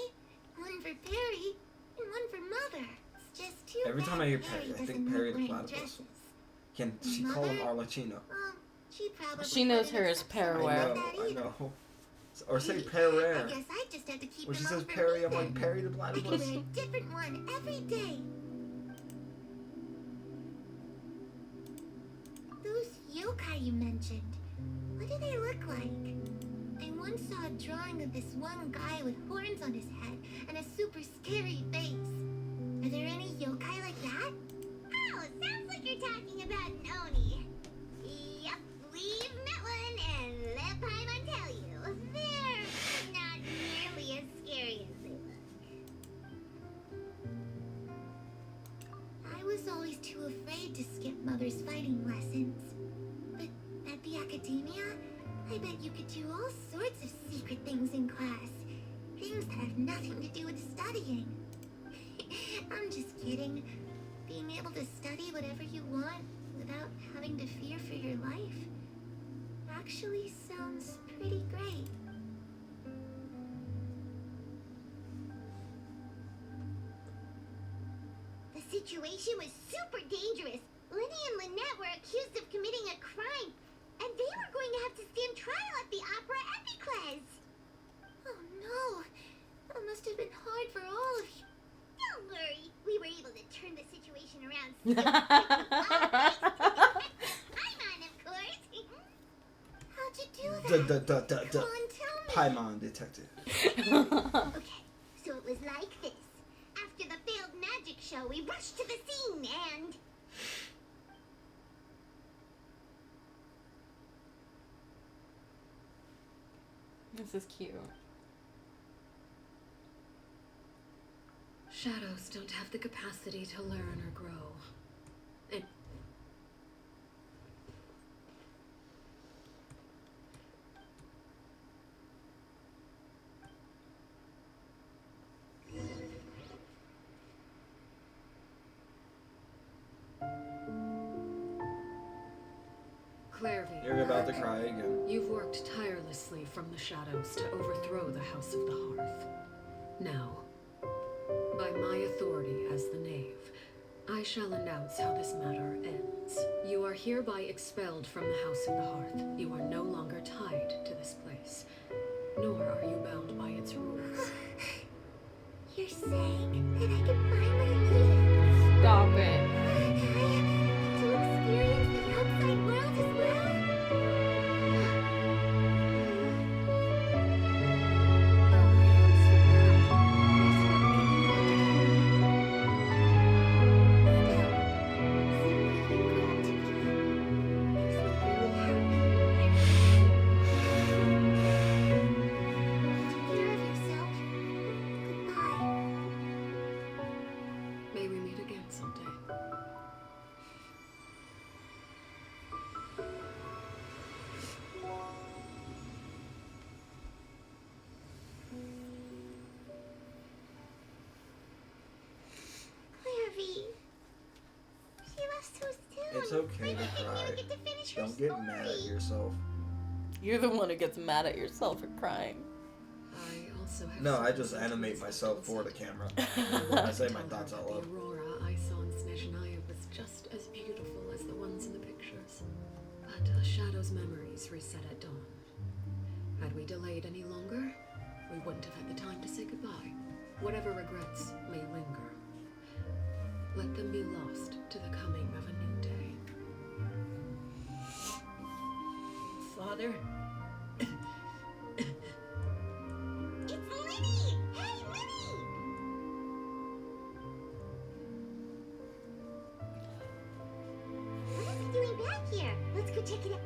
one for Perry, and one for Mother. It's just too Every bad time I hear Perry Perry, I doesn't think like Perry the wearing platypus. dresses. Can she call him Arlecchino? She probably She knows wouldn't her as accept something Perrier. like that I either. know. Or say I Perrier. guess I just had to keep When she them all says for Perry, me I'm like, then. Perry the I could platypus? wear a different one every day. Those yokai you mentioned, what do they look like? I once saw a drawing of this one guy with horns on his head and a super scary face. Are there any yokai like that? Oh, sounds like you're talking about an Oni. Yep, we've met one, and let Paimon tell you, they're not nearly as scary as they look. I was always too afraid to skip Mother's fighting lessons. But at the academia, I bet you could do all sorts of secret things in class. Things that have nothing to do with studying. I'm just kidding. Being able to study whatever you want without having to fear for your life actually sounds pretty great. The situation was super dangerous. Lenny and Lynette were accused of committing a crime, and they were going to have to stand trial at the Opera Epicles. Oh no, that must have been hard for all of you. Don't worry, we were able to turn the situation around so quickly. I'm on, of course. How'd you do that? Come on, tell me. Paimon detective. Okay, so it was like this. After the failed magic show, we rushed to the scene and... This is cute. Shadows don't have the capacity to learn or grow. It... Clairvy, You're about to cry again. you've worked tirelessly from the shadows to overthrow the House of the Hearth. Now, by my authority as the knave, I shall announce how this matter ends. You are hereby expelled from the House of the Hearth. You are no longer tied to this place, nor are you bound by its rules. You're saying that I can finally leave? Stop it. To experience the outside world as well? It's okay to cry. Don't get mad at yourself. You're the one who gets mad at yourself for crying. I also have No, I certain just animate sentiments myself for the towards camera. it. I say my Tell her thoughts out that loud. The aurora I saw in Snezhnaya was just as beautiful as the ones in the pictures. But the shadow's memories reset at dawn. Had we delayed any longer, we wouldn't have had the time to say goodbye. Whatever regrets may linger, let them be lost to the coming of a new day. Father? It's Linny! Hey, Linny! What is it doing back here? Let's go check it out.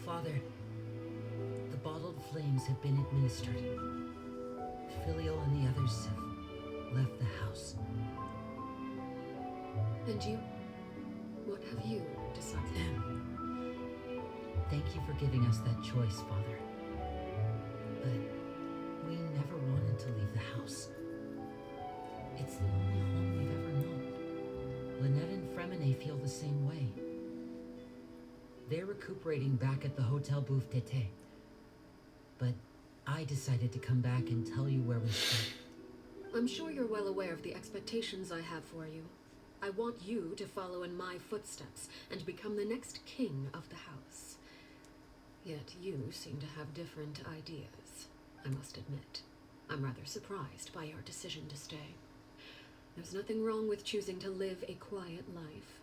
Father, the bottled flames have been administered. Filial and the others have left the house. And you? What have you decided? Thank you for giving us that choice, Father. But we never wanted to leave the house. It's the only home we've ever known. Lynette and Fremine feel the same way. They're recuperating back at the Hotel Bouffe d'été. But I decided to come back and tell you where we stand. I'm sure you're well aware of the expectations I have for you. I want you to follow in my footsteps and become the next king of the house. Yet you seem to have different ideas, I must admit. I'm rather surprised by your decision to stay. There's nothing wrong with choosing to live a quiet life.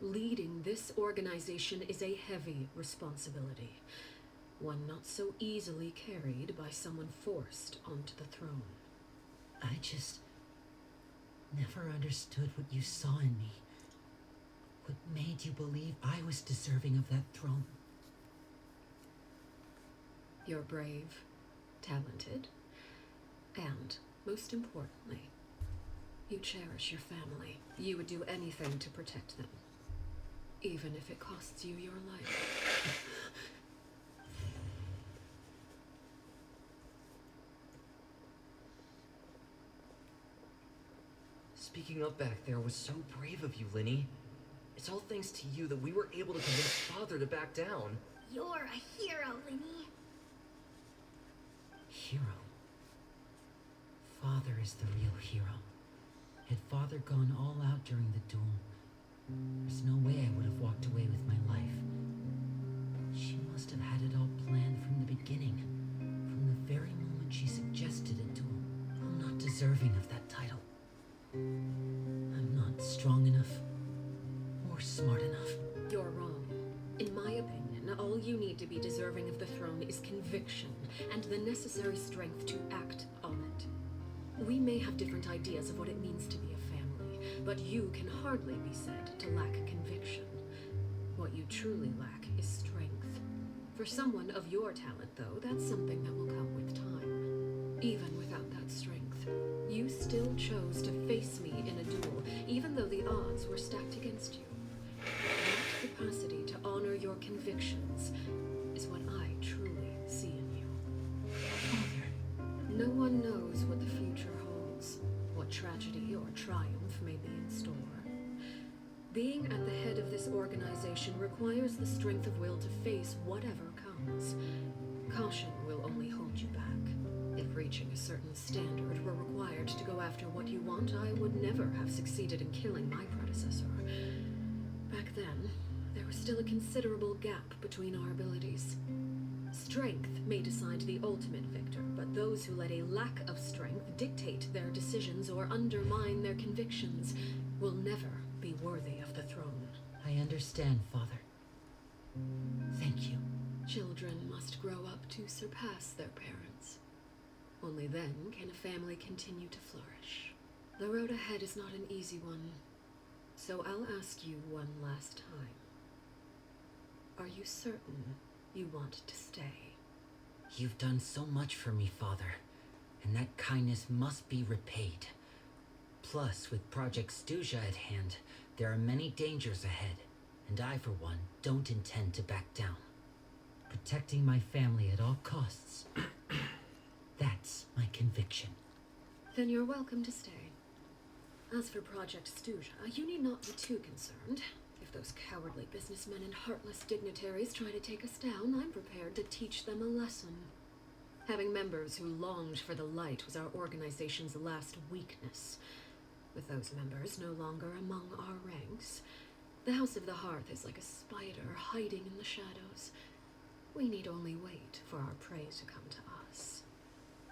Leading this organization is a heavy responsibility, one not so easily carried by someone forced onto the throne. I just never understood what you saw in me. What made you believe I was deserving of that throne? You're brave, talented, and, most importantly, you cherish your family. You would do anything to protect them, even if it costs you your life. Speaking up back there was so brave of you, Linny. It's all thanks to you that we were able to convince Father to back down. You're a hero, Linny. Hero. Father is the real hero. Had Father gone all out during the duel, there's no way I would have walked away with my life. She must have had it all planned from the beginning, from the very moment she suggested a duel. I'm not deserving of that title. I'm not strong enough or smart enough. You're wrong. In my opinion, all you need to be deserving of the throne is conviction and the necessary strength to act on it. We may have different ideas of what it means to be a family, but you can hardly be said to lack conviction. What you truly lack is strength. For someone of your talent, though, that's something that will come with time. Even without that strength, you still chose to face me in a duel, even though the odds were stacked against you. That capacity to honor your convictions is what I truly see in you. No one knows what the future holds, what tragedy or triumph may be in store. Being at the head of this organization requires the strength of will to face whatever comes. Caution will only hold you back. If reaching a certain standard were required to go after what you want, I would never have succeeded in killing my predecessor. Back then, there was still a considerable gap between our abilities. Strength may decide the ultimate victor, but those who let a lack of strength dictate their decisions or undermine their convictions will never be worthy of the throne. I understand, Father. Thank you. Children must grow up to surpass their parents. Only then can a family continue to flourish. The road ahead is not an easy one, so I'll ask you one last time. Are you certain you want to stay? You've done so much for me, Father, and that kindness must be repaid. Plus, with Project Stuja at hand, there are many dangers ahead, And I, for one, don't intend to back down. Protecting my family at all costs. That's my conviction. Then you're welcome to stay. As for Project Stuja, you need not be too concerned. If those cowardly businessmen and heartless dignitaries try to take us down, I'm prepared to teach them a lesson. Having members who longed for the light was our organization's last weakness. With those members no longer among our ranks, the House of the Hearth is like a spider hiding in the shadows. We need only wait for our prey to come to us.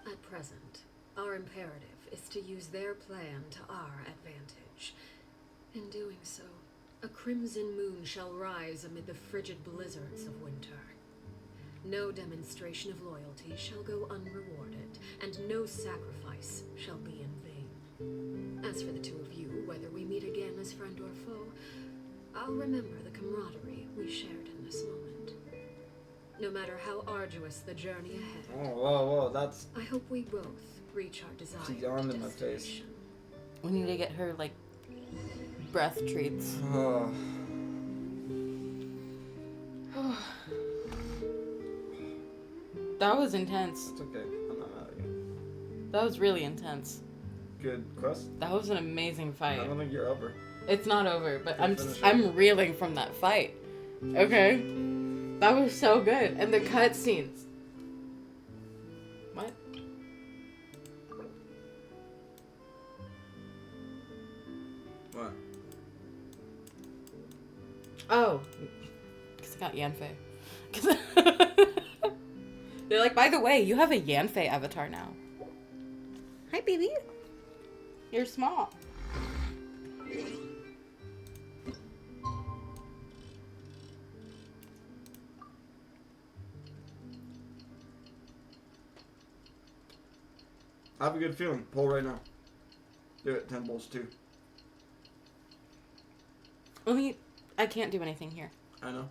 At present, our imperative is to use their plan to our advantage. In doing so, a crimson moon shall rise amid the frigid blizzards of winter. No demonstration of loyalty shall go unrewarded, and no sacrifice shall be in vain. As for the two of you, whether we meet again as friend or foe, I'll remember the camaraderie we shared in this moment. No matter how arduous the journey ahead, Oh, whoa, that's... I hope we both reach our desired She yawned in my face. destination. We need to get her, like, breath treats. Oh. That was intense. It's okay. I'm not mad at you. That was really intense. Good quest? That was an amazing fight. I don't think you're over. It's not over, but Can't finish it. I'm reeling from that fight. Okay? That was so good. And the cutscenes. What? What? Oh. Because I got Yanfei. They're like, by the way, you have a Yanfei avatar now. Hi, baby. You're small. I have a good feeling. Pull right now. Do it. 10 bowls too. I can't do anything here. I know.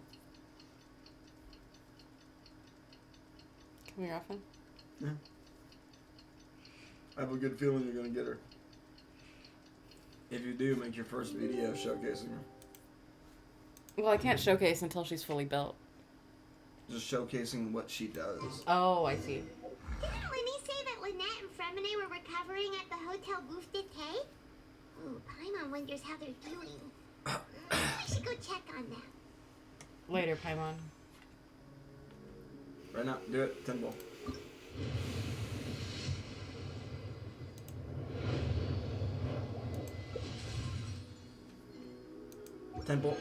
Come here often. Yeah. I have a good feeling you're gonna get her. If you do, make your first video showcasing her. Well, I can't showcase until she's fully built. Just showcasing what she does. Oh, I see. Didn't Lenny say that Lynette and Fremine were recovering at the Hotel Bouffe d'été? Ooh, Paimon wonders how they're doing. We should go check on them. Later, Paimon. Right now. Do it. 10 bowl. Temple.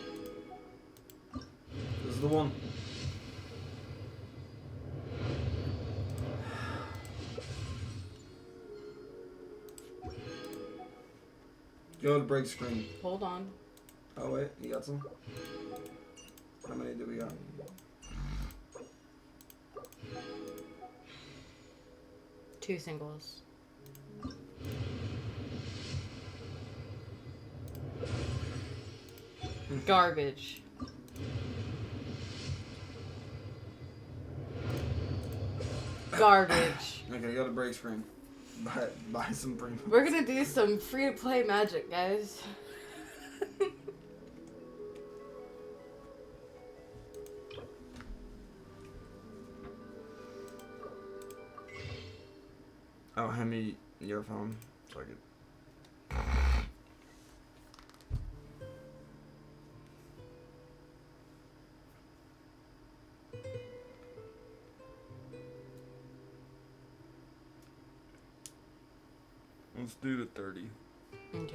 This is the one. Go to break screen. Hold on. Oh wait, you got some? How many do we got? Two singles. Garbage. Garbage. Okay, go to break screen. Buy some premium. We're gonna do some free-to-play magic, guys. Oh, hand me your phone so I could. Let's do the 30. Okay.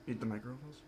Eat the microphones.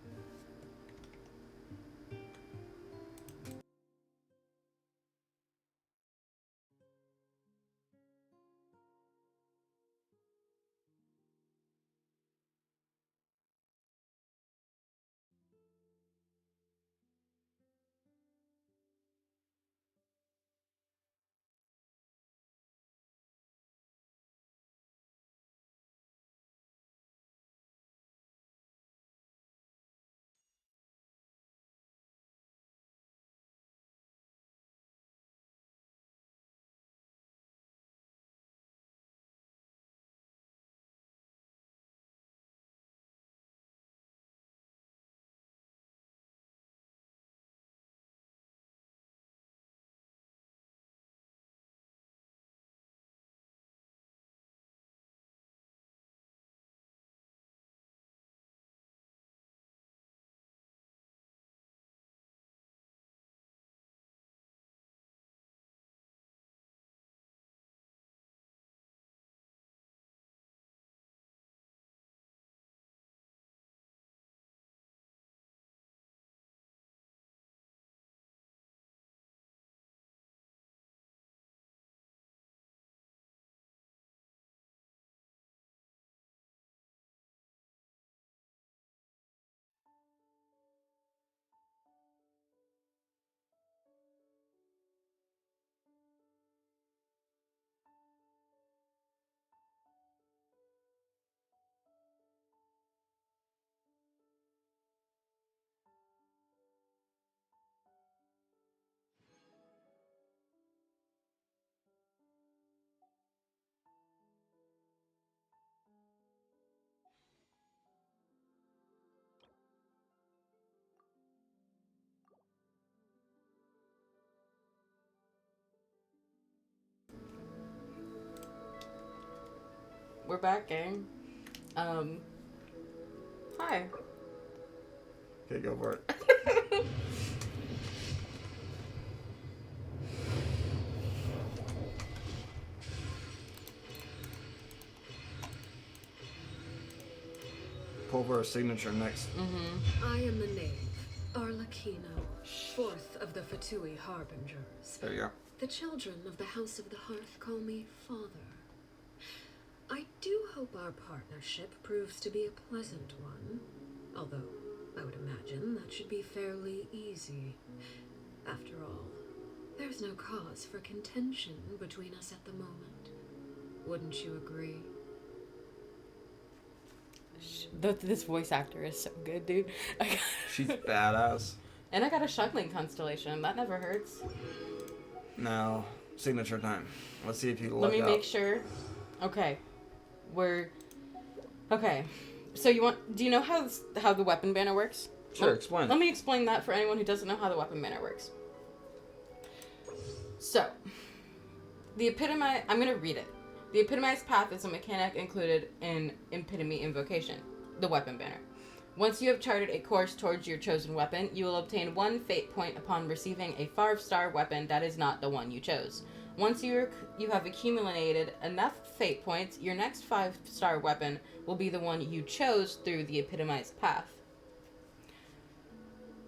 we're back, gang. Hi. Okay, go for it. Pull for a signature next. I am the knave, Arlecchino, fourth of the Fatui Harbingers. There you go. The children of the House of the Hearth call me Father. I do hope our partnership proves to be a pleasant one, although I would imagine that should be fairly easy. After all, there's no cause for contention between us at the moment. Wouldn't you agree? This voice actor is so good, dude. She's badass. And I got a shuckling constellation. That never hurts. Now, signature time. Let's see if you Let me make sure. Okay. Okay. So do you know how the weapon banner works? Sure, explain. Let me explain that for anyone who doesn't know how the weapon banner works. So, I'm going to read it. The epitomized path is a mechanic included in epitome invocation, the weapon banner. Once you have charted a course towards your chosen weapon, you will obtain 1 fate point upon receiving a 5-star weapon that is not the one you chose. Once you have accumulated enough fate points, your next 5-star weapon will be the one you chose through the epitomized path.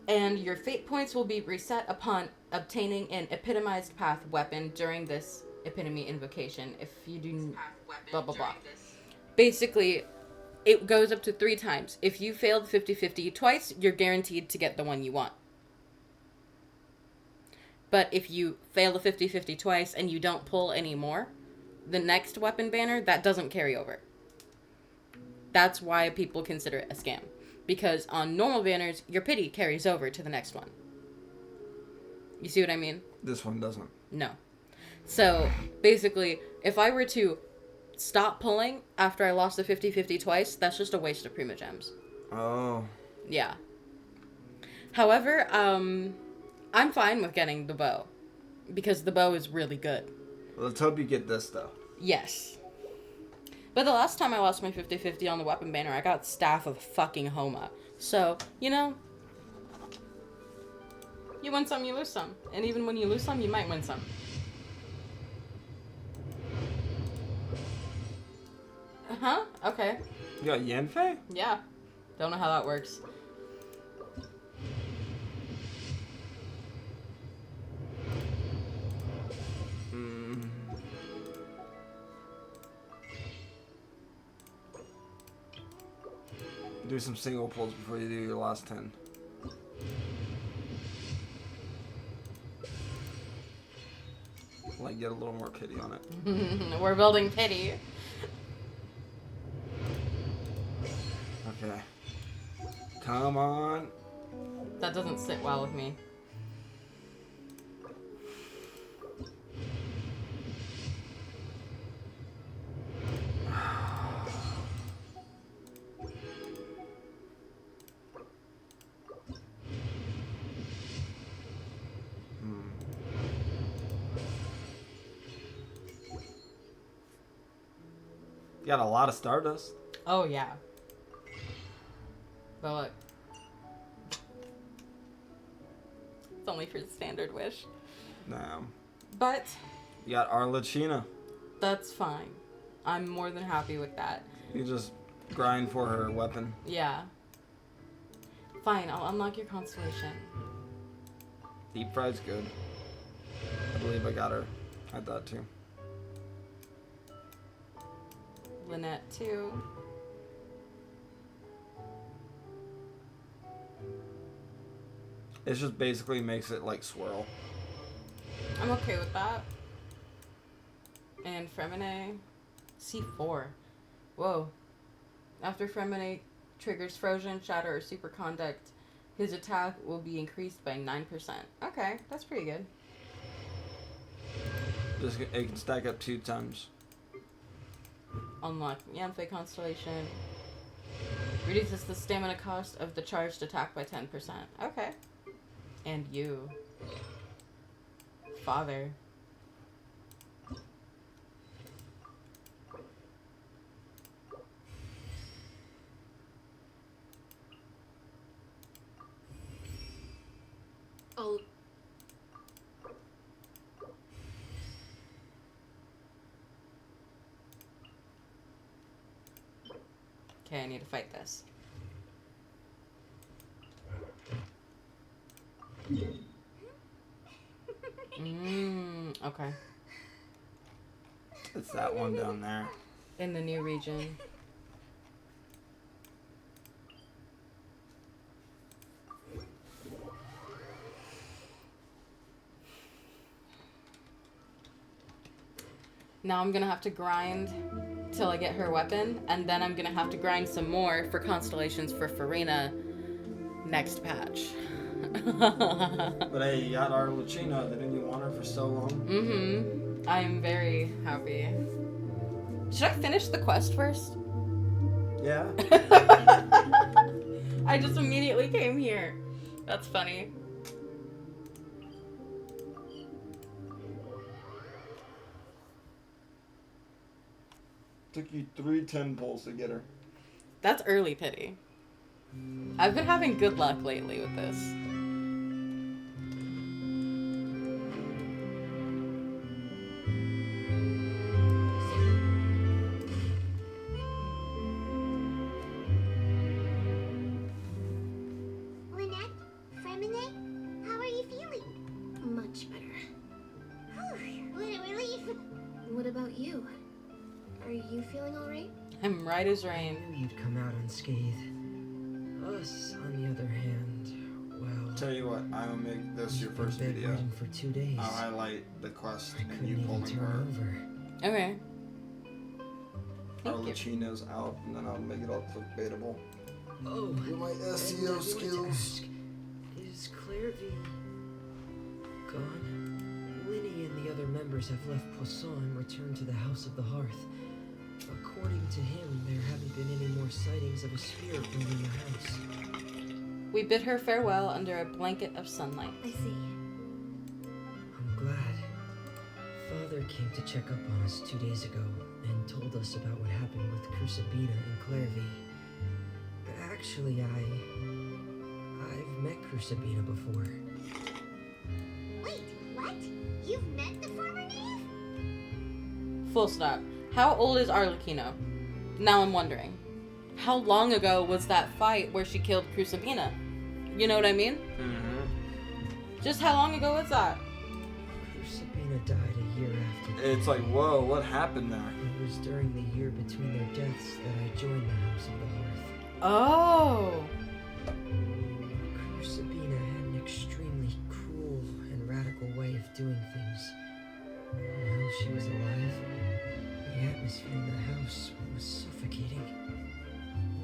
And your fate points will be reset upon obtaining an epitomized path weapon during this epitome invocation. If you do blah blah blah. Basically, it goes up to 3 times. If you failed 50-50 twice, you're guaranteed to get the one you want. But if you fail the 50-50 twice and you don't pull any more, the next weapon banner, that doesn't carry over. That's why people consider it a scam. Because on normal banners, your pity carries over to the next one. You see what I mean? This one doesn't. No. So, basically, if I were to stop pulling after I lost the 50-50 twice, that's just a waste of Prima Gems. Oh. Yeah. However, I'm fine with getting the bow. Because the bow is really good. Let's hope you get this, though. Yes. But the last time I lost my 50-50 on the weapon banner, I got Staff of fucking Homa. So, you win some, you lose some. And even when you lose some, you might win some. Huh? Okay. You got Yanfei? Yeah. Don't know how that works. Do some single pulls before you do your last 10. Like, get a little more pity on it. We're building pity. Okay. Come on. That doesn't sit well with me. You got a lot of Stardust. Oh, yeah. But look. It's only for the standard wish. Damn. But You got Arlecchino. that's fine. I'm more than happy with that. You just grind for her weapon. Yeah. Fine, I'll unlock your constellation. Deep fried's good. I believe I got her. I had that too. Lynette, too. It just basically makes it like swirl. I'm okay with that. And Fremine, C4. Whoa. After Fremine triggers Frozen, Shatter, or Superconduct, his attack will be increased by 9%. Okay, that's pretty good. Just it can stack up 2 times. Unlock Yanfei Constellation. Reduces the stamina cost of the charged attack by 10%. Okay. And you. Father. I'll... Okay, I need to fight this. Okay. It's that one down there. In the new region. Now I'm gonna have to grind till I get her weapon, and then I'm gonna have to grind some more for constellations for Farina next patch. But hey, you got Arlecchino. Didn't you want her for so long? Mm-hmm. I'm very happy. Should I finish the quest first? Yeah. I just immediately came here. That's funny. Took you 3 10 pulls to get her. That's early pity. I've been having good luck lately with this. Lynette, Fremine, how are you feeling? Much better. Whew, what a relief. What about you? Are you feeling alright? I'm right as rain. I knew you'd come out unscathed. Us, on the other hand, well... Tell you what, I will make this your you've been first bed video. waiting for 2 days. I'll highlight the quest I and couldn't you even pulling turn her. over. Okay. Thank you. Arlecchino's out, and then I'll make it all clickbaitable. Oh, With my and I SEO wanted to skills. ask, is Clairvy gone? Linny and the other members have left Poisson and returned to the House of the Hearth. According to him, there haven't been any more sightings of a spirit roaming the house. We bid her farewell under a blanket of sunlight. I see. I'm glad. Father came to check up on us 2 days ago and told us about what happened with Crucibina and Clairvy. Actually, I've met Crucibina before. Wait, what? You've met the former knave? Full stop. How old is Arlecchino? Now I'm wondering. How long ago was that fight where she killed Crucibina? You know what I mean? Mm-hmm. Just how long ago was that? Crucibina died a year after. It's like, whoa, what happened there? It was during the year between their deaths that I joined the House of the Hearth. Oh. Crucibina had an extremely cruel and radical way of doing things. While she was alive, the atmosphere in the house was suffocating.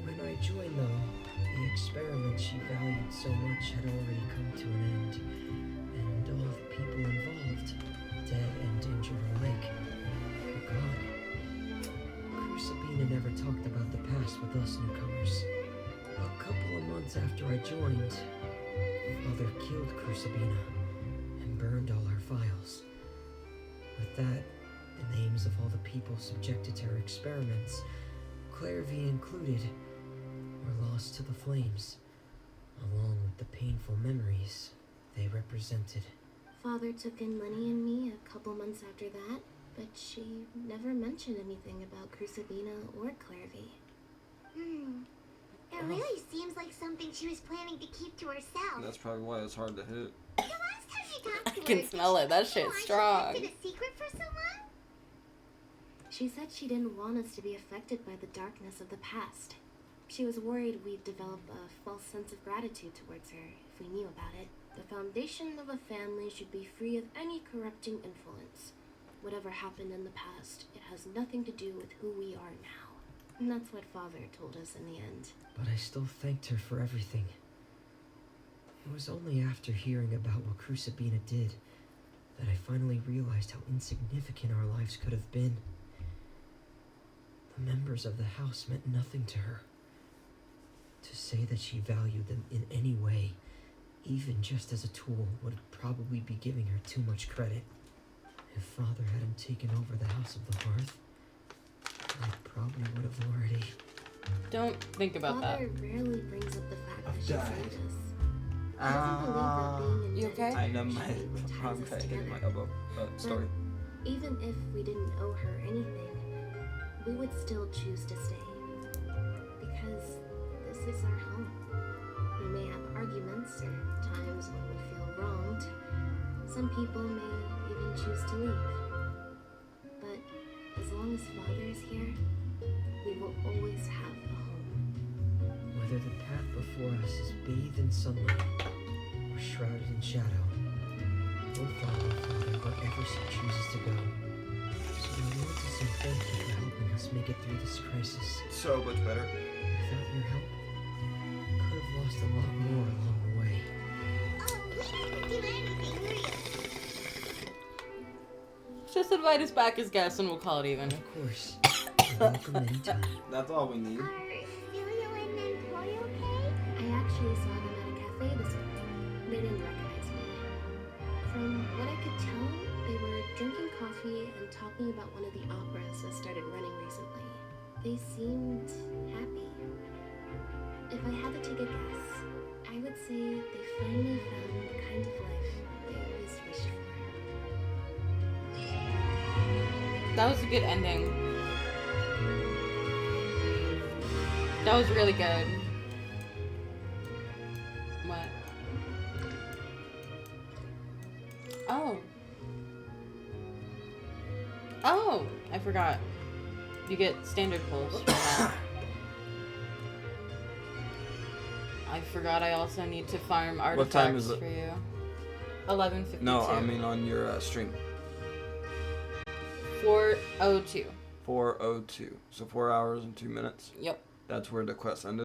When I joined, though, the experiment she valued so much had already come to an end, and all the people involved, dead and injured alike, were gone. Crucibina never talked about the past with us newcomers. A couple of months after I joined, Father killed Crucibina and burned all her files. With that, the names of all the people subjected to her experiments, Clairvy included, were lost to the flames, along with the painful memories they represented. Father took in Lenny and me a couple months after that, but she never mentioned anything about Crucibina or Clairvy. It really seems like something she was planning to keep to herself. That's probably why it's hard to hit. The last time you talked to I her, can did smell she it. That tell you shit's why strong. She kept it a secret for so long? She said she didn't want us to be affected by the darkness of the past. She was worried we'd develop a false sense of gratitude towards her if we knew about it. The foundation of a family should be free of any corrupting influence. Whatever happened in the past, it has nothing to do with who we are now. And that's what Father told us in the end. But I still thanked her for everything. It was only after hearing about what Crucibina did that I finally realized how insignificant our lives could have been. The members of the house meant nothing to her. To say that she valued them in any way, even just as a tool, would probably be giving her too much credit. If Father hadn't taken over the House of the Hearth, I probably would have already... Don't think about that. Father rarely brings up the fact that she died. saved us. doesn't believe that being in You okay? I know my dedication ties wrong us peg in together. my elbow. Story. Even if we didn't owe her anything, we would still choose to stay. Because this is our home. We may have arguments or times when we feel wronged. Some people may even choose to leave. But as long as Father is here, we will always have a home. Whether the path before us is bathed in sunlight or shrouded in shadow, we'll follow Father wherever she chooses to go. So I want to say thank you for helping us make it through this crisis. So much better. Without your help, we could have lost a lot more along the way. Oh, we didn't do anything real. Just invite us back as guests and we'll call it even. Of course. You're welcome anytime. That's all we need. Are Filio and Nantoy okay? I actually saw them at a cafe this morning. They didn't recognize me. From what I could tell, they were drinking coffee and talking about one of the operas that started running recently. They seemed happy. If I had to take a guess, I would say they finally found the kind of life they always wished for. That was a good ending. That was really good. What? Oh. Oh, I forgot. You get standard pulls for that. I forgot I also need to farm artifacts time is it? for you. 11:52. No, I mean on your stream. 4:02. 4:02. So 4 hours and 2 minutes. Yep. That's where the quest ended.